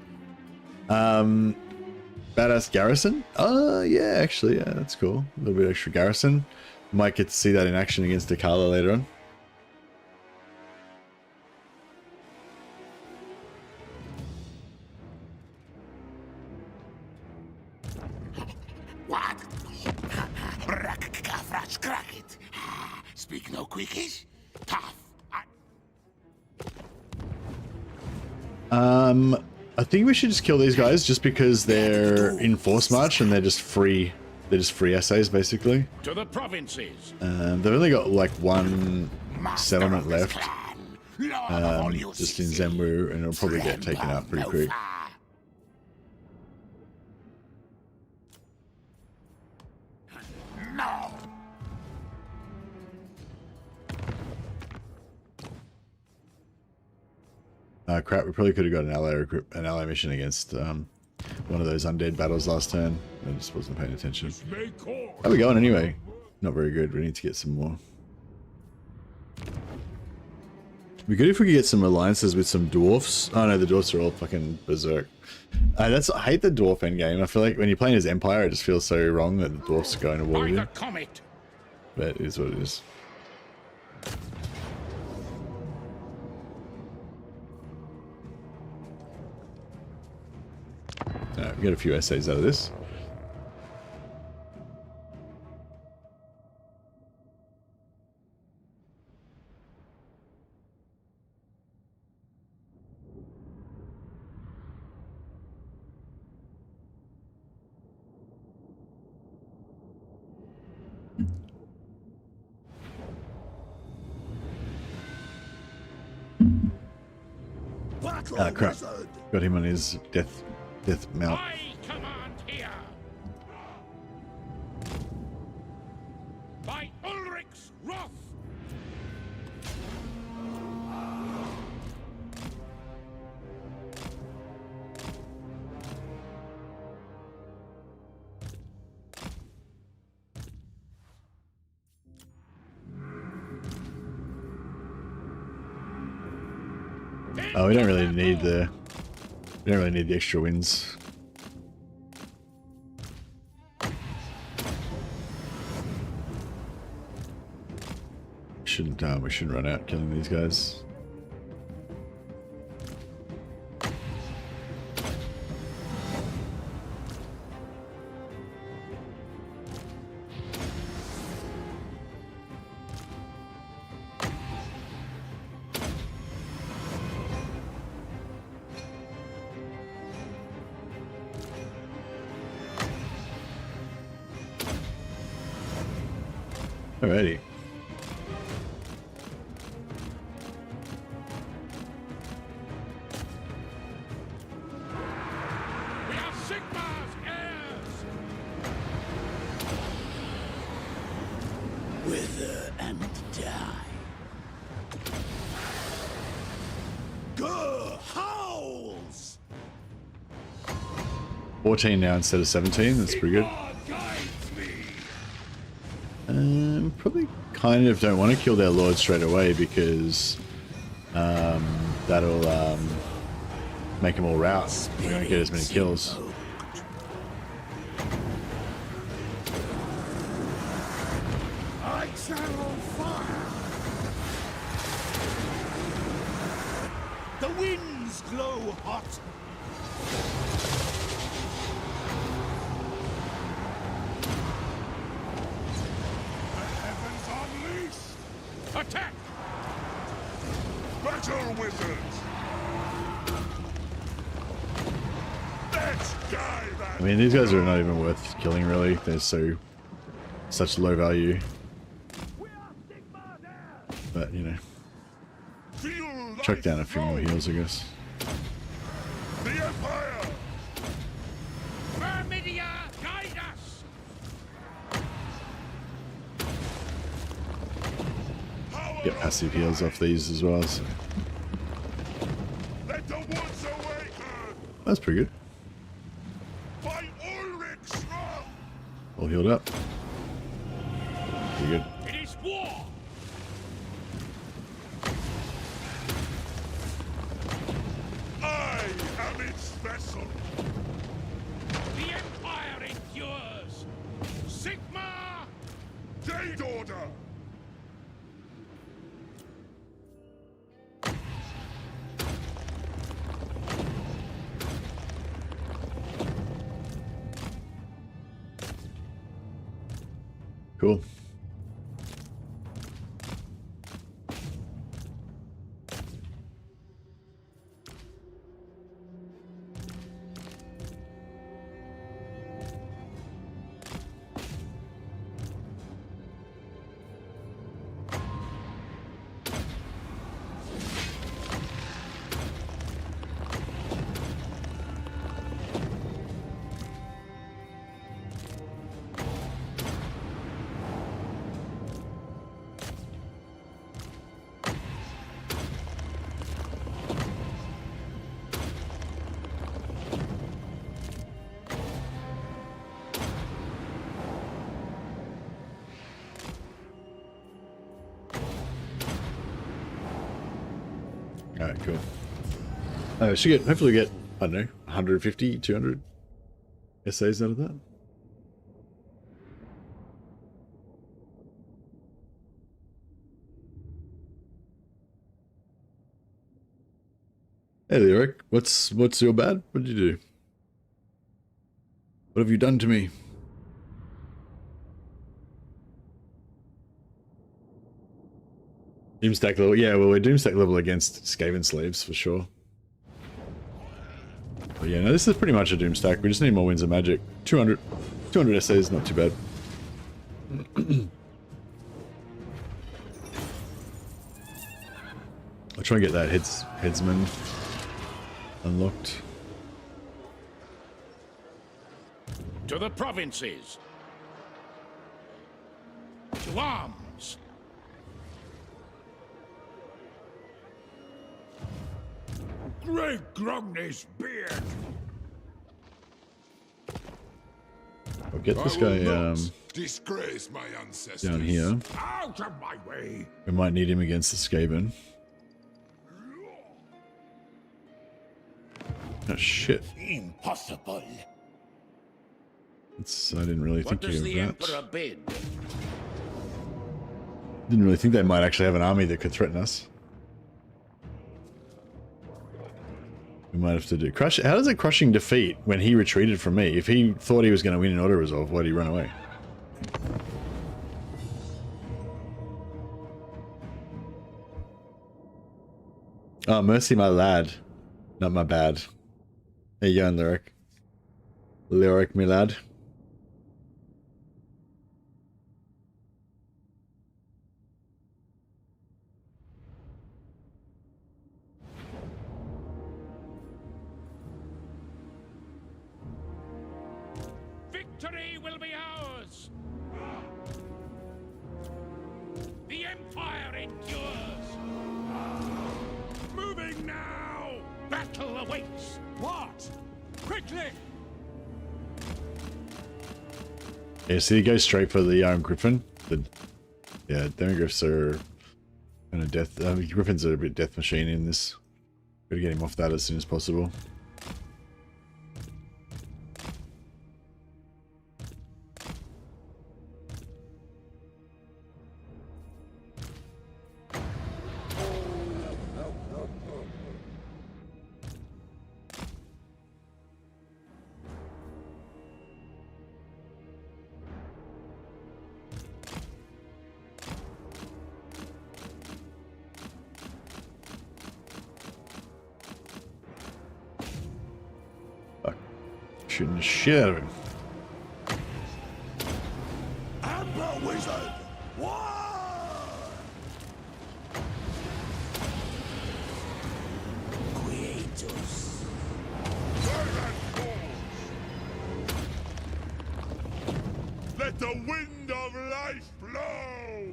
Badass garrison? Yeah, actually, yeah, that's cool. A little bit extra garrison. Might get to see that in action against Dakala later on. What? Speak no quickies? Tough. I think we should just kill these guys just because they're in force march and they're just free essays basically. To the provinces. They've only got like 1 settlement left. Just in Zemwu, and it'll probably get taken out pretty quick. No. Crap, we probably could have got an ally mission against one of those undead battles last turn. I just wasn't paying attention. How are we going anyway? Not very good. We need to get some more. It'd be good if we could get some alliances with some dwarfs. Oh no, the dwarfs are all fucking berserk. I hate the dwarf endgame. I feel like when you're playing as Empire, it just feels so wrong that the dwarfs are going to war with you. Comet. But it is what it is. We get a few essays out of this. Ah, crap. Got him on his death mount. I command here. By Ulrich's wrath. Oh, we don't really need the extra wins. We shouldn't run out killing these guys. Alrighty. We are Sigmar's heirs. Wither and die. Grr howls! 14 now instead of 17. That's pretty good. Probably kind of don't want to kill their lord straight away because that'll make them all rout. We don't get as many kills. I channel fire. The winds glow hot. Attack! Battle wizards! Let's die that. I mean, these guys are not even worth killing, really. They're such low value. But, you know, chuck down a few more heals, I guess. The Empire! Vermidia, guide us! Get passive heals off these as well, so Let the woods awaken! that's pretty good. By Ulrich's wrath! All healed up. Pretty good. It is war! I am its vessel! The Empire endures! Sigmar! Date order! Cool. Alright, cool. Should hopefully get, I don't know, 150, 200 essays out of that. Hey there, Eric. What's your bad? What did you do? What have you done to me? Doomstack level. Yeah, well, we're Doomstack level against Skaven slaves for sure. But yeah, no, this is pretty much a Doomstack. We just need more Winds of Magic. 200 essays, not too bad. I'll try and get that headsman unlocked. To the provinces. To arms. Great Grogny's beard! I'll get this guy disgrace my ancestors. down here. Out of my way! We might need him against the Skaven. Oh shit. Impossible. I didn't really What think does of the that. Emperor bid? Didn't really think they might actually have an army that could threaten us. We might have to do crush. How does a crushing defeat when he retreated from me? If he thought he was going to win an auto resolve, why did he run away? Oh, mercy, my lad, not my bad. There you go, Lyric. Lyric, my lad. Victory will be ours! The Empire endures! Moving now! Battle awaits! What? Quickly! Yeah, so he goes straight for the Griffin. Yeah, Demigriffs are kind of death. Griffins are a bit death machine in this. Gotta get him off that as soon as possible. Shooting the shit out of him. Amber Wizard! War! Quietus. Let the wind of life blow!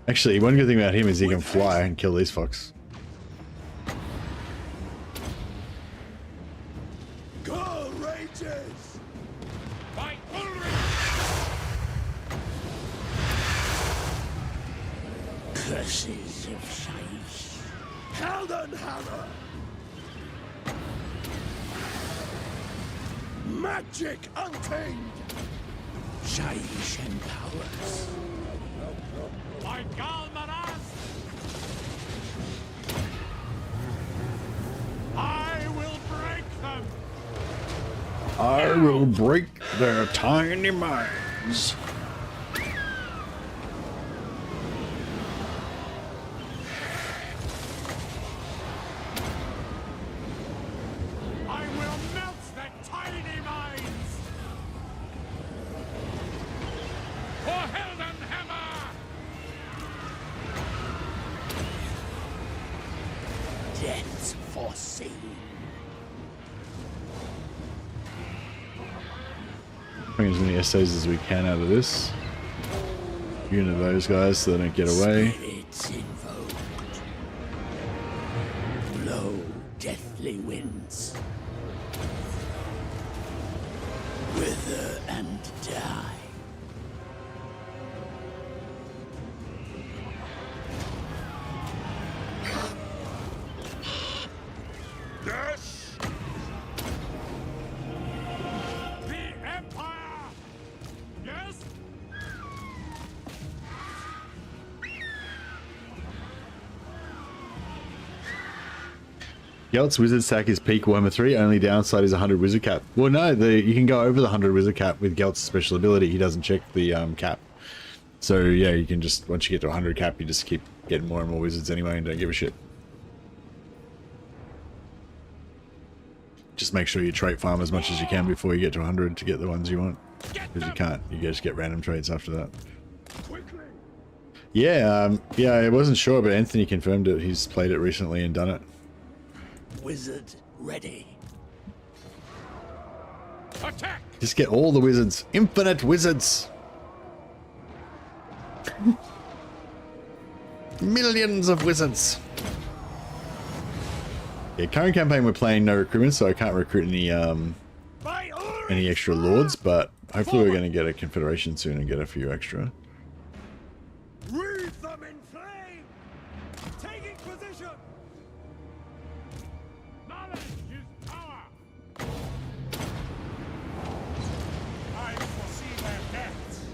Actually, one good thing about him is he can fly and kill these fucks. Courageous! By Ulrich! Curses of Shaish. Heldenhammer! Magic untamed! Shaish empowers. By Galmaraz! I will break them! I will break their tiny minds. I will melt their tiny minds! For Heldenhammer! Death's foreseen. Bring as many essays as we can out of this. Unit those guys so they don't get away. Spirits invoked. Blow deathly winds. Wither and die. Yes! The Empire! Yes? Gelt's wizard stack is peak Warhammer 3. Only downside is 100 wizard cap. Well, no, you can go over the 100 wizard cap with Gelt's special ability. He doesn't check the cap. So yeah, you can just, once you get to 100 cap, you just keep getting more and more wizards anyway and don't give a shit. Just make sure you trait farm as much as you can before you get to 100 to get the ones you want. Because you can't, you just get random traits after that. Yeah, yeah, I wasn't sure, but Anthony confirmed it. He's played it recently and done it. Wizard ready. Attack! Just get all the wizards. Infinite wizards. Millions of wizards. Yeah, current campaign we're playing no recruitment, so I can't recruit any extra lords, but hopefully we're going to get a confederation soon and get a few extra. Wreath them in flame! Taking position! Knowledge is power! I foresee their deaths.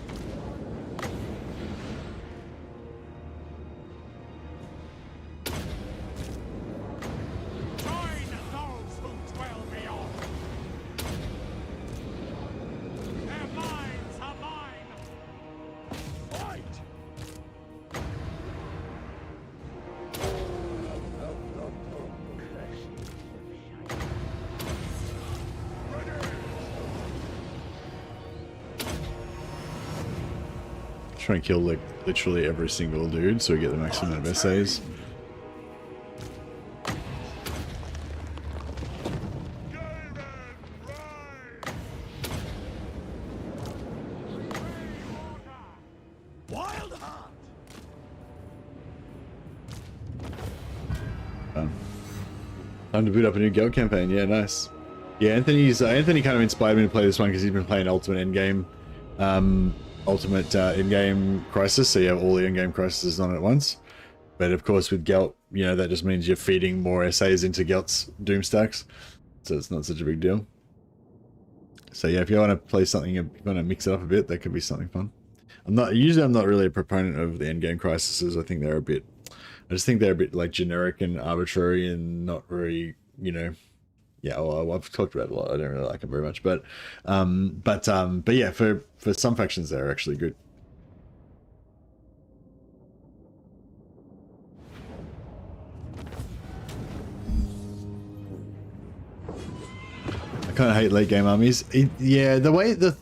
Join those who dwell beyond. Their minds are mine. Fight! Try and kill like literally every single dude so we get the maximum of essays. Wild heart! Time to boot up a new Gelt campaign. Yeah, nice. Yeah, Anthony kind of inspired me to play this one because he's been playing Ultimate Endgame, Endgame Crisis. So you have all the Endgame Crises on at once. But of course, with Gelt, you know, that just means you're feeding more essays into Gelt's Doom stacks, so it's not such a big deal. So yeah, if you want to play something, you want to mix it up a bit, that could be something fun. I'm not really a proponent of the Endgame Crises. I think they're a bit. I just think they're a bit like generic and arbitrary and not very, you know. Yeah, well, I've talked about it a lot. I don't really like them very much, but yeah, for some factions they're actually good. I kind of hate late game armies. Yeah, the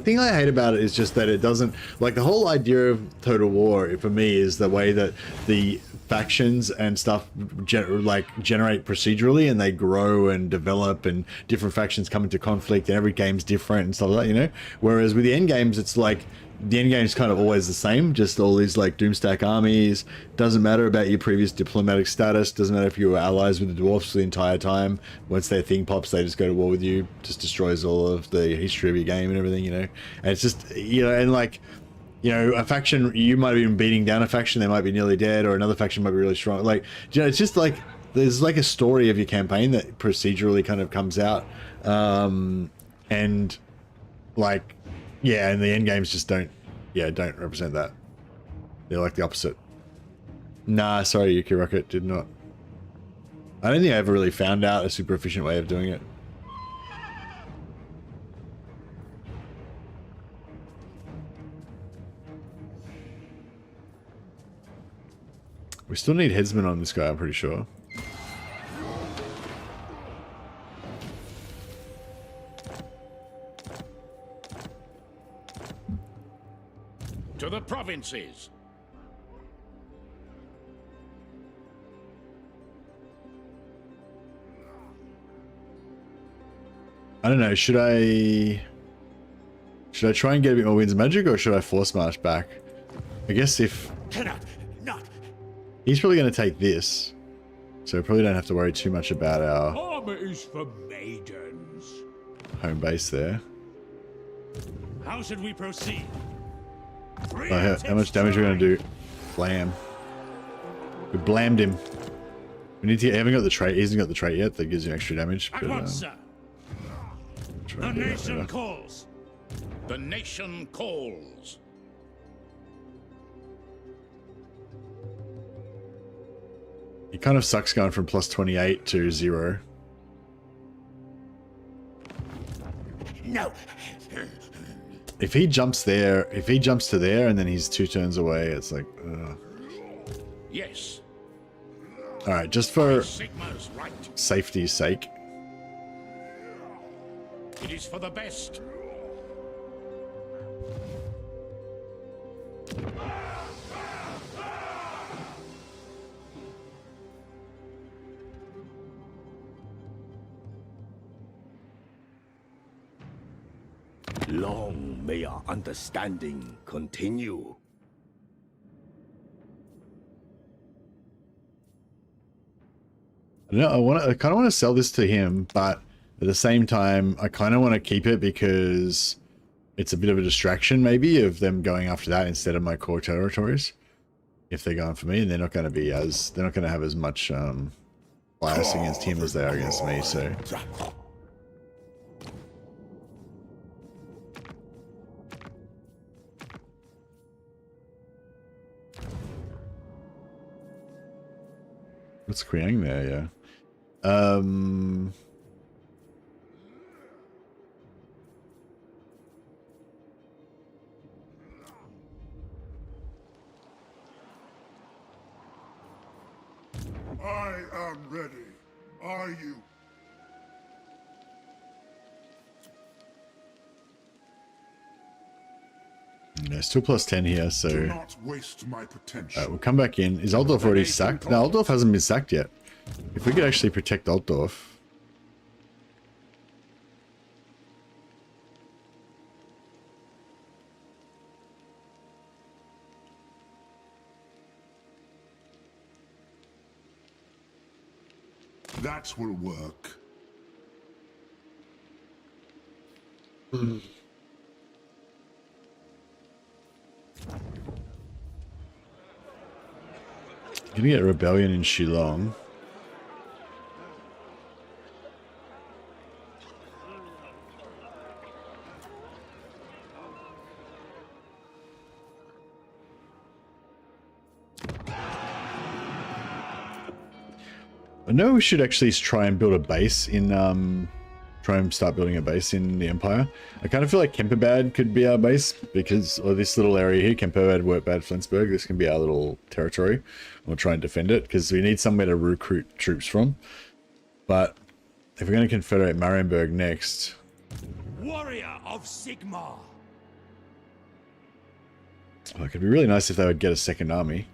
thing I hate about it is just that it doesn't, like, the whole idea of Total War for me is the way that the factions and stuff generate procedurally, and they grow and develop, and different factions come into conflict, and every game's different and stuff like that, you know. Whereas with the end games, it's like the end game's kind of always the same, just all these like Doomstack armies. Doesn't matter about your previous diplomatic status, doesn't matter if you were allies with the dwarfs the entire time. Once their thing pops, they just go to war with you. Just destroys all of the history of your game and everything, you know. And it's just, you know, and like, you know, a faction, you might have been beating down a faction, they might be nearly dead, or another faction might be really strong. Like, you know, it's just like, there's like a story of your campaign that procedurally kind of comes out. And like, yeah, and the end games just don't represent that. They're like the opposite. Nah, sorry, Yuki Rocket, did not. I don't think I ever really found out a super efficient way of doing it. We still need headsmen on this guy, I'm pretty sure. To the provinces. I don't know, should I try and get a bit more winds of magic, or should I force march back? I guess if Cannot, not. he's probably going to take this, so we probably don't have to worry too much about our Armor is for maidens. home base there. How should we proceed? How much damage are we going to do? Blam. We blammed him. We need to. Haven't got the trait. He hasn't got the trait yet. That gives you extra damage. At once, sir. The nation calls. The nation calls. It kind of sucks going from plus 28 to 0. No. If he jumps there, if he jumps to there and then he's 2 turns away, it's like, Yes. Alright, just for Sigma's right. safety's sake. It is for the best. Long may our understanding continue. I don't know, I kind of want to sell this to him, but at the same time, I kind of want to keep it because it's a bit of a distraction, maybe, of them going after that instead of my core territories. If they're going for me, and they're not going to be as, they're not going to have as much bias against him as they are against me, so. What's Kriang there, yeah. I am ready. Are you? Yeah, still plus 10 here, Do so. not waste my potential. Alright, we'll come back in. Is Altdorf already sacked? No, Altdorf hasn't been sacked yet. If we could actually protect Altdorf. That will work. Gonna get a rebellion in Shillong. I know we should actually try and build a base in, try and start building a base in the Empire. I kind of feel like Kemperbad could be our base because, or this little area here, Kemperbad, Wertbad, Flensburg, this can be our little territory. We'll try and defend it because we need somewhere to recruit troops from. But if we're going to confederate Marienburg next... Warrior of Sigmar. Oh, it could be really nice if they would get a second army.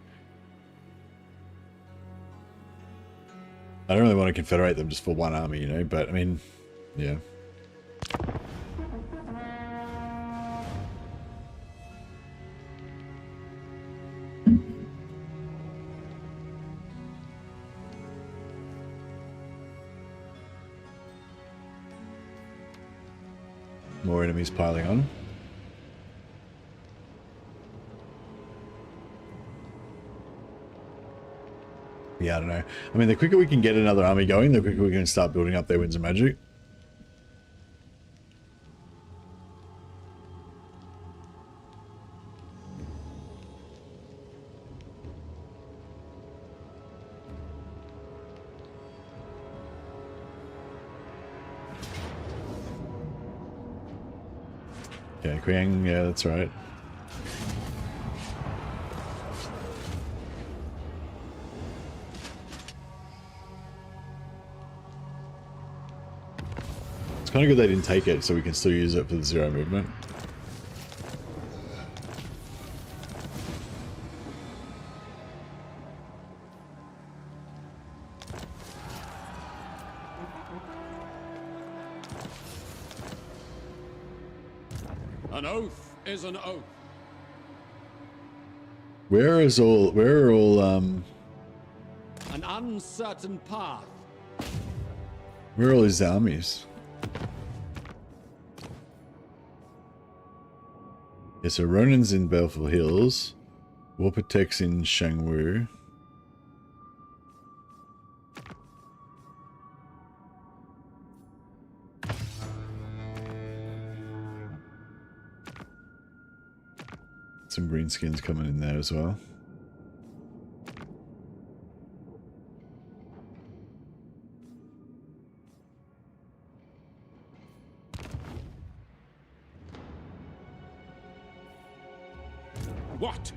I don't really want to confederate them just for one army, you know, but I mean, yeah. More enemies piling on. Yeah, I don't know. I mean, the quicker we can get another army going, the quicker we can start building up their Winds of Magic. Okay, Kriang, yeah, that's right. Kind of good they didn't take it, so we can still use it for the 0 movement. An oath is an oath. Where are all An uncertain path. where are all his armies? Yeah, so Ronan's in Baleful Hills. Warpatek's in Shangwu. Some greenskins coming in there as well. What?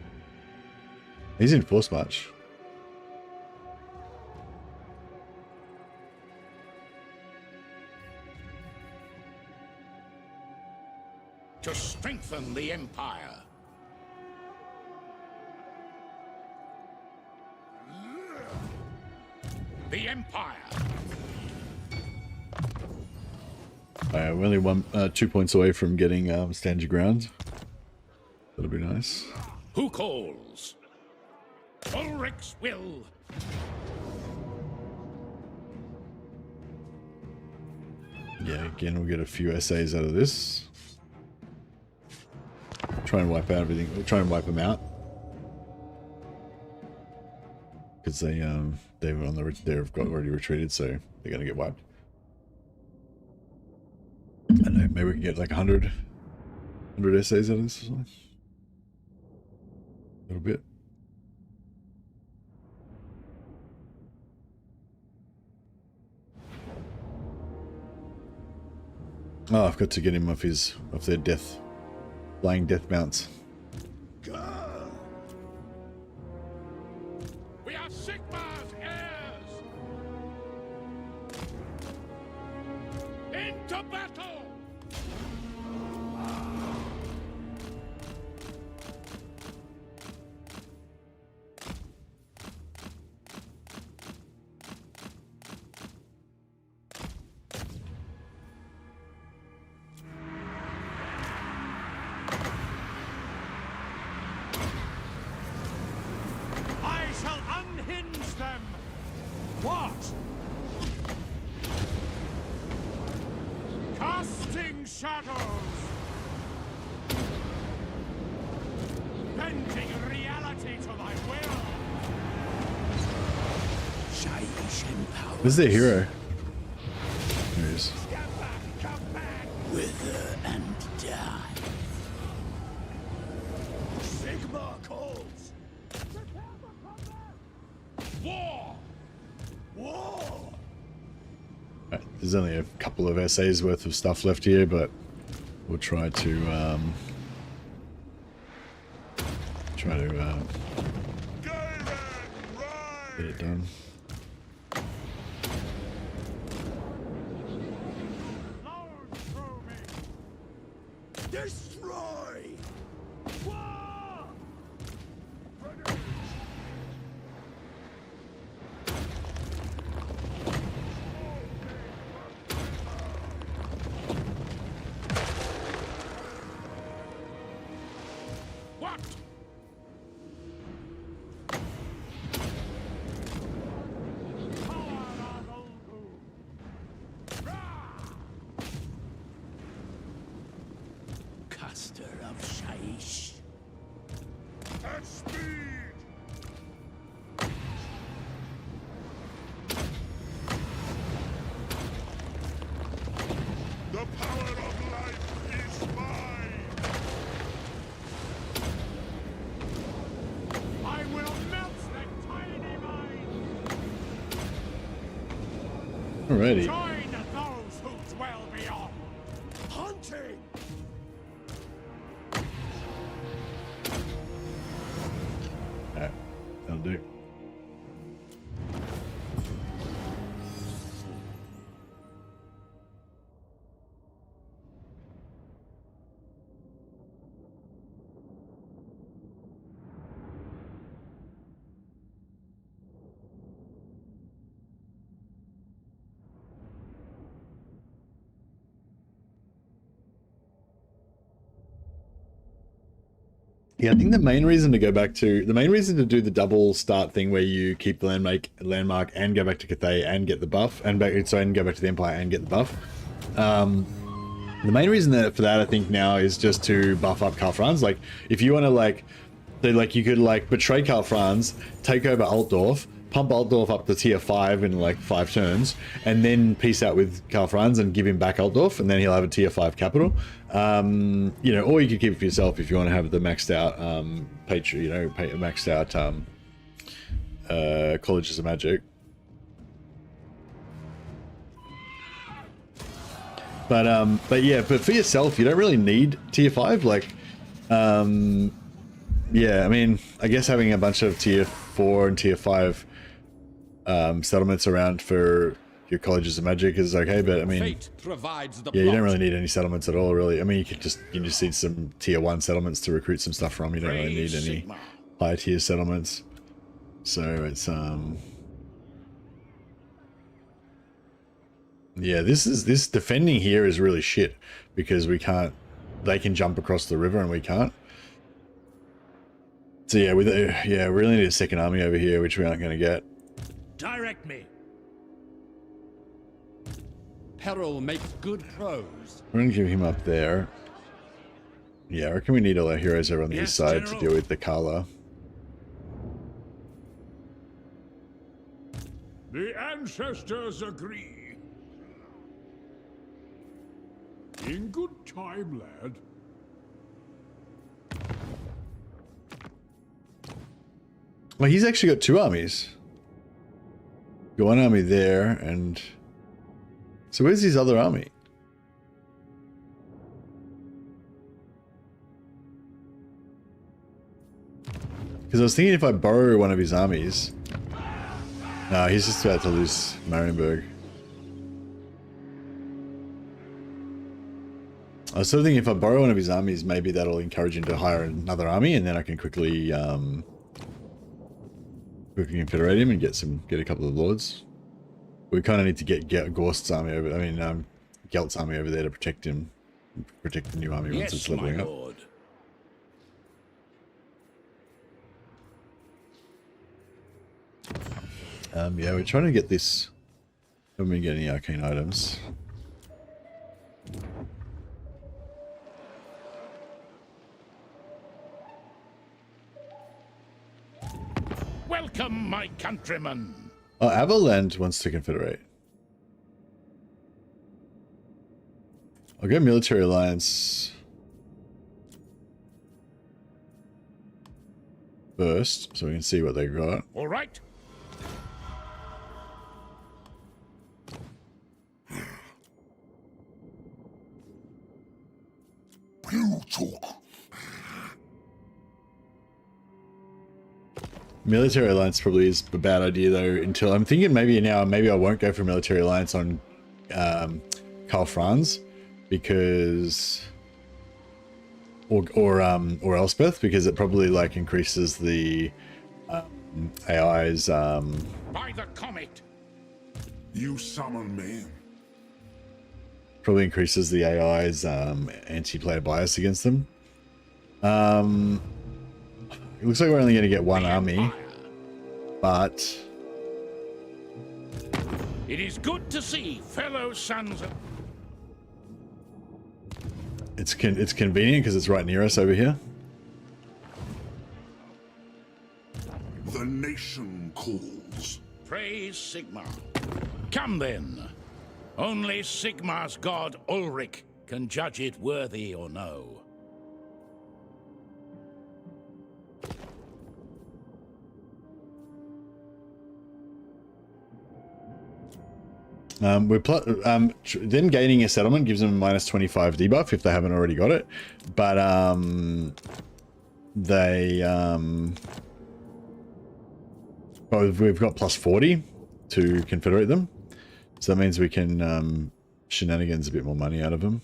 He's in force march. To strengthen the Empire. The Empire. We're only 2 points away from getting stand your ground. That'll be nice. Who calls? Ulrich's will. Yeah, again, we'll get a few essays out of this. Try and wipe out everything. We'll try and wipe them out because they've already retreated, so they're gonna get wiped. I don't know. Maybe we can get like 100 essays out of this or something. A little bit. Oh, I've got to get him off their flying death mounts. We are Sigmar's heirs. Into battle. This is their hero. There he is. Wither and die. Sigmar calls. War! War! Right, there's only a couple of essays worth of stuff left here, but we'll try to get it done. Destroy! War! What? Caster of Shaish. At speed! The power of life is mine! I will melt that tiny mind! Alrighty. Join those who dwell beyond! Hunting! Alright, that'll do. Yeah, I think the main reason to do the double start thing where you keep the landmark and go back to Cathay and get the buff, and go back to the Empire and get the buff. The main reason for that, I think, now is just to buff up Karl Franz. Like, if you want to, you could betray Karl Franz, take over Altdorf, pump Altdorf up to tier 5 in like 5 turns, and then peace out with Karl Franz and give him back Altdorf, and then he'll have a tier 5 capital. You know, or you could keep it for yourself if you want to have the maxed out maxed out colleges of magic. But yeah, but for yourself, you don't really need tier 5. Like, Yeah, I mean, I guess having a bunch of tier 4 and tier 5 settlements around for your colleges of magic is okay, but I mean, Fate provides the yeah, you don't plot. really need any settlements at all, really. I mean, you just need some tier 1 settlements to recruit some stuff from. You don't really need any Sigma. high tier settlements. So it's yeah, this defending here is really shit because we can't. They can jump across the river and we can't. So yeah, we really need a second army over here, which we aren't going to get. Direct me. Peril makes good prose. We're going to give him up there. Yeah, I reckon we need all our heroes over on the Yes, east side General. to deal with the Karl. The ancestors agree. In good time, lad. Well, he's actually got 2 armies. Got 1 army there, and so where's his other army? Because I was thinking if I borrow one of his armies. No, he's just about to lose Marienburg. I was sort of thinking if I borrow one of his armies, maybe that'll encourage him to hire another army, and then I can quickly confederate him and get a couple of lords. We kind of need to get Gorst's army over. I mean, Gelt's army over there to protect him, protect the new army once it's Yes, my leveling up. lord. Yeah, we're trying to get this. Haven't been getting any arcane items. Welcome, my countrymen. Oh, Averland wants to confederate. I'll go military alliance first, so we can see what they got. All right. You talk. Military alliance probably is a bad idea though. Until I'm thinking maybe I won't go for military alliance on Karl Franz because or Elspeth, because it probably like increases the AI's By the comet. You summon me. probably increases the AI's anti-player bias against them. It looks like we're only going to get 1 army, but It is good to see fellow sons of... it's convenient because it's right near us over here. The nation calls. Praise Sigma. Come then. Only Sigma's god Ulrich can judge it worthy or no. Then gaining a settlement gives them a -25 debuff if they haven't already got it, but we've got +40 to confederate them, so that means we can shenanigans a bit more money out of them.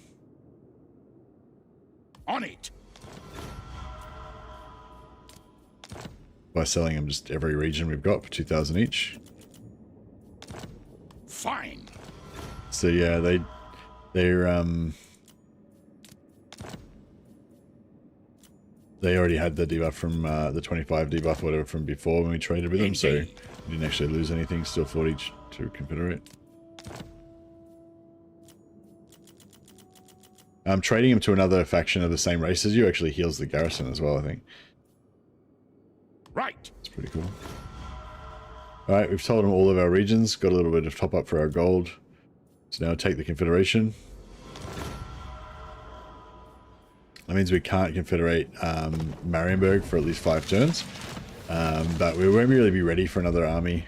On it. By selling them just every region we've got for 2,000 each. Fine. So yeah, they already had the debuff from the 25 debuff, whatever, from before when we traded with them, so Indeed. we didn't actually lose anything. Still 40 to confederate. Trading him to another faction of the same race as you actually heals the garrison as well, I think. Right. It's pretty cool. Alright, we've told them all of our regions, got a little bit of top up for our gold. So now take the confederation. That means we can't confederate Marienburg for at least 5 turns. But we won't really be ready for another army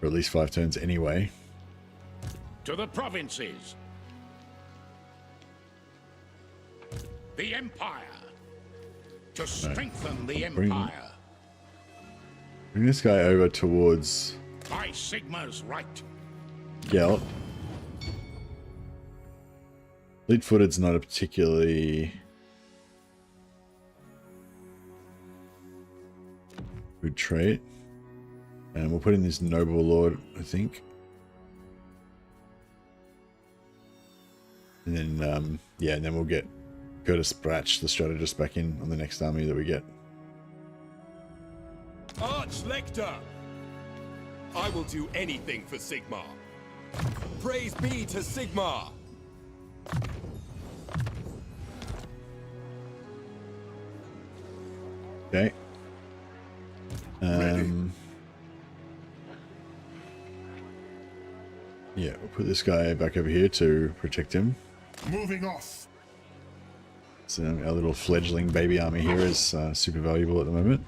for at least 5 turns anyway. To the provinces. The Empire. to strengthen the Empire. Bring this guy over towards By Sigma's right. Gelt. Fleet-footed's not a particularly good trait. And we'll put in this noble lord, I think. And then, yeah, and then we'll get Curtis Bratch, the strategist, back in on the next army that we get. Lector! I will do anything for Sigmar. Praise be to Sigmar! Okay. Yeah, we'll put this guy back over here to protect him. Moving off. So our little fledgling baby army here is super valuable at the moment.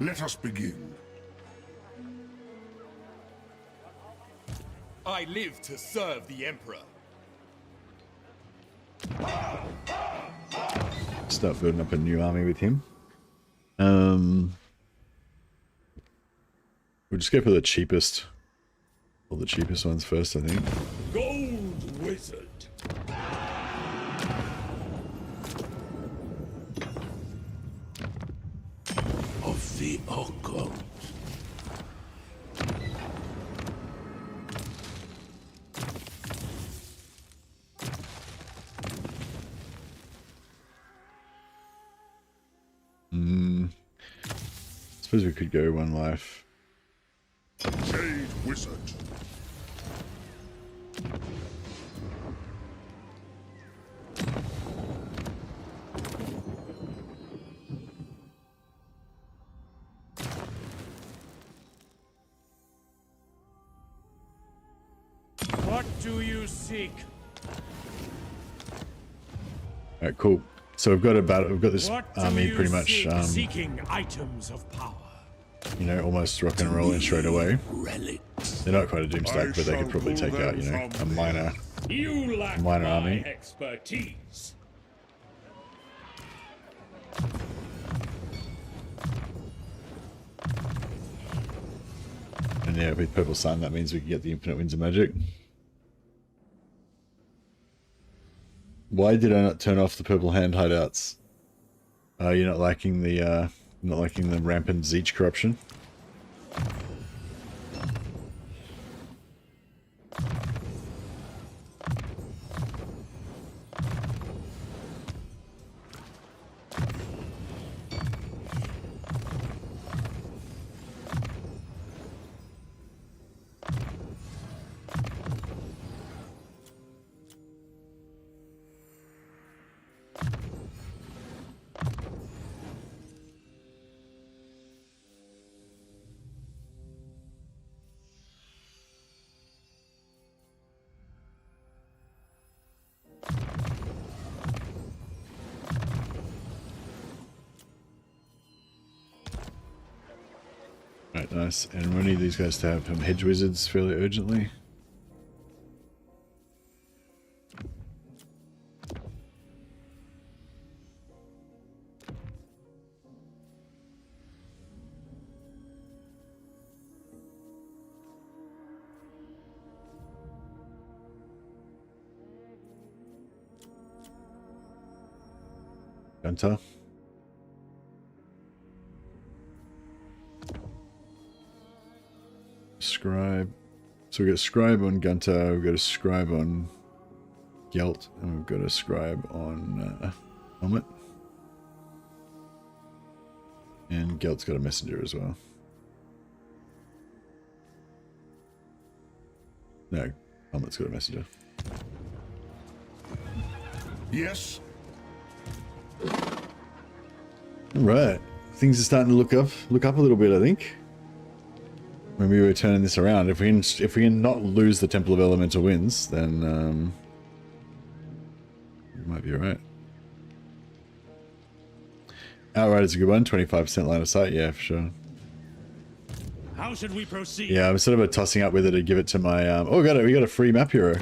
Let us begin. I live to serve the Emperor. Start building up a new army with him. We'll just go for the cheapest. All the cheapest ones first, I think. Gold wizard. Of the occult. Suppose we could go one life. Jade Wizard. What do you seek? Alright, cool. So we've got this army pretty much, seeking items of power. you know, almost rock and rolling straight away. Relics. They're not quite a doomstack, but they could probably take out, you know, a minor army. Expertise. And yeah, with Purple Sun, that means we can get the infinite winds of magic. Why did I not turn off the purple hand hideouts? You're not liking the rampant Zeech corruption. Right, nice. And we need these guys to have some hedge wizards fairly urgently. Gunter. Scribe. So we've got a scribe on Gunter, we've got a scribe on Gelt, and we've got a scribe on Helmet. And Gelt's got a messenger as well. No, Helmet's got a messenger. Yes. Alright. Things are starting to look up a little bit, I think. When we were turning this around, if we can not lose the Temple of Elemental Winds, then we might be alright. Outright is a good one, 25% line of sight, yeah, for sure. How should we proceed? Yeah, I'm sort of tossing up with it to give it to my oh, we got a free map hero.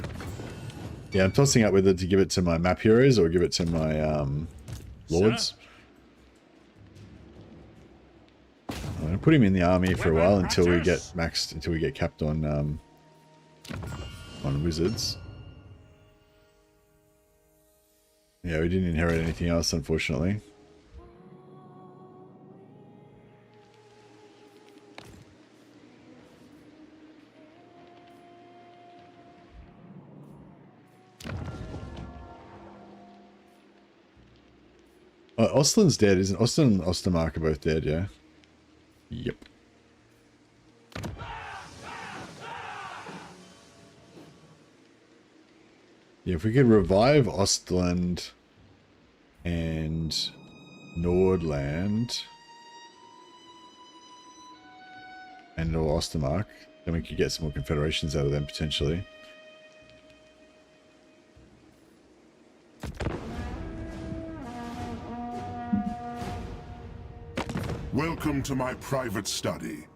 Yeah, I'm tossing up with it to give it to my map heroes or give it to my lords. Sir? I'll put him in the army for a while until we get maxed, until we get capped on wizards. Yeah, we didn't inherit anything else, unfortunately. Ostland's dead, isn't Ostland and Ostermark are both dead, yeah? Yep. Yeah, if we could revive Ostland and Nordland and or Ostermark, then we could get some more confederations out of them potentially. Welcome to my private study.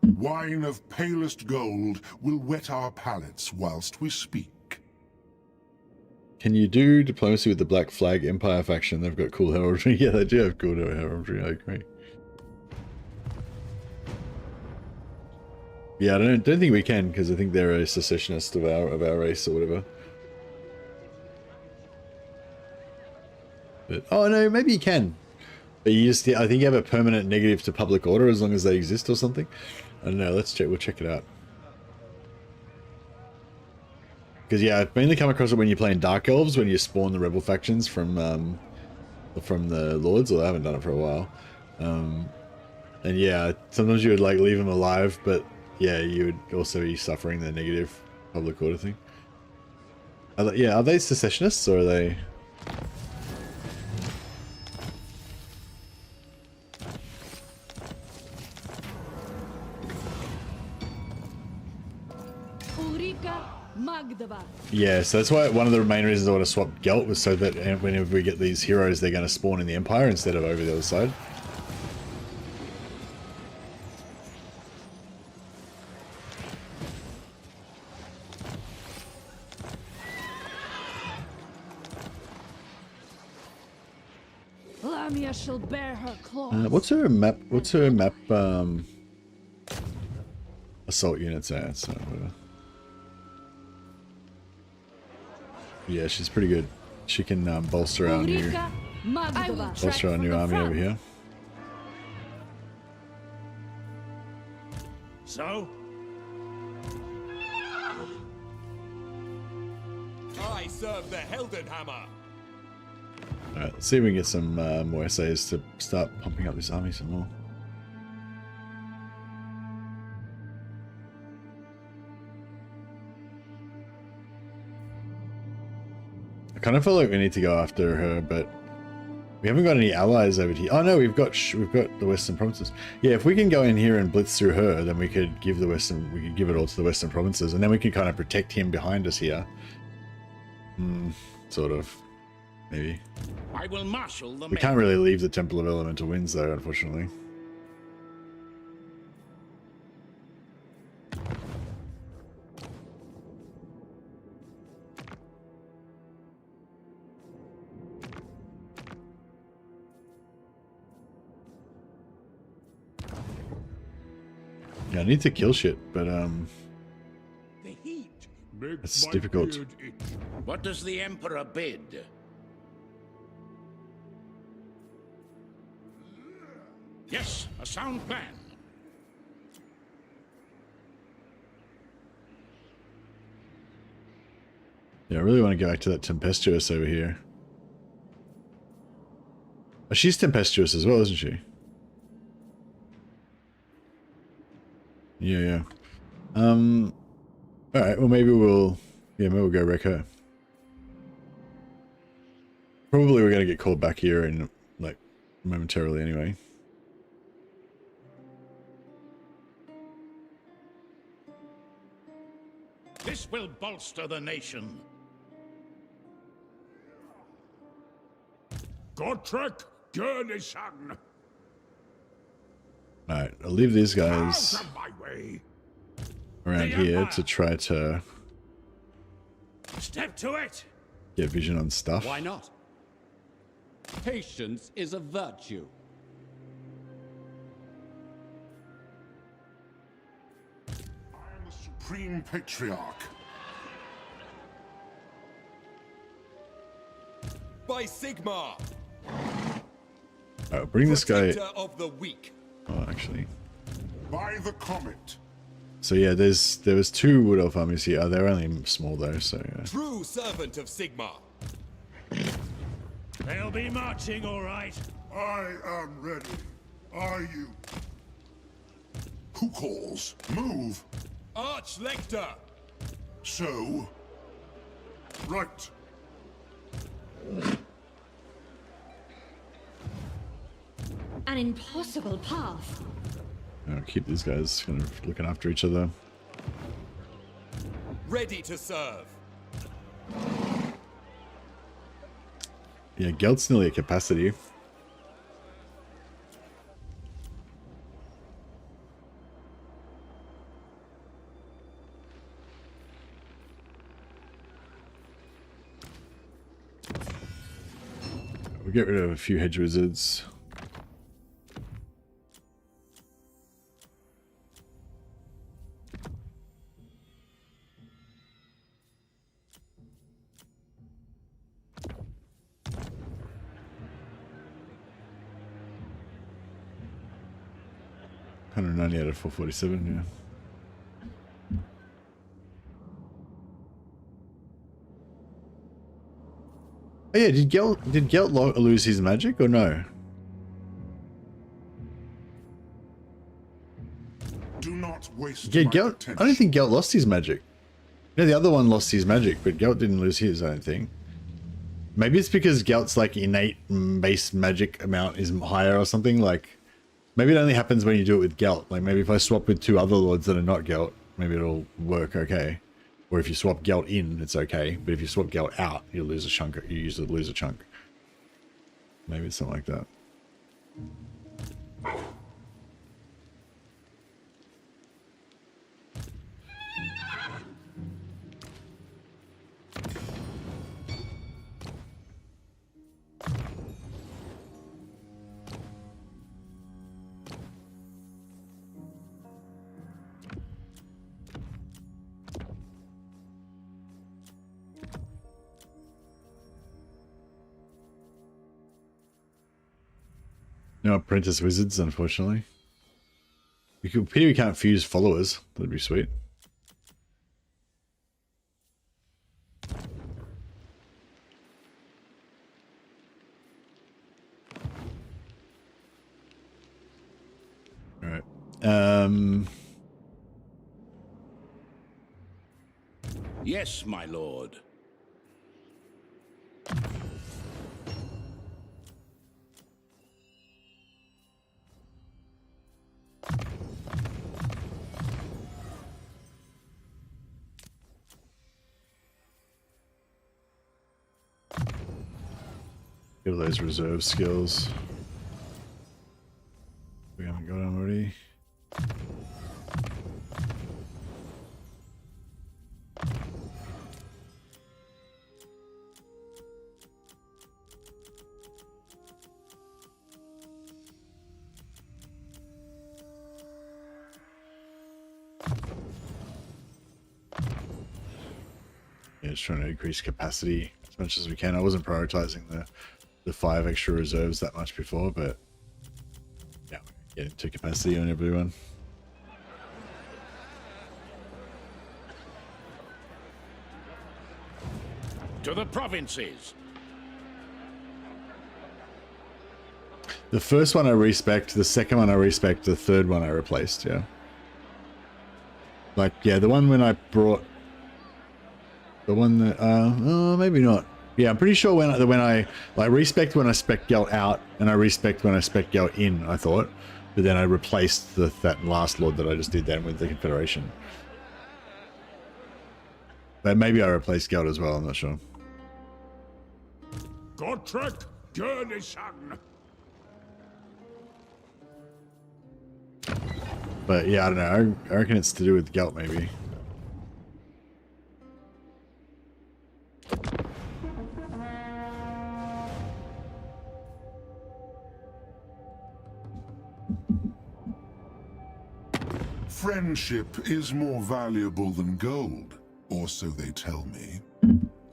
Wine of palest gold will whet our palates whilst we speak. Can you do diplomacy with the Black Flag Empire faction? They've got cool heraldry. Yeah, they do have cool heraldry, I agree. Yeah, I don't think we can, because I think they're a secessionist of our race or whatever. But oh no, maybe you can. But you just, I think you have a permanent negative to public order as long as they exist or something. I don't know, let's check, we'll check it out. Because yeah, I've mainly come across it when you're playing Dark Elves, when you spawn the rebel factions from the Lords, although I haven't done it for a while. And yeah, sometimes you would like leave them alive, but yeah, you would also be suffering the negative public order thing. Yeah, are they secessionists or are they... Yeah, so that's why one of the main reasons I want to swap Gelt was so that whenever we get these heroes, they're going to spawn in the Empire instead of over the other side. Lamia shall bear her claws. What's her map? What's her map? Assault units at. So whatever. Yeah, she's pretty good. She can bolster our new army over here. So? I serve the Heldenhammer. Alright, let's see if we can get some more essays to start pumping up this army some more. I kind of feel like we need to go after her, but we haven't got any allies over here. Oh no, we've got the Western provinces. Yeah, if we can go in here and blitz through her, then we could give it all to the Western provinces, and then we can kind of protect him behind us here. Sort of, maybe. I will marshal the We can't really leave the Temple of Elemental Winds though, unfortunately. Yeah, I need to kill shit, but The heat. it's difficult. What does the Emperor bid? Yes, a sound plan. Yeah, I really want to go back to that Tempestuous over here. Oh, she's Tempestuous as well, isn't she? Yeah. Alright, well maybe we'll go wreck her. Probably we're gonna get called back here in like momentarily anyway. This will bolster the nation. Gottrek Gurnishan. Alright, I'll leave these guys Out of my way. around here to try to Step to it. get vision on stuff. Why not? Patience is a virtue. Supreme Patriarch. By Sigmar, Bring this guy. protector of the weak. Oh, actually. By the Comet. So yeah, there was 2 Wood Elf armies here. They're only small though, so yeah. True servant of Sigmar. They'll be marching, all right. I am ready. Are you? Who calls? Move. Arch-Lector. So. Right. An impossible path. Keep these guys kind of looking after each other. Ready to serve. Yeah, Gelt's nearly at capacity. We'll get rid of a few hedge wizards. $190 out of 447, yeah. Oh yeah, did Gelt lose his magic or no? Do not waste Yeah, my Gelt. attention. I don't think Gelt lost his magic. No, the other one lost his magic, but Gelt didn't lose his, I don't think. Maybe it's because Gelt's like innate base magic amount is higher or something. Like, maybe it only happens when you do it with Gelt. Like maybe if I swap with 2 other lords that are not Gelt, maybe it'll work okay. Or if you swap Gelt in, it's okay. But if you swap Gelt out, you'll lose a chunk. You usually lose a chunk. Maybe it's something like that. No apprentice wizards, unfortunately. Pity we can't fuse followers. That'd be sweet. All right. Yes, my lord. Give those reserve skills. We haven't got them already. Yeah, just trying to increase capacity as much as we can. I wasn't prioritizing the 5 extra reserves that much before, but yeah, we're getting to capacity on everyone. To the provinces. The first one I respect, the second one I respect, the third one I replaced, yeah. Like, yeah, the one when I brought... The one that, maybe not. Yeah, I'm pretty sure when I respect when I spec Gelt out, and I respect when I spec Gelt in, I thought. But then I replaced that last lord that I just did then with the Confederation. But maybe I replaced Gelt as well, I'm not sure. Gottrek Gurnison. But yeah, I don't know. I reckon it's to do with Gelt, maybe. Friendship is more valuable than gold, or so they tell me.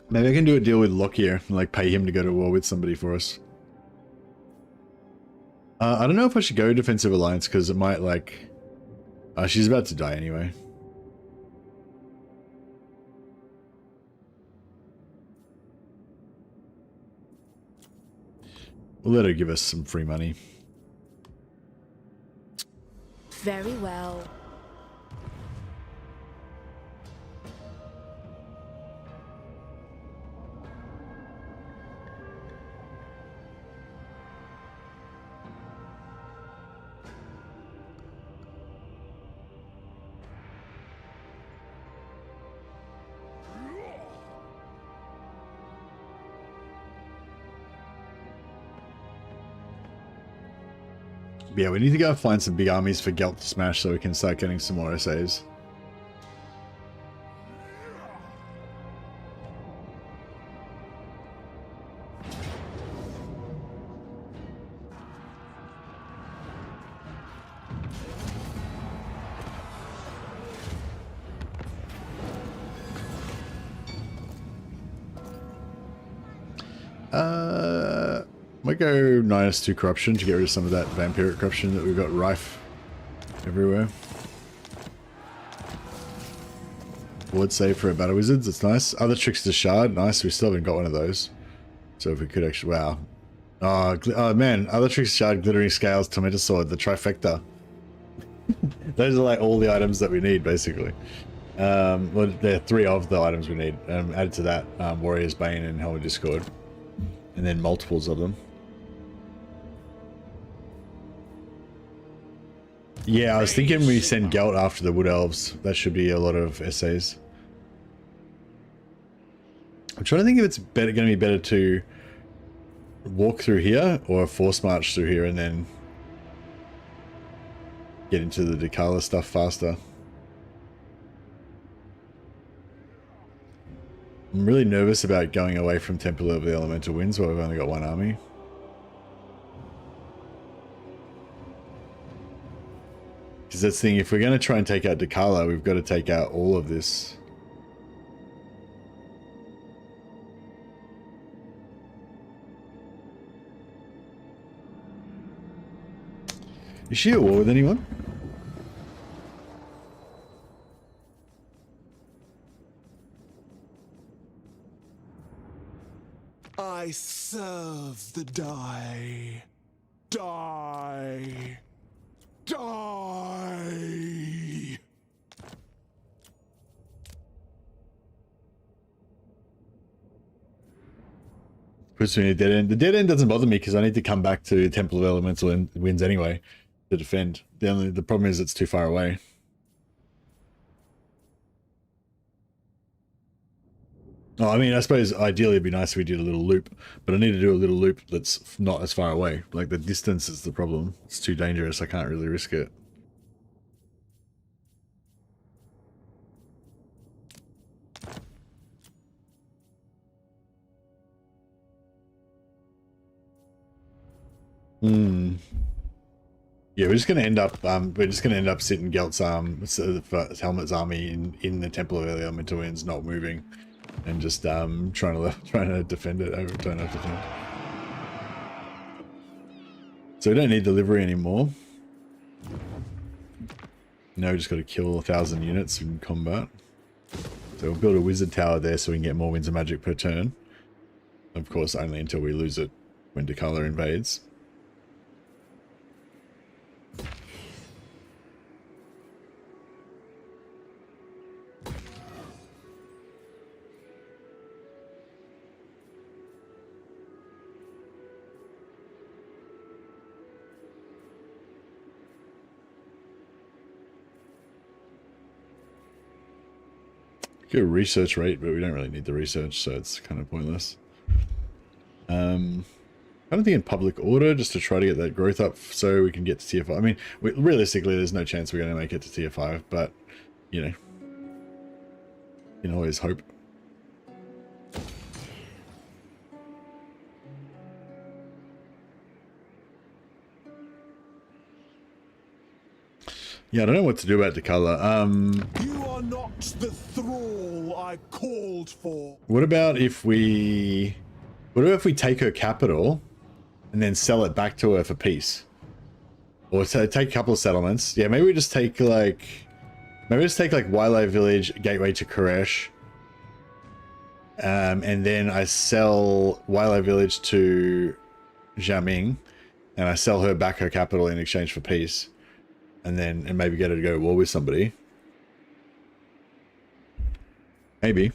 Maybe I can do a deal with Lockyer, like pay him to go to war with somebody for us. I don't know if I should go defensive alliance because it might like... she's about to die anyway. We'll let her give us some free money. Very well. Yeah, we need to go find some big armies for Gelt to smash so we can start getting some more SAs. Might go -2 corruption to get rid of some of that vampiric corruption that we've got rife everywhere. Ward save for our battle wizards, it's nice. Other trickster shard, nice. We still haven't got one of those. So if we could actually, wow. Oh man, other trickster shard, glittering scales, tomato sword, the trifecta. Those are like all the items that we need basically. Well, they're 3 of the items we need. Added to that, Warrior's Bane and Helmet Discord. And then multiples of them. Yeah, I was thinking we send Gelt after the Wood Elves. That should be a lot of essays. I'm trying to think if it's going to be better to walk through here or force march through here and then get into the Decala stuff faster. I'm really nervous about going away from Temple of the Elemental Winds while we've only got 1 army. Because that's the thing, if we're going to try and take out Decala, we've got to take out all of this. Is she at war with anyone? I serve the die. Die. Die. Puts me in a dead end. The dead end doesn't bother me because I need to come back to Temple of Elemental Winds anyway to defend. The problem is it's too far away. Oh, I mean, I suppose ideally it'd be nice if we did a little loop, but I need to do a little loop that's not as far away. Like the distance is the problem. It's too dangerous. I can't really risk it. Yeah, we're just gonna end up sitting Gelt's Helmet's army in the Temple of the Elemental Winds, not moving. And just trying to defend it over turn after turn. So we don't need delivery anymore. Now we just got to kill 1,000 units in combat. So we'll build a wizard tower there so we can get more winds of magic per turn. Of course, only until we lose it when Decala invades. Get a research rate, but we don't really need the research, so it's kind of pointless. I don't think in public order, just to try to get that growth up so we can get to tier 5. I mean, realistically, there's no chance we're going to make it to tier 5, but, you know, you can always hope. Yeah, I don't know what to do about the color. You are not the thrall I called for. What about if we take her capital and then sell it back to her for peace? Or so take a couple of settlements. Yeah, maybe we just take like Wylai Village, Gateway to Koresh. And then I sell Wylai Village to Jiaming, and I sell her back her capital in exchange for peace. And maybe get her to go to war with somebody. Maybe.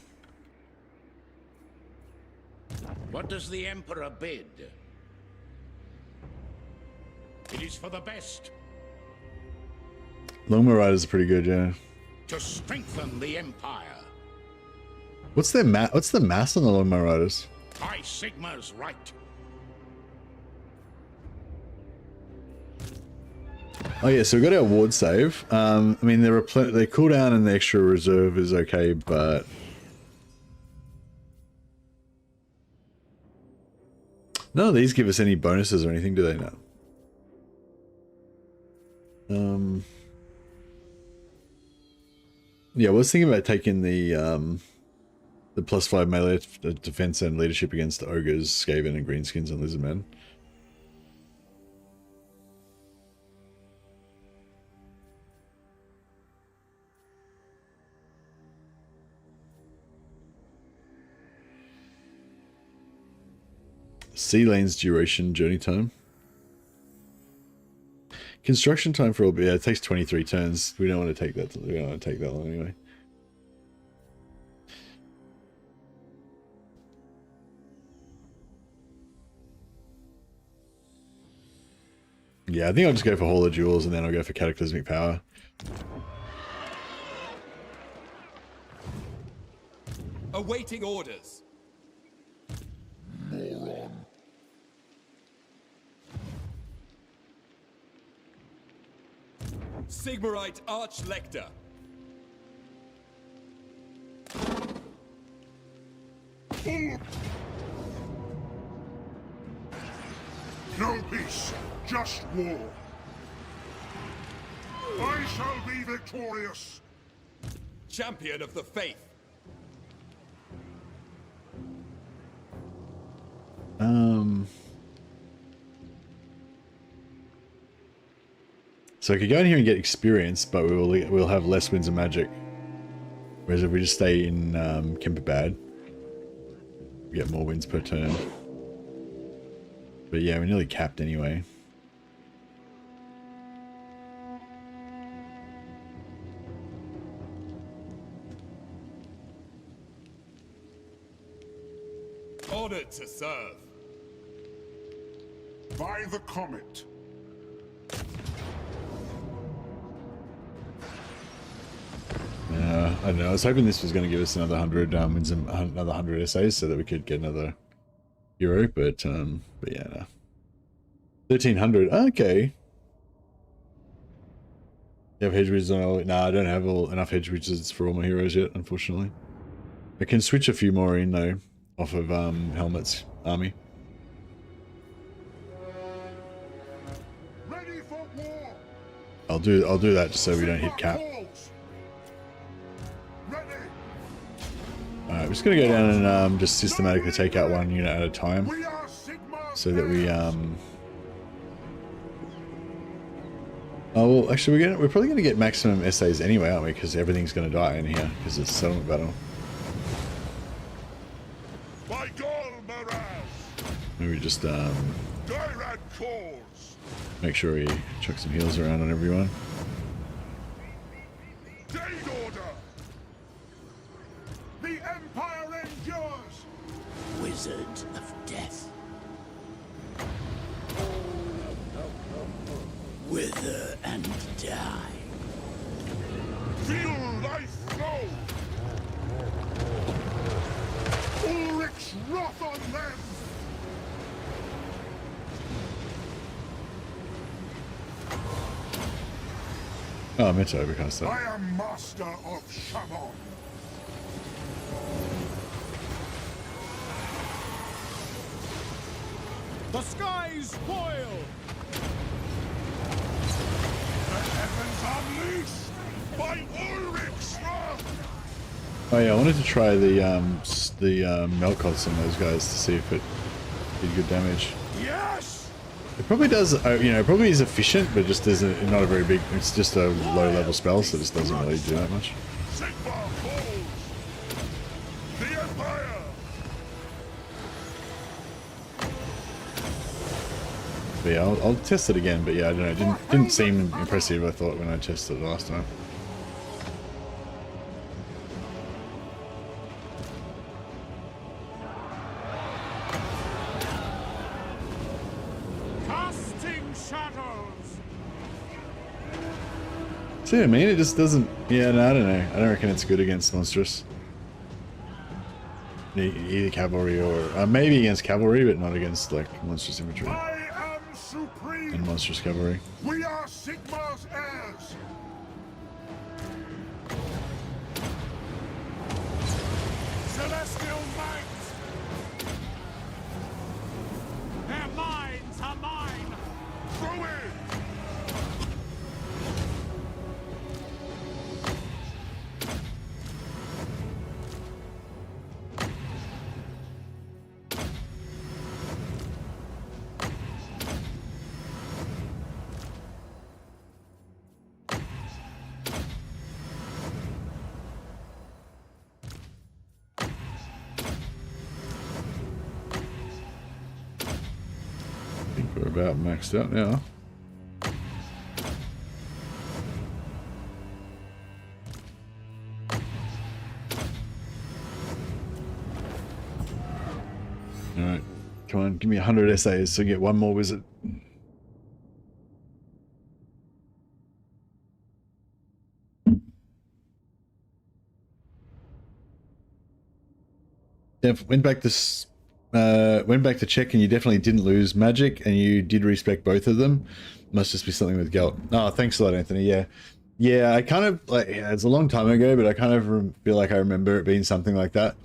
What does the Emperor bid? It is for the best. Longbow Riders are pretty good, yeah. To strengthen the Empire. What's the mass on the Longbow Riders? By Sigmar's right. Oh yeah, so we got our ward save. I mean, their cooldown and the extra reserve is okay, but none of these give us any bonuses or anything, do they? No. Yeah, I was thinking about taking the +5 melee defense and leadership against the ogres, Skaven, and greenskins and lizardmen. Sea lanes duration, journey time. Construction time for all, yeah, it takes 23 turns. We don't want to take that. We don't want to take that long anyway. Yeah, I think I'll just go for Hall of Jewels and then I'll go for Cataclysmic Power. Awaiting orders. Sigmarite Arch-Lector. No peace, just war. I shall be victorious. Champion of the Faith. So I could go in here and get experience, but we'll have less winds of magic. Whereas if we just stay in Kemperbad, we get more wins per turn. But yeah, we're nearly capped anyway. Honored to serve. By the comet. I don't know. I was hoping this was going to give us another 100 wins and another 100 essays so that we could get another hero, but yeah, no. 1300. Okay. You have hedge wizards on all? No, I don't have enough hedge wizards for all my heroes yet, unfortunately. I can switch a few more in though, off of Helmet's army. Ready for war. I'll do that just so we don't hit cap. Alright, we're just gonna go down and just systematically take out one unit at a time, so that we oh well, actually we're probably gonna get maximum essays anyway, aren't we? Because everything's gonna die in here because it's a settlement battle. Maybe just make sure we chuck some heals around on everyone. The Empire endures! Wizard of Death. Wither and die. Feel life flow! Ulrich's wrath on them! Oh, I meant to overcast that. I am master of Shamon. The skies boil! Heavens unleashed by Ulrich's wrath! Oh yeah, I wanted to try the Melkoths on those guys to see if it did good damage. Yes! It probably does, you know, it probably is efficient, but just isn't, not a very big, it's just a low level spell, so it just doesn't really do that much. Sigmar falls! The Empire! But yeah, I'll test it again, but yeah, I don't know, it didn't seem impressive, I thought, when I tested it last time. See what I mean? It just doesn't... Yeah, no, I don't know. I don't reckon it's good against monstrous. Either cavalry or... maybe against cavalry, but not against, like, monstrous infantry. I am supreme! And monstrous cavalry. We are Sigmar's heirs! Celestial might! Their minds are mine! Throw in! We're about maxed out now. Alright, come on, give me 100 essays so get one more wizard. Went back to check, and you definitely didn't lose magic, and you did respec both of them. Must just be something with Gelt. Oh, thanks a lot, Anthony. Yeah. I kind of like. Yeah, it's a long time ago, but I kind of feel like I remember it being something like that.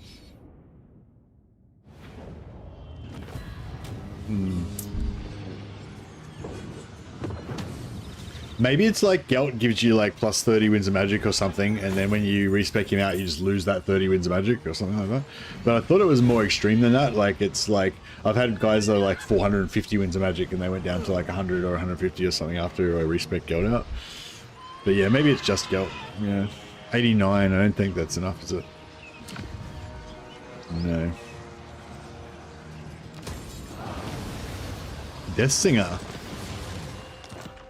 Maybe it's like Gelt gives you like plus 30 winds of magic or something, and then when you respec him out, you just lose that 30 winds of magic or something like that. But I thought it was more extreme than that. Like, it's like, I've had guys that are like 450 winds of magic and they went down to like 100 or 150 or something after I respec Gelt out. But yeah, maybe it's just Gelt. Yeah. 89, I don't think that's enough, is it? No. Death Singer.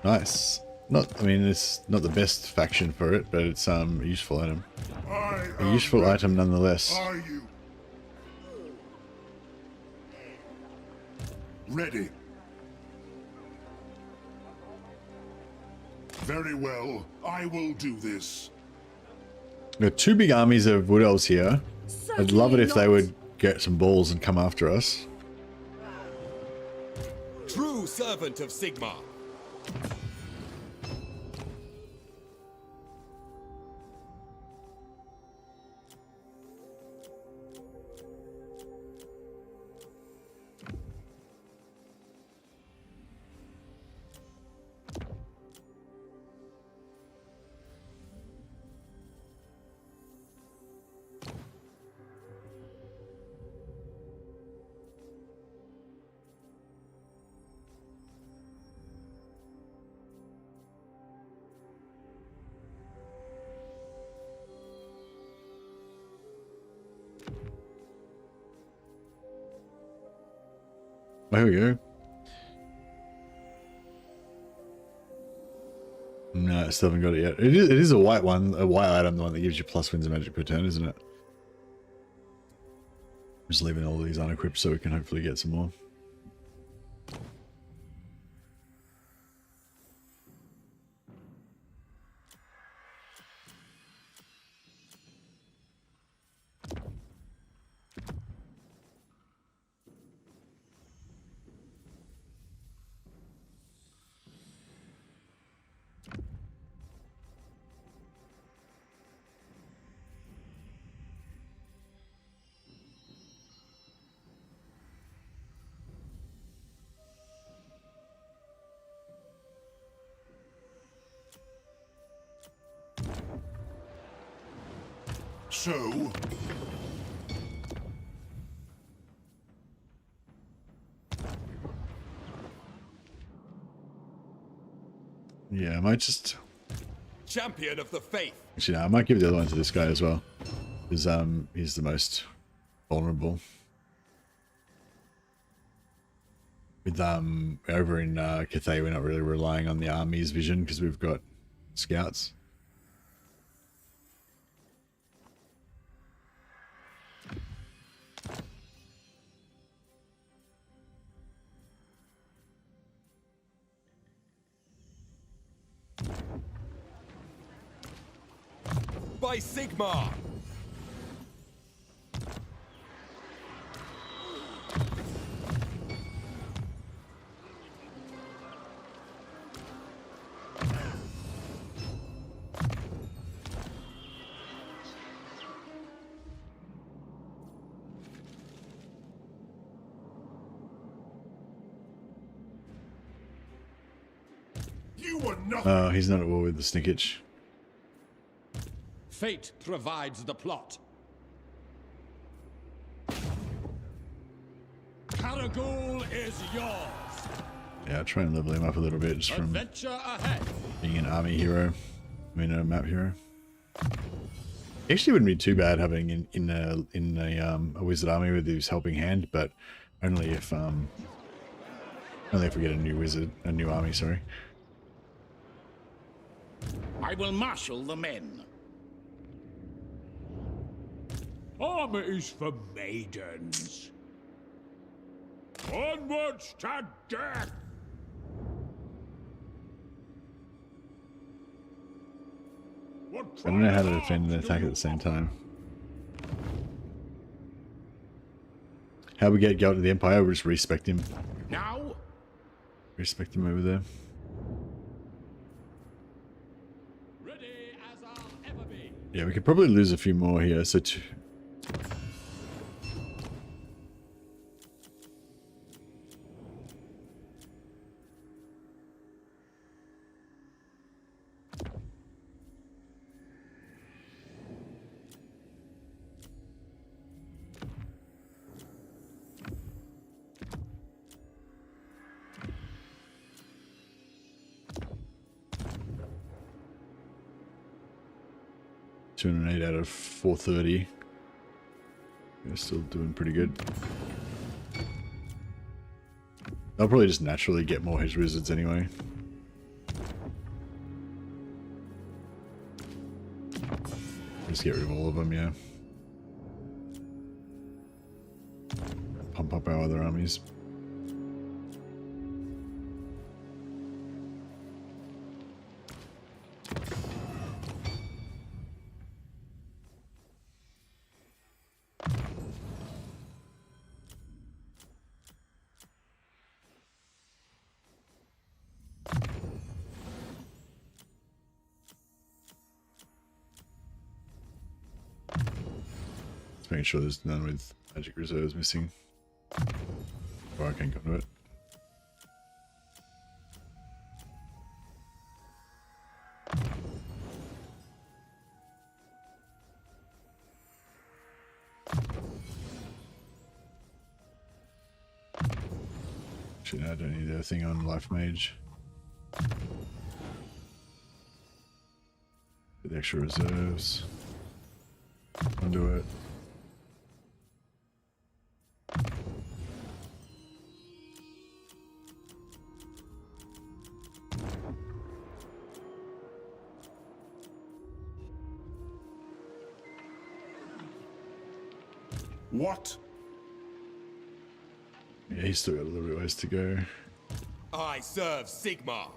Nice. I mean, it's not the best faction for it, but it's a useful item. A useful item nonetheless. Are you ready? Very well, I will do this. We've got two big armies of wood elves here. I'd love it if they would get some balls and come after us. True servant of Sigmar. There we go. No, I still haven't got it yet. It is a white one, a white item, the one that gives you plus winds of magic per turn, isn't it? Just leaving all these unequipped so we can hopefully get some more. so? Yeah, I might just... Champion of the faith. Actually, no, I might give the other one to this guy as well. Because he's the most vulnerable. With over in Cathay, we're not really relying on the army's vision because we've got scouts. By Sigmar. You were nothing. Oh, he's not at war with the Snicketch. Fate provides the plot. Karagul is yours. Yeah, I'll try and level him up a little bit just from Adventure ahead. being an army hero. I mean, a map hero. Actually, wouldn't be too bad having in a wizard army with his helping hand, but only if we get a new wizard, a new army. Sorry. I will marshal the men. Armies for maidens. Onwards to death. I don't know how to defend and attack at the same time. How we get Gelt to the Empire? We'll just respect him. Now, Respect him over there. Ready as I'll ever be. Yeah, we could probably lose a few more here. So two. $208 out of 430. We're still doing pretty good. They'll probably just naturally get more hedge wizards anyway. Just get rid of all of them, yeah. Pump up our other armies. Making sure there's none with magic reserves missing. Or I can come to it. Actually, no, I don't need anything on Life Mage. Get the extra reserves. Undo it. What? Yeah, he's still got a little bit ways to go. I serve Sigmar.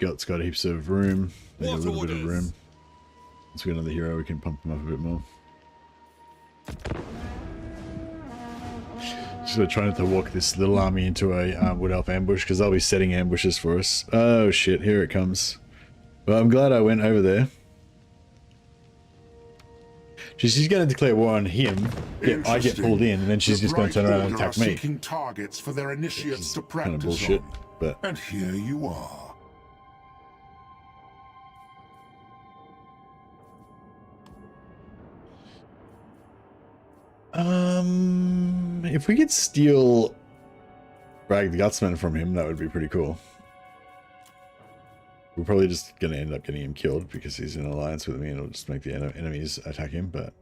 Gelt's got heaps of room. They got a What little bit of orders? room. Let's get another hero. We can pump him up a bit more. Just gonna try not to walk this little army into a wood elf ambush because they'll be setting ambushes for us. Oh shit! Here it comes. Well, I'm glad I went over there. She's going to declare war on him. I get pulled in, and then she's just going to turn around and attack me. Seeking targets for their initiates to practice kind of bullshit, on. but And here you are. If we could steal Bragg the Gutsman from him, that would be pretty cool. We're probably just going to end up getting him killed because he's in alliance with me, and it'll just make the enemies attack him. But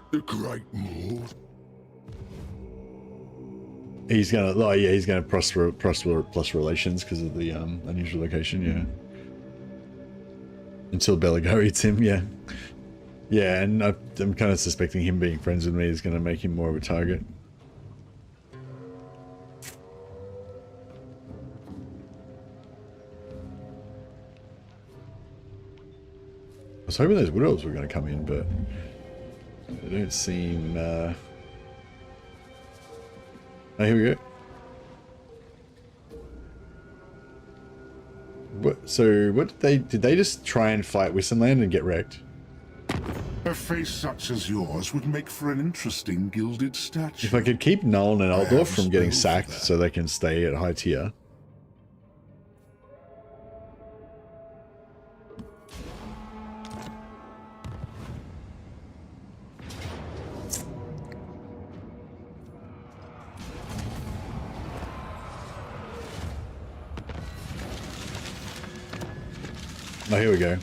The Great Moor. he's gonna, oh yeah, he's gonna prosper plus relations because of the unusual location, yeah. Until Belago eats him, yeah. Yeah, and I'm kind of suspecting him being friends with me is gonna make him more of a target. I was hoping those wood elves were going to come in, but they don't seem. Oh, here we go. What? So, what did they just try and fight Wissenland and get wrecked? A face such as yours would make for an interesting gilded statue. If I could keep Nuln and Altdorf from getting sacked so they can stay at high tier. Oh, here we go.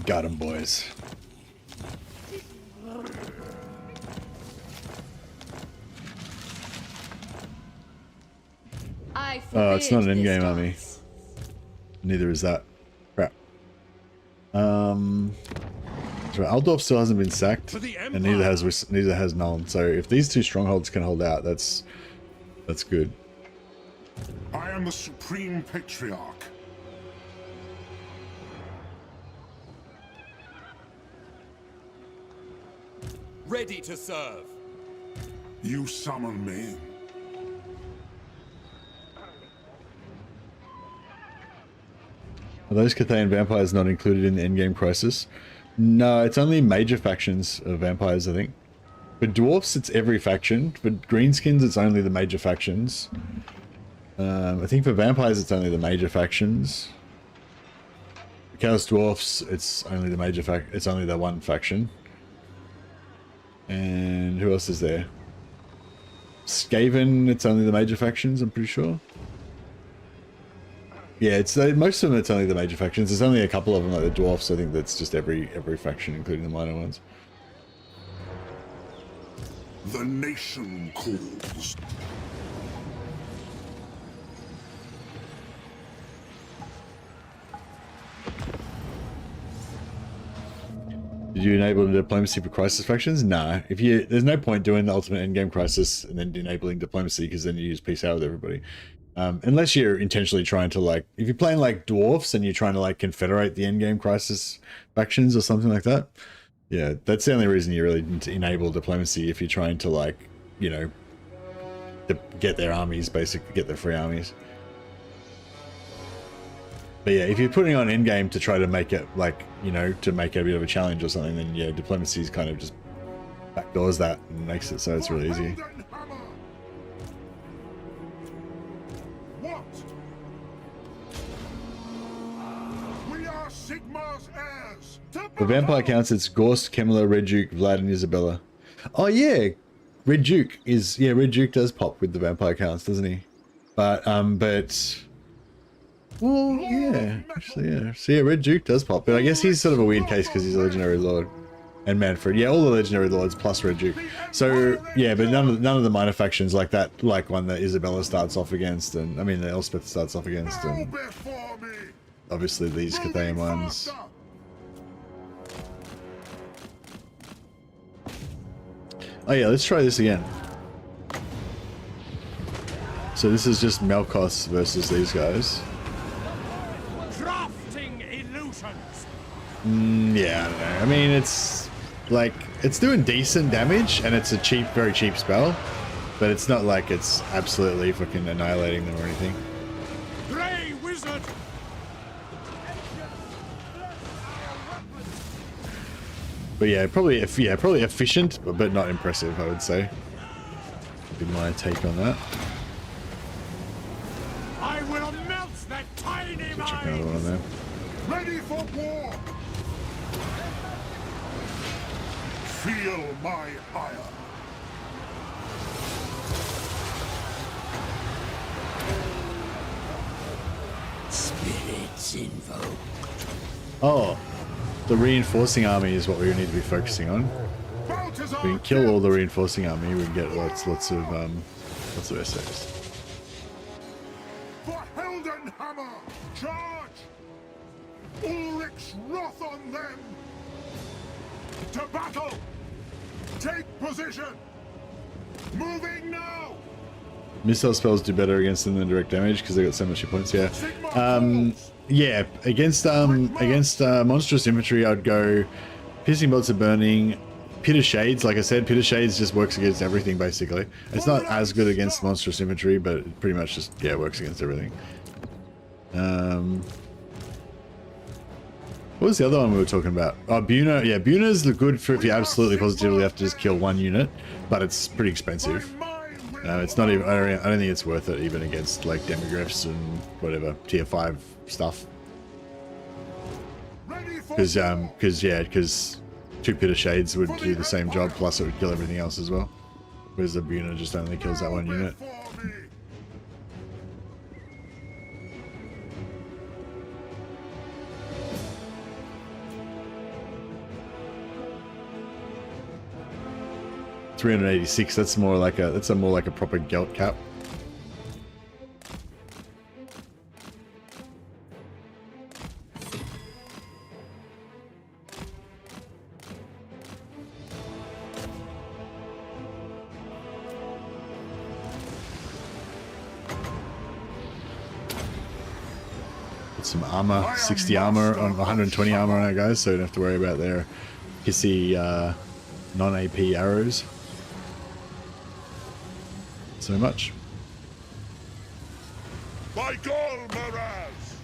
Got him, boys. Oh, it's not an in-game army. Neither is that. Crap. So Altdorf still hasn't been sacked, and neither has Nuln. So if these two strongholds can hold out, that's good. I am the Supreme Patriarch. Ready to serve. You summon me. Are those Cathayan vampires not included in the endgame crisis? No, it's only major factions of vampires, I think. For dwarfs, it's every faction. For greenskins, it's only the major factions. I think for vampires, it's only the major factions. For Chaos Dwarfs, it's only the major it's only the one faction. And who else is there? Skaven, it's only the major factions, I'm pretty sure. Yeah, it's most of them. It's only the major factions. There's only a couple of them, like the dwarfs. I think that's just every faction, including the minor ones. The nation calls. Did you enable diplomacy for crisis factions? Nah. There's no point doing the ultimate endgame crisis and then enabling diplomacy because then you use peace out with everybody. Unless you're intentionally trying to, like, if you're playing like dwarfs and you're trying to like confederate the endgame crisis factions or something like that, yeah, that's the only reason you really need to enable diplomacy. If you're trying to, like, you know, get their armies, basically get their free armies. But yeah, if you're putting on endgame to try to make it, like, you know, to make it a bit of a challenge or something, then yeah, diplomacy is kind of just backdoors that and makes it so it's really easy. For vampire counts, it's Gorst, Kemmler, Red Duke, Vlad, and Isabella. Oh yeah, Red Duke does pop with the vampire counts, doesn't he? But well, yeah, actually, yeah. So yeah, Red Duke does pop, but I guess he's sort of a weird case because he's a legendary lord. And Manfred, yeah, all the legendary lords plus Red Duke. So yeah, but none of the minor factions like that, like one that Isabella starts off against, and I mean the Elspeth starts off against, and obviously these Cathayan ones. Oh yeah, let's try this again. So this is just Melkos versus these guys. Crafting illusions. Yeah, I don't know. I mean, it's like, it's doing decent damage, and it's a cheap, very cheap spell, but it's not like it's absolutely fucking annihilating them or anything. Grey wizard. But yeah, probably efficient, but not impressive, I would say. Would be my take on that. I will melt that tiny Check another one on mines. there. Ready for war! Feel my ire. Spirits invoke. Oh, the reinforcing army is what we need to be focusing on. Balthazar We can kill all the reinforcing army. We can get lots of essays. For Heldenhammer! Charge! Ulrich's wrath on them! To battle! Take position! Moving now! Missile spells do better against them than direct damage because they got so much hit points. Yeah. Yeah. Against monstrous infantry, I'd go piercing bolts of burning, pit of shades. Like I said, pit of shades just works against everything basically. It's not as good against monstrous infantry, but it pretty much just works against everything. What was the other one we were talking about? Oh, Buna. Yeah, Buna's good for if you absolutely positively have to just kill one unit, but it's pretty expensive. It's not even. I don't think it's worth it even against like demigryphs and whatever tier 5 stuff. Because 2 pit of shades would do the same job, plus it would kill everything else as well. Whereas the Buna just only kills that one unit. $386. That's more like a proper Gelt cap. Put some armor, 60 armor on 120 armor on our guys, so we don't have to worry about their pissy non-AP arrows so much. By Gol Maraz!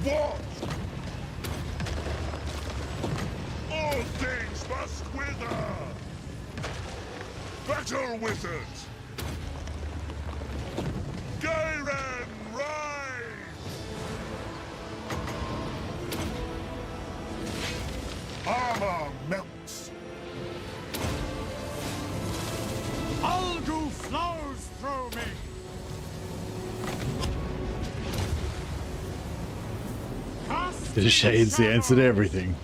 What? All things must wither! Battle wizards! Gairen, rise! Armor melts! Algu flows through me. Pit of shades, the answer to everything.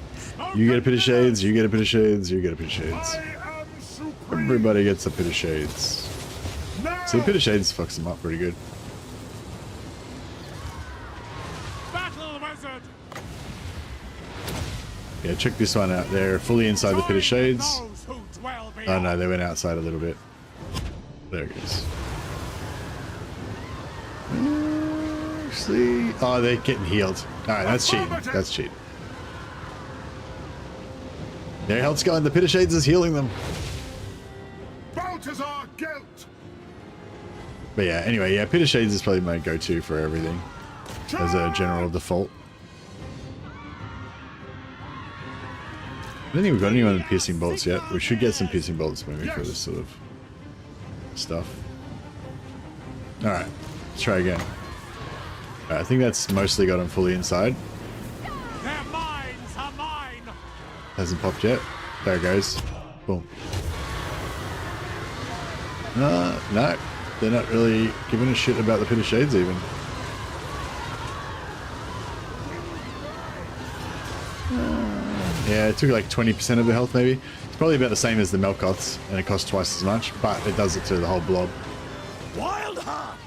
You get a pit of shades, you get a pit of shades, you get a pit of shades. Everybody gets a pit of shades. See, pit of shades fucks them up pretty good. Battle wizard. Yeah, check this one out. They're fully inside the pit of shades. Those who dwell Oh beyond. no, they went outside a little bit. There it goes. See? Oh, they're getting healed. Alright, that's cheating. That's cheating. Their health's going. The pit of shades is healing them. Balthazar Gelt! But yeah, anyway, yeah, pit of shades is probably my go-to for everything as a general default. I don't think we've got anyone in piercing bolts yet. We should get some piercing bolts maybe for this sort of stuff. Alright, let's try again. Alright, I think that's mostly got them fully inside. Their minds are mine. Hasn't popped yet. There it goes. Boom. No, they're not really giving a shit about the pit of shades even. Yeah, it took like 20% of the health maybe. It's probably about the same as the Melkoths, and it costs twice as much, but it does it to the whole blob. Wild heart.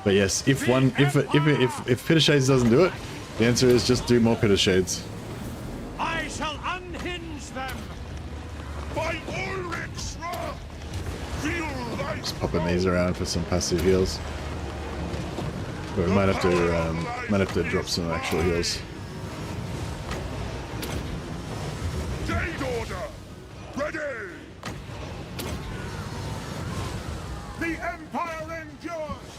But yes, if pit of shades doesn't do it, the answer is just do more pit of shades. I shall unhinge them. By Ulrich's wrath! Feel thy Just popping these around for some passive heals. But we might have to drop some actual heals. Jade order! Ready! The Empire endures!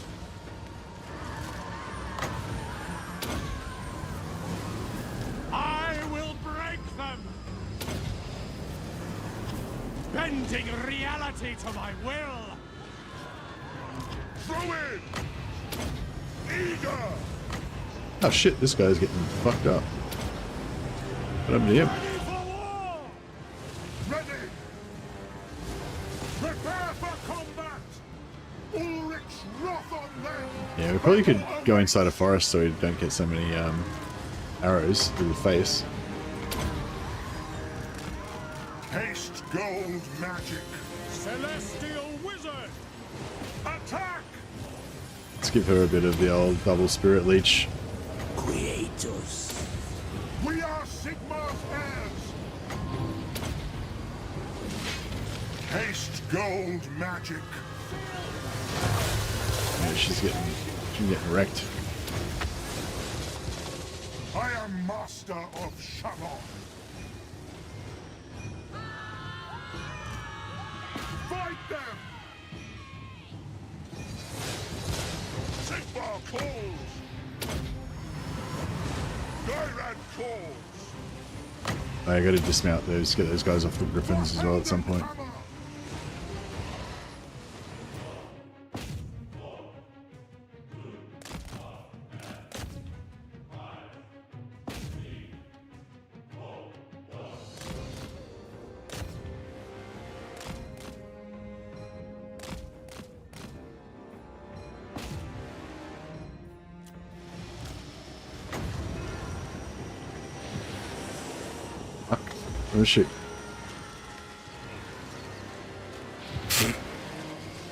I will break them! Bending reality to my will! Throw in! Eager! Oh shit, this guy's getting fucked up. What happened to him? Ready for war! Ready! Prepare for combat! Ulrich's wrath on them! Yeah, we probably could go inside a forest so we don't get so many arrows through the face. Haste gold magic! Celestial wizard! Attack! Let's give her a bit of the old double spirit leech. Creators. We are Sigmar's heirs! Haste gold magic! Yeah, she's getting wrecked. I am master of Shamon! Fight them! Sigmar calls! Gyrand calls! I gotta dismount those, get those guys off the griffins as well at some point. Oh shit.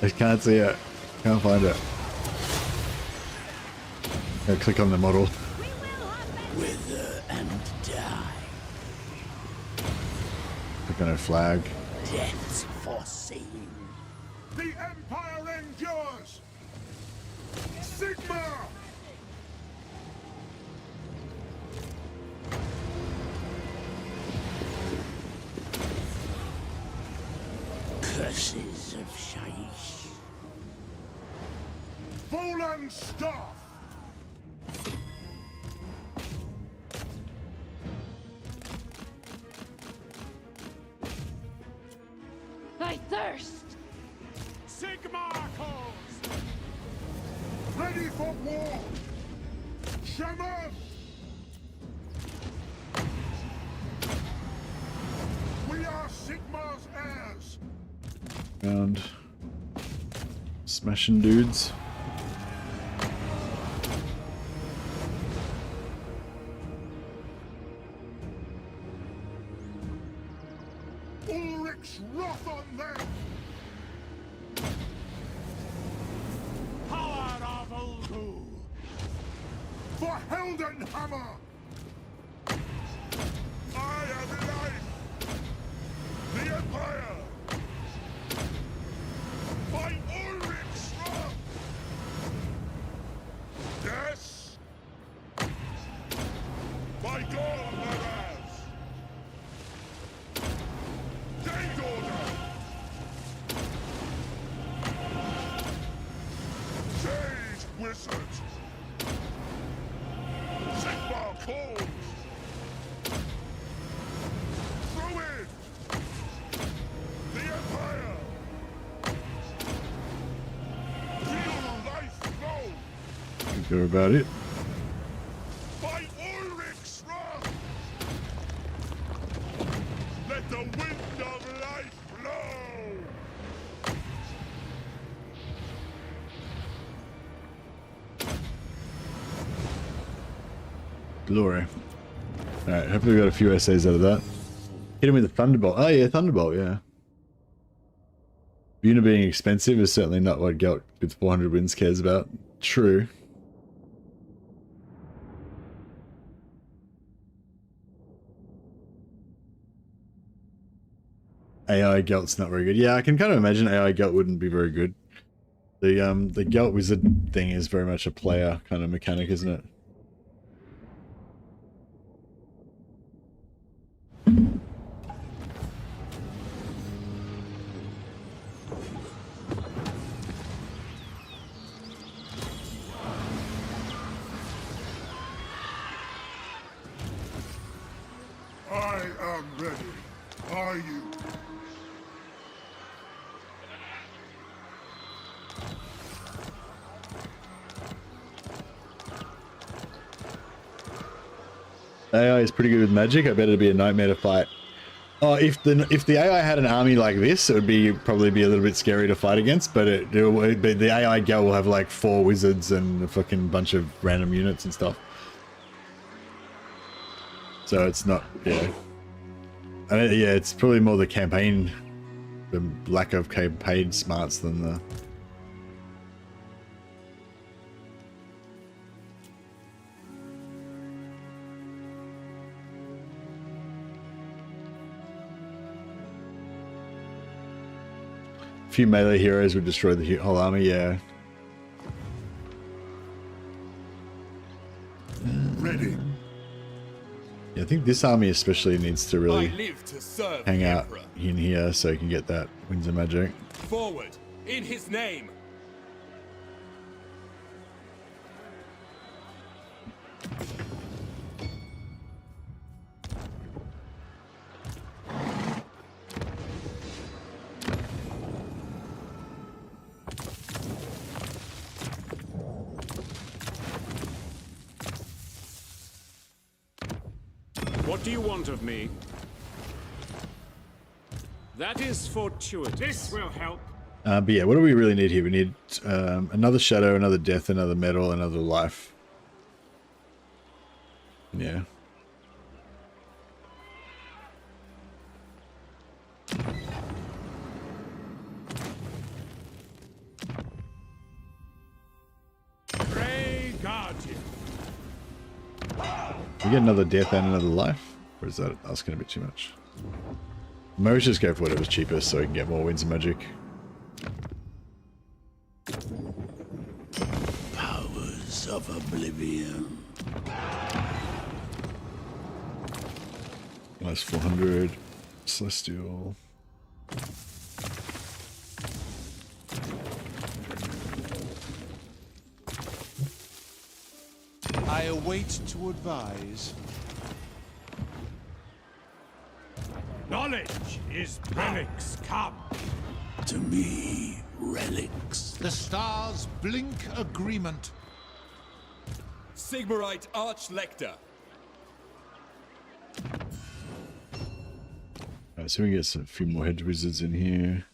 I can't see it. Can't find it. Gotta click on the model. Wither and die. Click on her flag. Death's foreseen. The Empire endures! Sigmar! Curses of Shaish. Volan staff! I thirst! Sigmar calls! Ready for war! Shaman! We are Sigmar's heirs! Found smashing dudes. Ulrich's wrath on them! Power of Ulgu! For Heldenhammer! I am life! The Empire! By Ulrich's wrath! Yes! By God, whereas! Jade order! Jade wizard! Sigmar calls! Throw in! The Empire! Real life flow! Think they're about it. By Ulrich's wrath! Let the wind of life blow! Glory. Alright, hopefully we got a few essays out of that. Hit him with a Thunderbolt. Oh yeah, Thunderbolt, yeah. Buna being expensive is certainly not what Gelt with 400 wins cares about. True. AI Gelt's not very good. Yeah, I can kind of imagine AI Gelt wouldn't be very good. The Gelt wizard thing is very much a player kind of mechanic, isn't it? I am ready. Are you? AI is pretty good with magic. I bet it'd be a nightmare to fight. Oh, if the AI had an army like this, it would probably be a little bit scary to fight against. But the AI Gel will have like 4 wizards and a fucking bunch of random units and stuff. So it's not, yeah. I mean, yeah, it's probably more the campaign, the lack of campaign smarts than the. Few melee heroes would destroy the whole army, yeah. Ready. Yeah, I think this army especially needs to really I live to serve hang the out Emperor. in here so you can get that Winds of Magic. Forward, in his name. What do you want of me? That is fortuitous. This will help. But yeah, what do we really need here? We need another shadow, another death, another metal, another life. Yeah. Pray guard you. We get another death and another life? Or is that asking a bit too much? Maybe we should just go for whatever's cheapest so we can get more Winds of Magic. Powers of oblivion. Nice 400. Celestial. I await to advise. Knowledge is relics come. To me, relics. The stars blink agreement. Sigmarite Arch-Lector. Alright, so we can get a few more hedge wizards in here.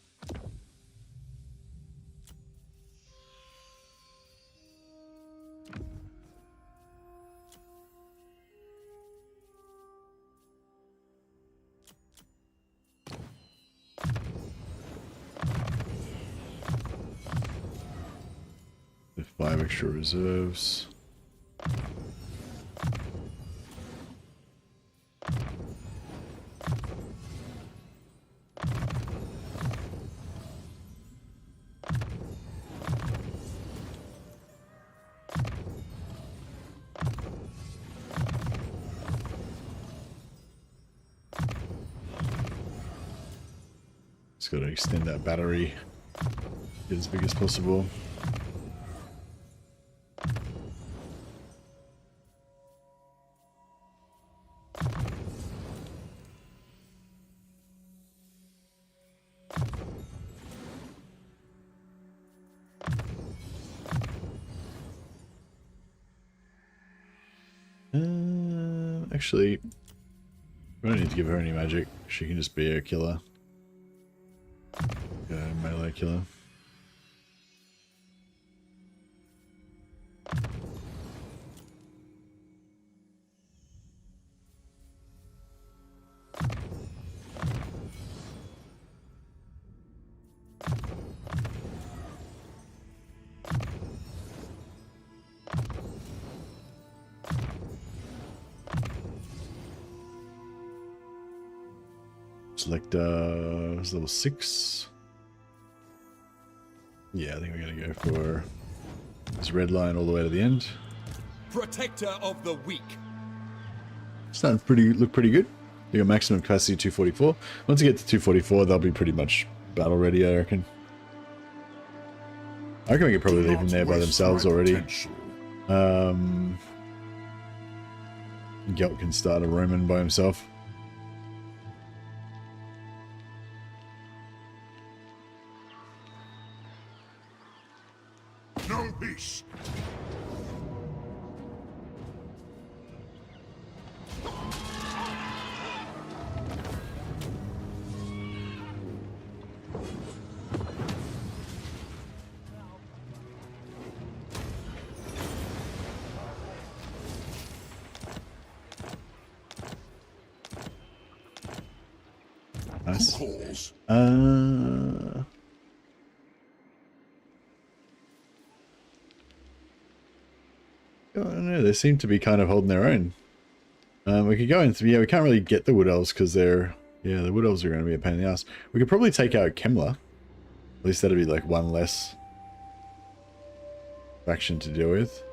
With 5 extra reserves. Got to extend that battery, get as big as possible. Actually, we don't need to give her any magic. She can just be a killer. Melee killer. Select level 6. Yeah, I think we're gonna go for this red line all the way to the end. Protector of the weak. Starting to look pretty good. You got maximum capacity 244. Once you get to 244, they'll be pretty much battle ready, I reckon. I reckon we could probably leave them there by themselves already. Gelt can start a Roman by himself. No peace. Nice. Calls. I don't know, they seem to be kind of holding their own. We could go into, yeah, we can't really get the Wood Elves because they're, yeah, the Wood Elves are going to be a pain in the ass. We could probably take out Kemmler. At least that'd be like one less faction to deal with.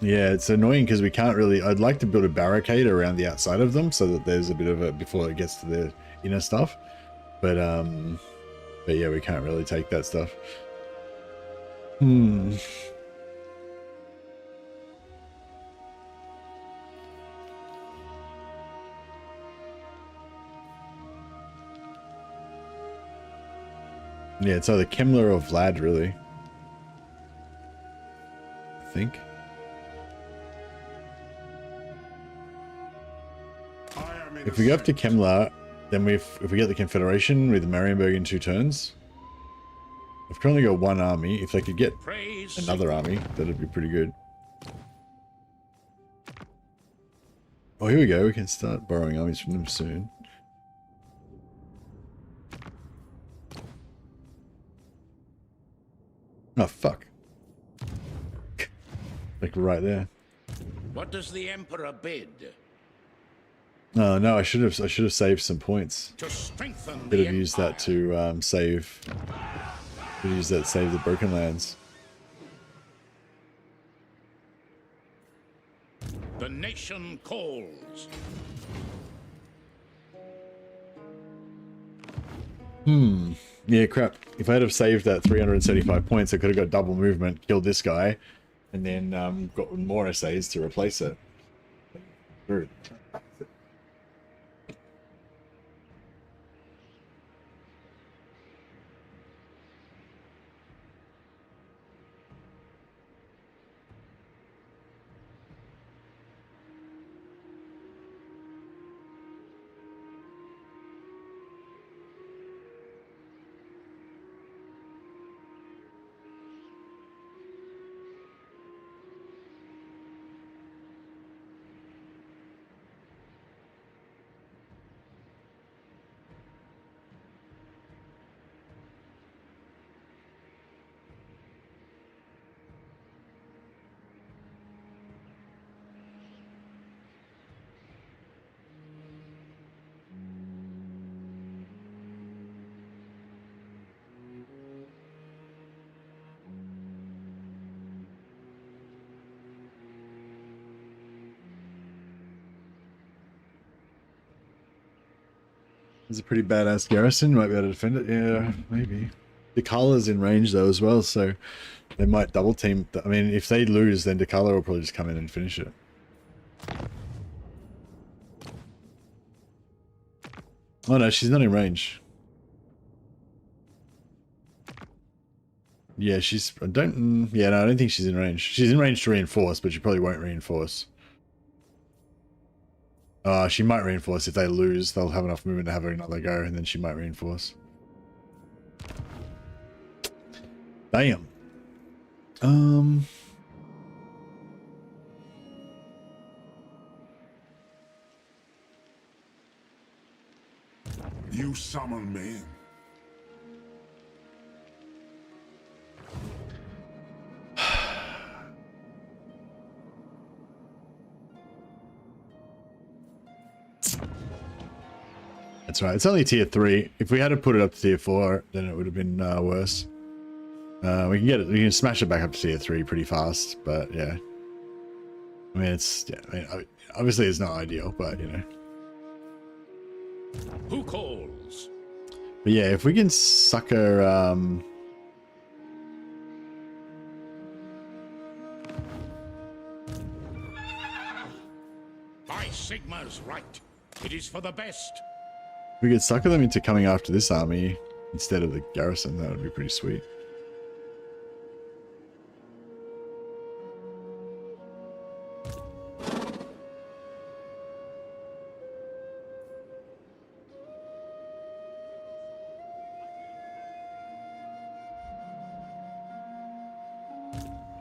Yeah, it's annoying because we can't really, I'd like to build a barricade around the outside of them so that there's a bit of a, before it gets to the inner stuff. But yeah, we can't really take that stuff. Yeah, it's either Kemmler or Vlad, really. I think. If we go up to Kemmler, then if we get the Confederation with Marienburg in 2 turns, I've currently got 1 army. If they could get another army, that'd be pretty good. Oh, here we go. We can start borrowing armies from them soon. Oh, fuck. Like right there. What does the Emperor bid? Oh no, I should have saved some points. To strengthen Could have used that to save. Could use that to save the Broken Lands. The nation calls. Yeah, crap. If I had have saved that 375 points, I could have got double movement, killed this guy, and then got more essays to replace it. Rude. It's a pretty badass garrison. Might be able to defend it. Yeah, maybe. Dakala's in range though as well, so they might double team. I mean, if they lose, then Dakala will probably just come in and finish it. Oh no, she's not in range. Yeah, she's. I don't. Yeah, no, I don't think she's in range. She's in range to reinforce, but she probably won't reinforce. She might reinforce if they lose. They'll have enough movement to have another go, and then she might reinforce. Damn. You summon me. That's right. It's only tier 3. If we had to put it up to tier 4, then it would have been worse. We can get it. We can smash it back up to tier 3 pretty fast. But yeah, I mean, it's obviously it's not ideal, but you know. Who calls? But yeah, if we can sucker. By Sigmar's right, it is for the best. If we could sucker them into coming after this army instead of the garrison, that would be pretty sweet.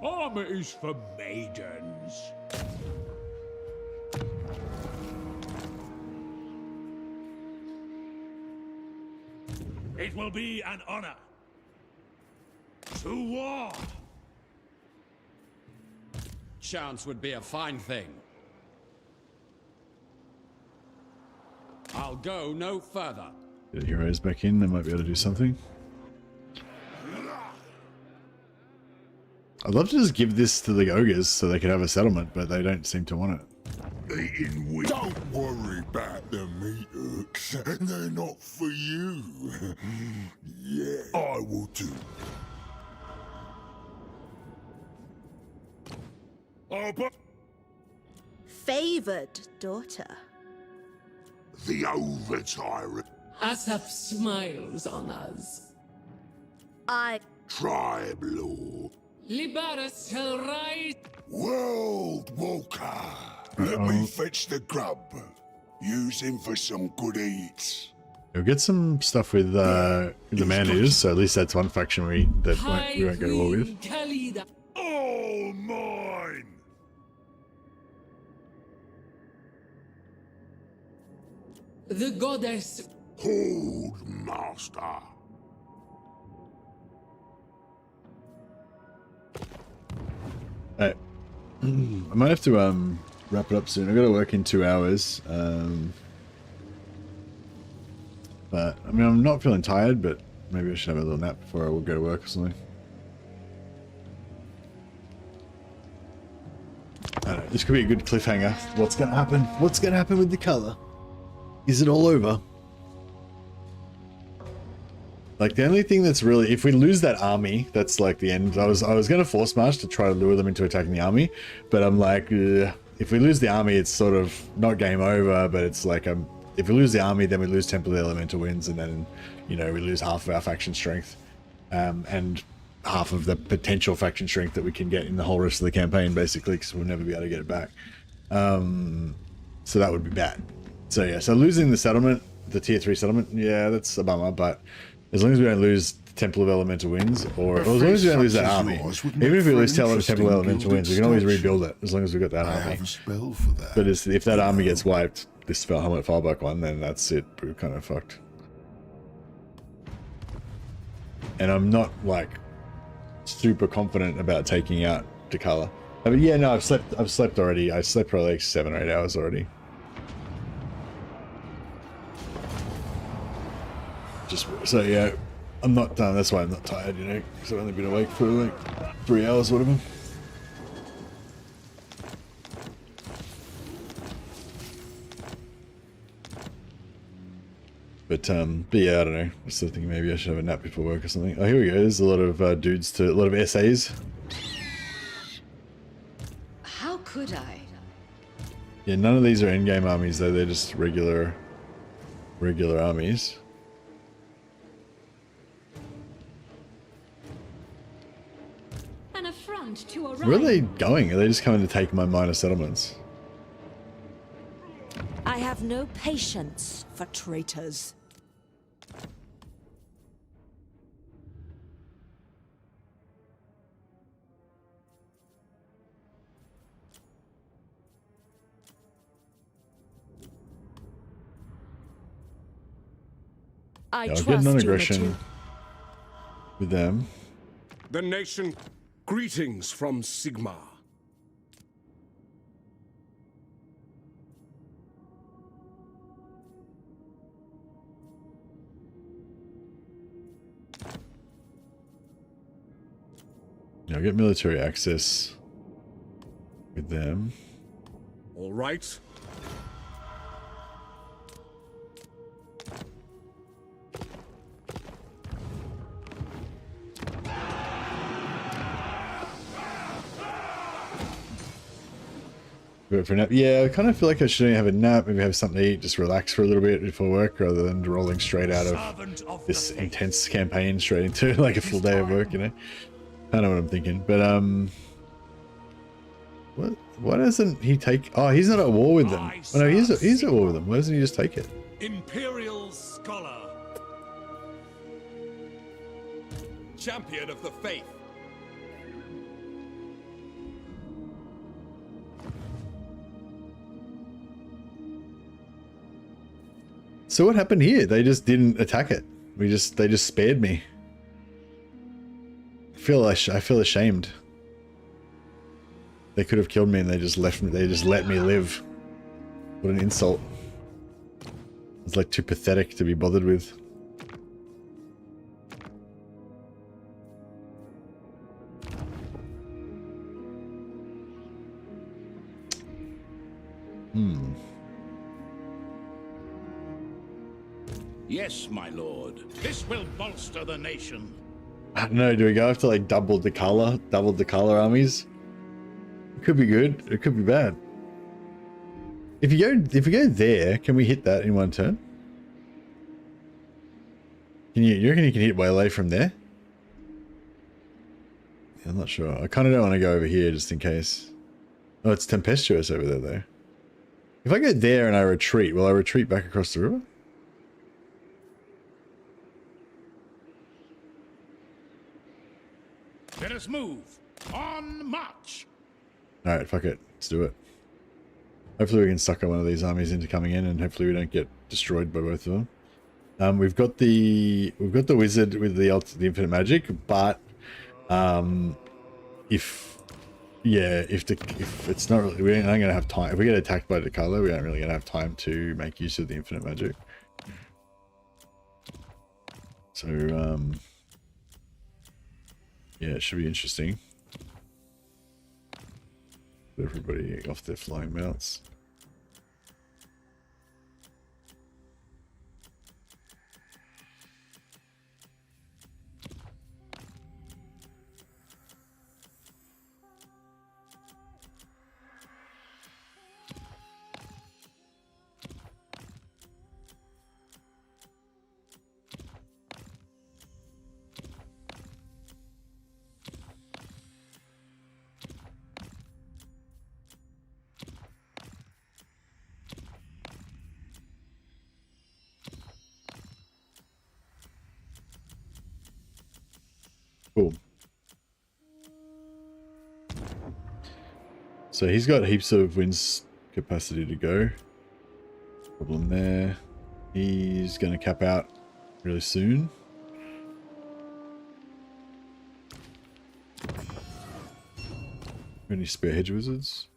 Armor is for maidens. It will be an honor. To war! Chance would be a fine thing. I'll go no further. Get heroes back in, they might be able to do something. I'd love to just give this to the ogres so they could have a settlement, but they don't seem to want it. Don't worry about the meat hooks. They're not for you. Yeah, I will do. Oh, but Favored daughter. The over-tyrant Asaph smiles on us. I tribe lord. Liberus shall rise. World Walker. Let me fetch the grub. Use him for some good eats. We'll get some stuff with the man-eaters, so at least that's one faction we won't go to war with. Khalida. All mine. The goddess. Hold, master. Alright. I might have to wrap it up soon. I've got to work in 2 hours. But I mean, I'm not feeling tired, but maybe I should have a little nap before I will go to work or something. I don't know, this could be a good cliffhanger. What's gonna happen? What's gonna happen with the color? Is it all over? Like, the only thing that's really, if we lose that army, that's like the end. I was gonna force march to try to lure them into attacking the army, but I'm like, ugh. If we lose the army, it's sort of not game over, but it's like, if we lose the army, then we lose Temple of the Elemental Winds, and then, you know, we lose half of our faction strength, and half of the potential faction strength that we can get in the whole rest of the campaign, basically, because we'll never be able to get it back. So that would be bad. So yeah, so losing the settlement, the tier 3 settlement, yeah, that's a bummer, but as long as we don't lose the Temple of Elemental Winds, or as long as we don't lose that army, even if we lose Temple of Elemental Winds, we can always rebuild it, as long as we've got that I army. have a spell for that. But if that army gets wiped, this Helmet Firebuck one, then that's it. We're kind of fucked. And I'm not, like, super confident about taking out Dakala. I mean, yeah, no, I've slept already. I slept probably like 7 or 8 hours already. So yeah, I'm not done. That's why I'm not tired, you know, because I've only been awake for like 3 hours, whatever. But yeah, I don't know. I was still thinking maybe I should have a nap before work or something. Oh, here we go. There's a lot of a lot of essays. How could I? Yeah, none of these are endgame armies though. They're just regular armies. An affront to a Where are they going? Are they just coming to take my minor settlements? I have no patience for traitors. I Yeah, I'll trust get you, non-aggression Matilda. with them. The nation, greetings from Sigmar. I'll get military access with them. All right. But for now, yeah, I kind of feel like I should have a nap, maybe have something to eat, just relax for a little bit before work, rather than rolling straight out of this intense campaign straight into like a full day of work, you know? I know what I'm thinking, but why doesn't he take? Oh, he's not at war with them. Oh, no, he's at war with them. Why doesn't he just take it? Imperial Scholar. Champion of the Faith. So what happened here? They just didn't attack it. They just spared me. I feel ashamed. They could have killed me and they just left me. They just let me live. What an insult. It's like too pathetic to be bothered with. Yes, my lord. This will bolster the nation. I don't know, do we go after like double the color armies? It could be good, it could be bad. If you go there, can we hit that in one turn? You reckon you can hit Waylay from there? Yeah, I'm not sure. I kind of don't want to go over here just in case. Oh, it's tempestuous over there though. If I go there and I retreat, will I retreat back across the river? Let us move. On march. Alright, fuck it. Let's do it. Hopefully we can sucker one of these armies into coming in, and hopefully we don't get destroyed by both of them. We've got the wizard with the infinite magic, but if it's not really, we aren't gonna have time. If we get attacked by Dakala, we aren't really gonna have time to make use of the infinite magic. So yeah, it should be interesting. Put everybody off their flying mounts. Cool. So he's got heaps of wins capacity to go. Problem there. He's going to cap out really soon. Any spare hedge wizards?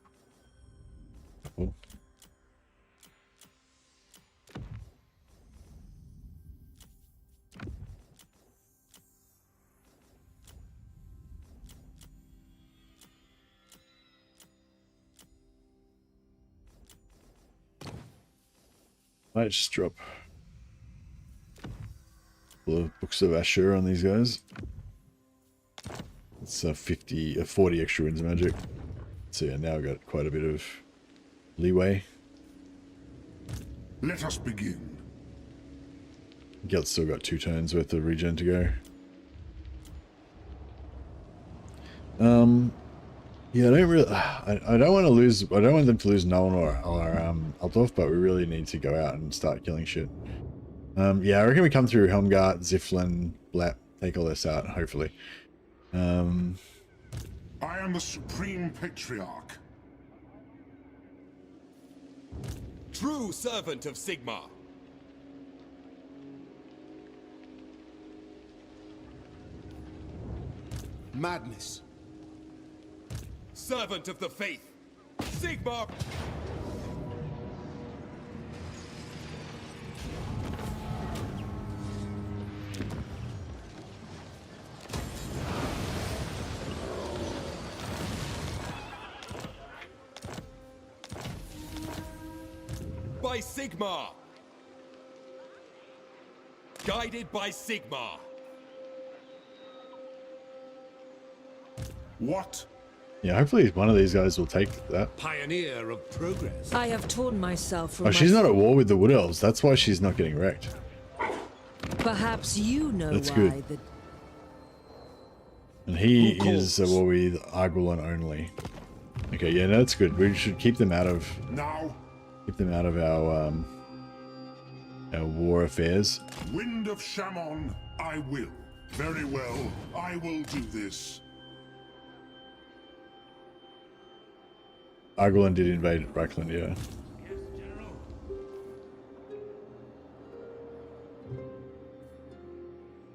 Couple. Might just drop the books of Ashur on these guys. It's 40 extra wins magic. So yeah, now I've got quite a bit of leeway. Let us begin. Gelt's still got 2 turns worth of regen to go. Yeah, I don't want to lose. I don't want them to lose Nolan or Altdorf, but we really need to go out and start killing shit. Yeah, I reckon we come through Helmgart, Wissenland, Blap, take all this out, hopefully. I am the Supreme Patriarch. True servant of Sigmar. Madness. Servant of the Faith. Sigmar. by Sigmar. Guided by Sigmar. What? Yeah, hopefully one of these guys will take that. Pioneer of progress. I have torn myself from Oh, she's not at war with the Wood Elves. That's why she's not getting wrecked. Perhaps you know That's why. good. And he is at war with Averland only. Okay, yeah, no, that's good. We should keep them out of our war affairs. Wind of Shammon, I will. Very well, I will do this. Averland did invade Reikland, yeah.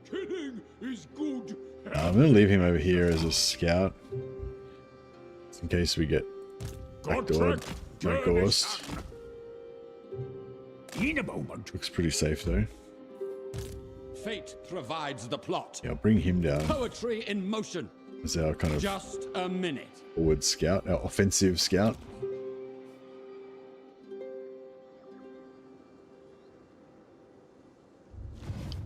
Killing is good. I'm going to leave him over here as a scout. Just in case we get backdoored. Like Ghost. In a moment. Looks pretty safe though. Fate provides the plot. Yeah, I'll bring him down Poetry in motion. as our kind of Just a minute. forward scout, our offensive scout.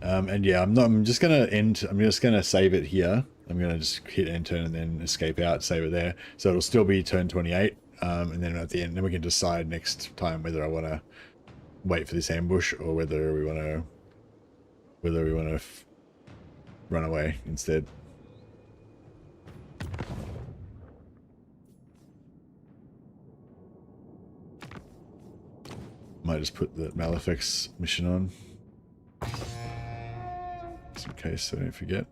And yeah, I'm just gonna save it here. I'm gonna just hit enter and then escape out, save it there. So it'll still be turn 28. And then at the end, then we can decide next time whether I want to wait for this ambush or whether we want to run away instead. Might just put the Malefic's mission on. Just in case I don't forget.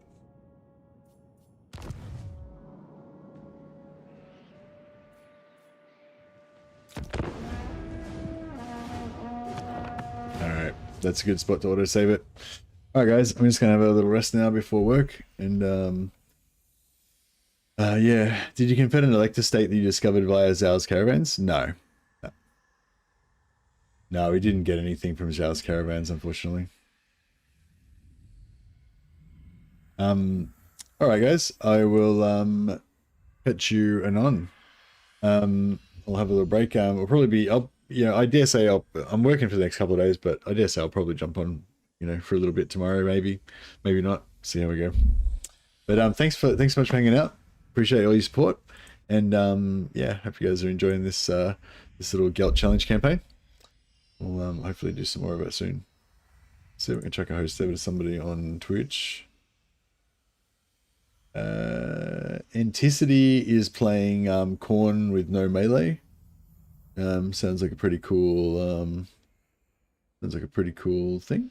Alright, that's a good spot to auto-save it. Alright guys, I'm just going to have a little rest now before work. And yeah, did you confed an Elector state that you discovered via Zhao's caravans? No. No, we didn't get anything from Zhao's caravans, unfortunately. Alright guys, I will catch you anon. I'll have a little break. We'll probably be up. I dare say I'm working for the next couple of days, but I dare say I'll probably jump on, for a little bit tomorrow, maybe not. See how we go. But thanks so much for hanging out. Appreciate all your support, and yeah, hope you guys are enjoying this this little Gelt challenge campaign. We'll hopefully do some more of it soon. See if we can check a host over to somebody on Twitch. Anticity is playing Khorne with no melee. Sounds like a pretty cool thing.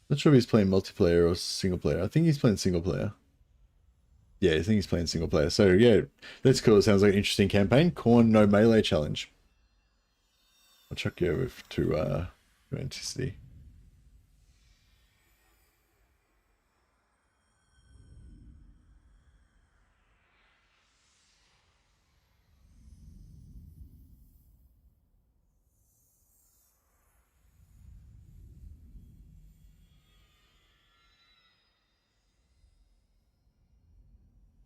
Not sure if he's playing multiplayer or single player. I think he's playing single player. Yeah, I think he's playing single player. So yeah, that's cool. It sounds like an interesting campaign. Khorne no melee challenge. I'll chuck you over to Anticity.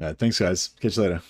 All right, thanks guys. Catch you later.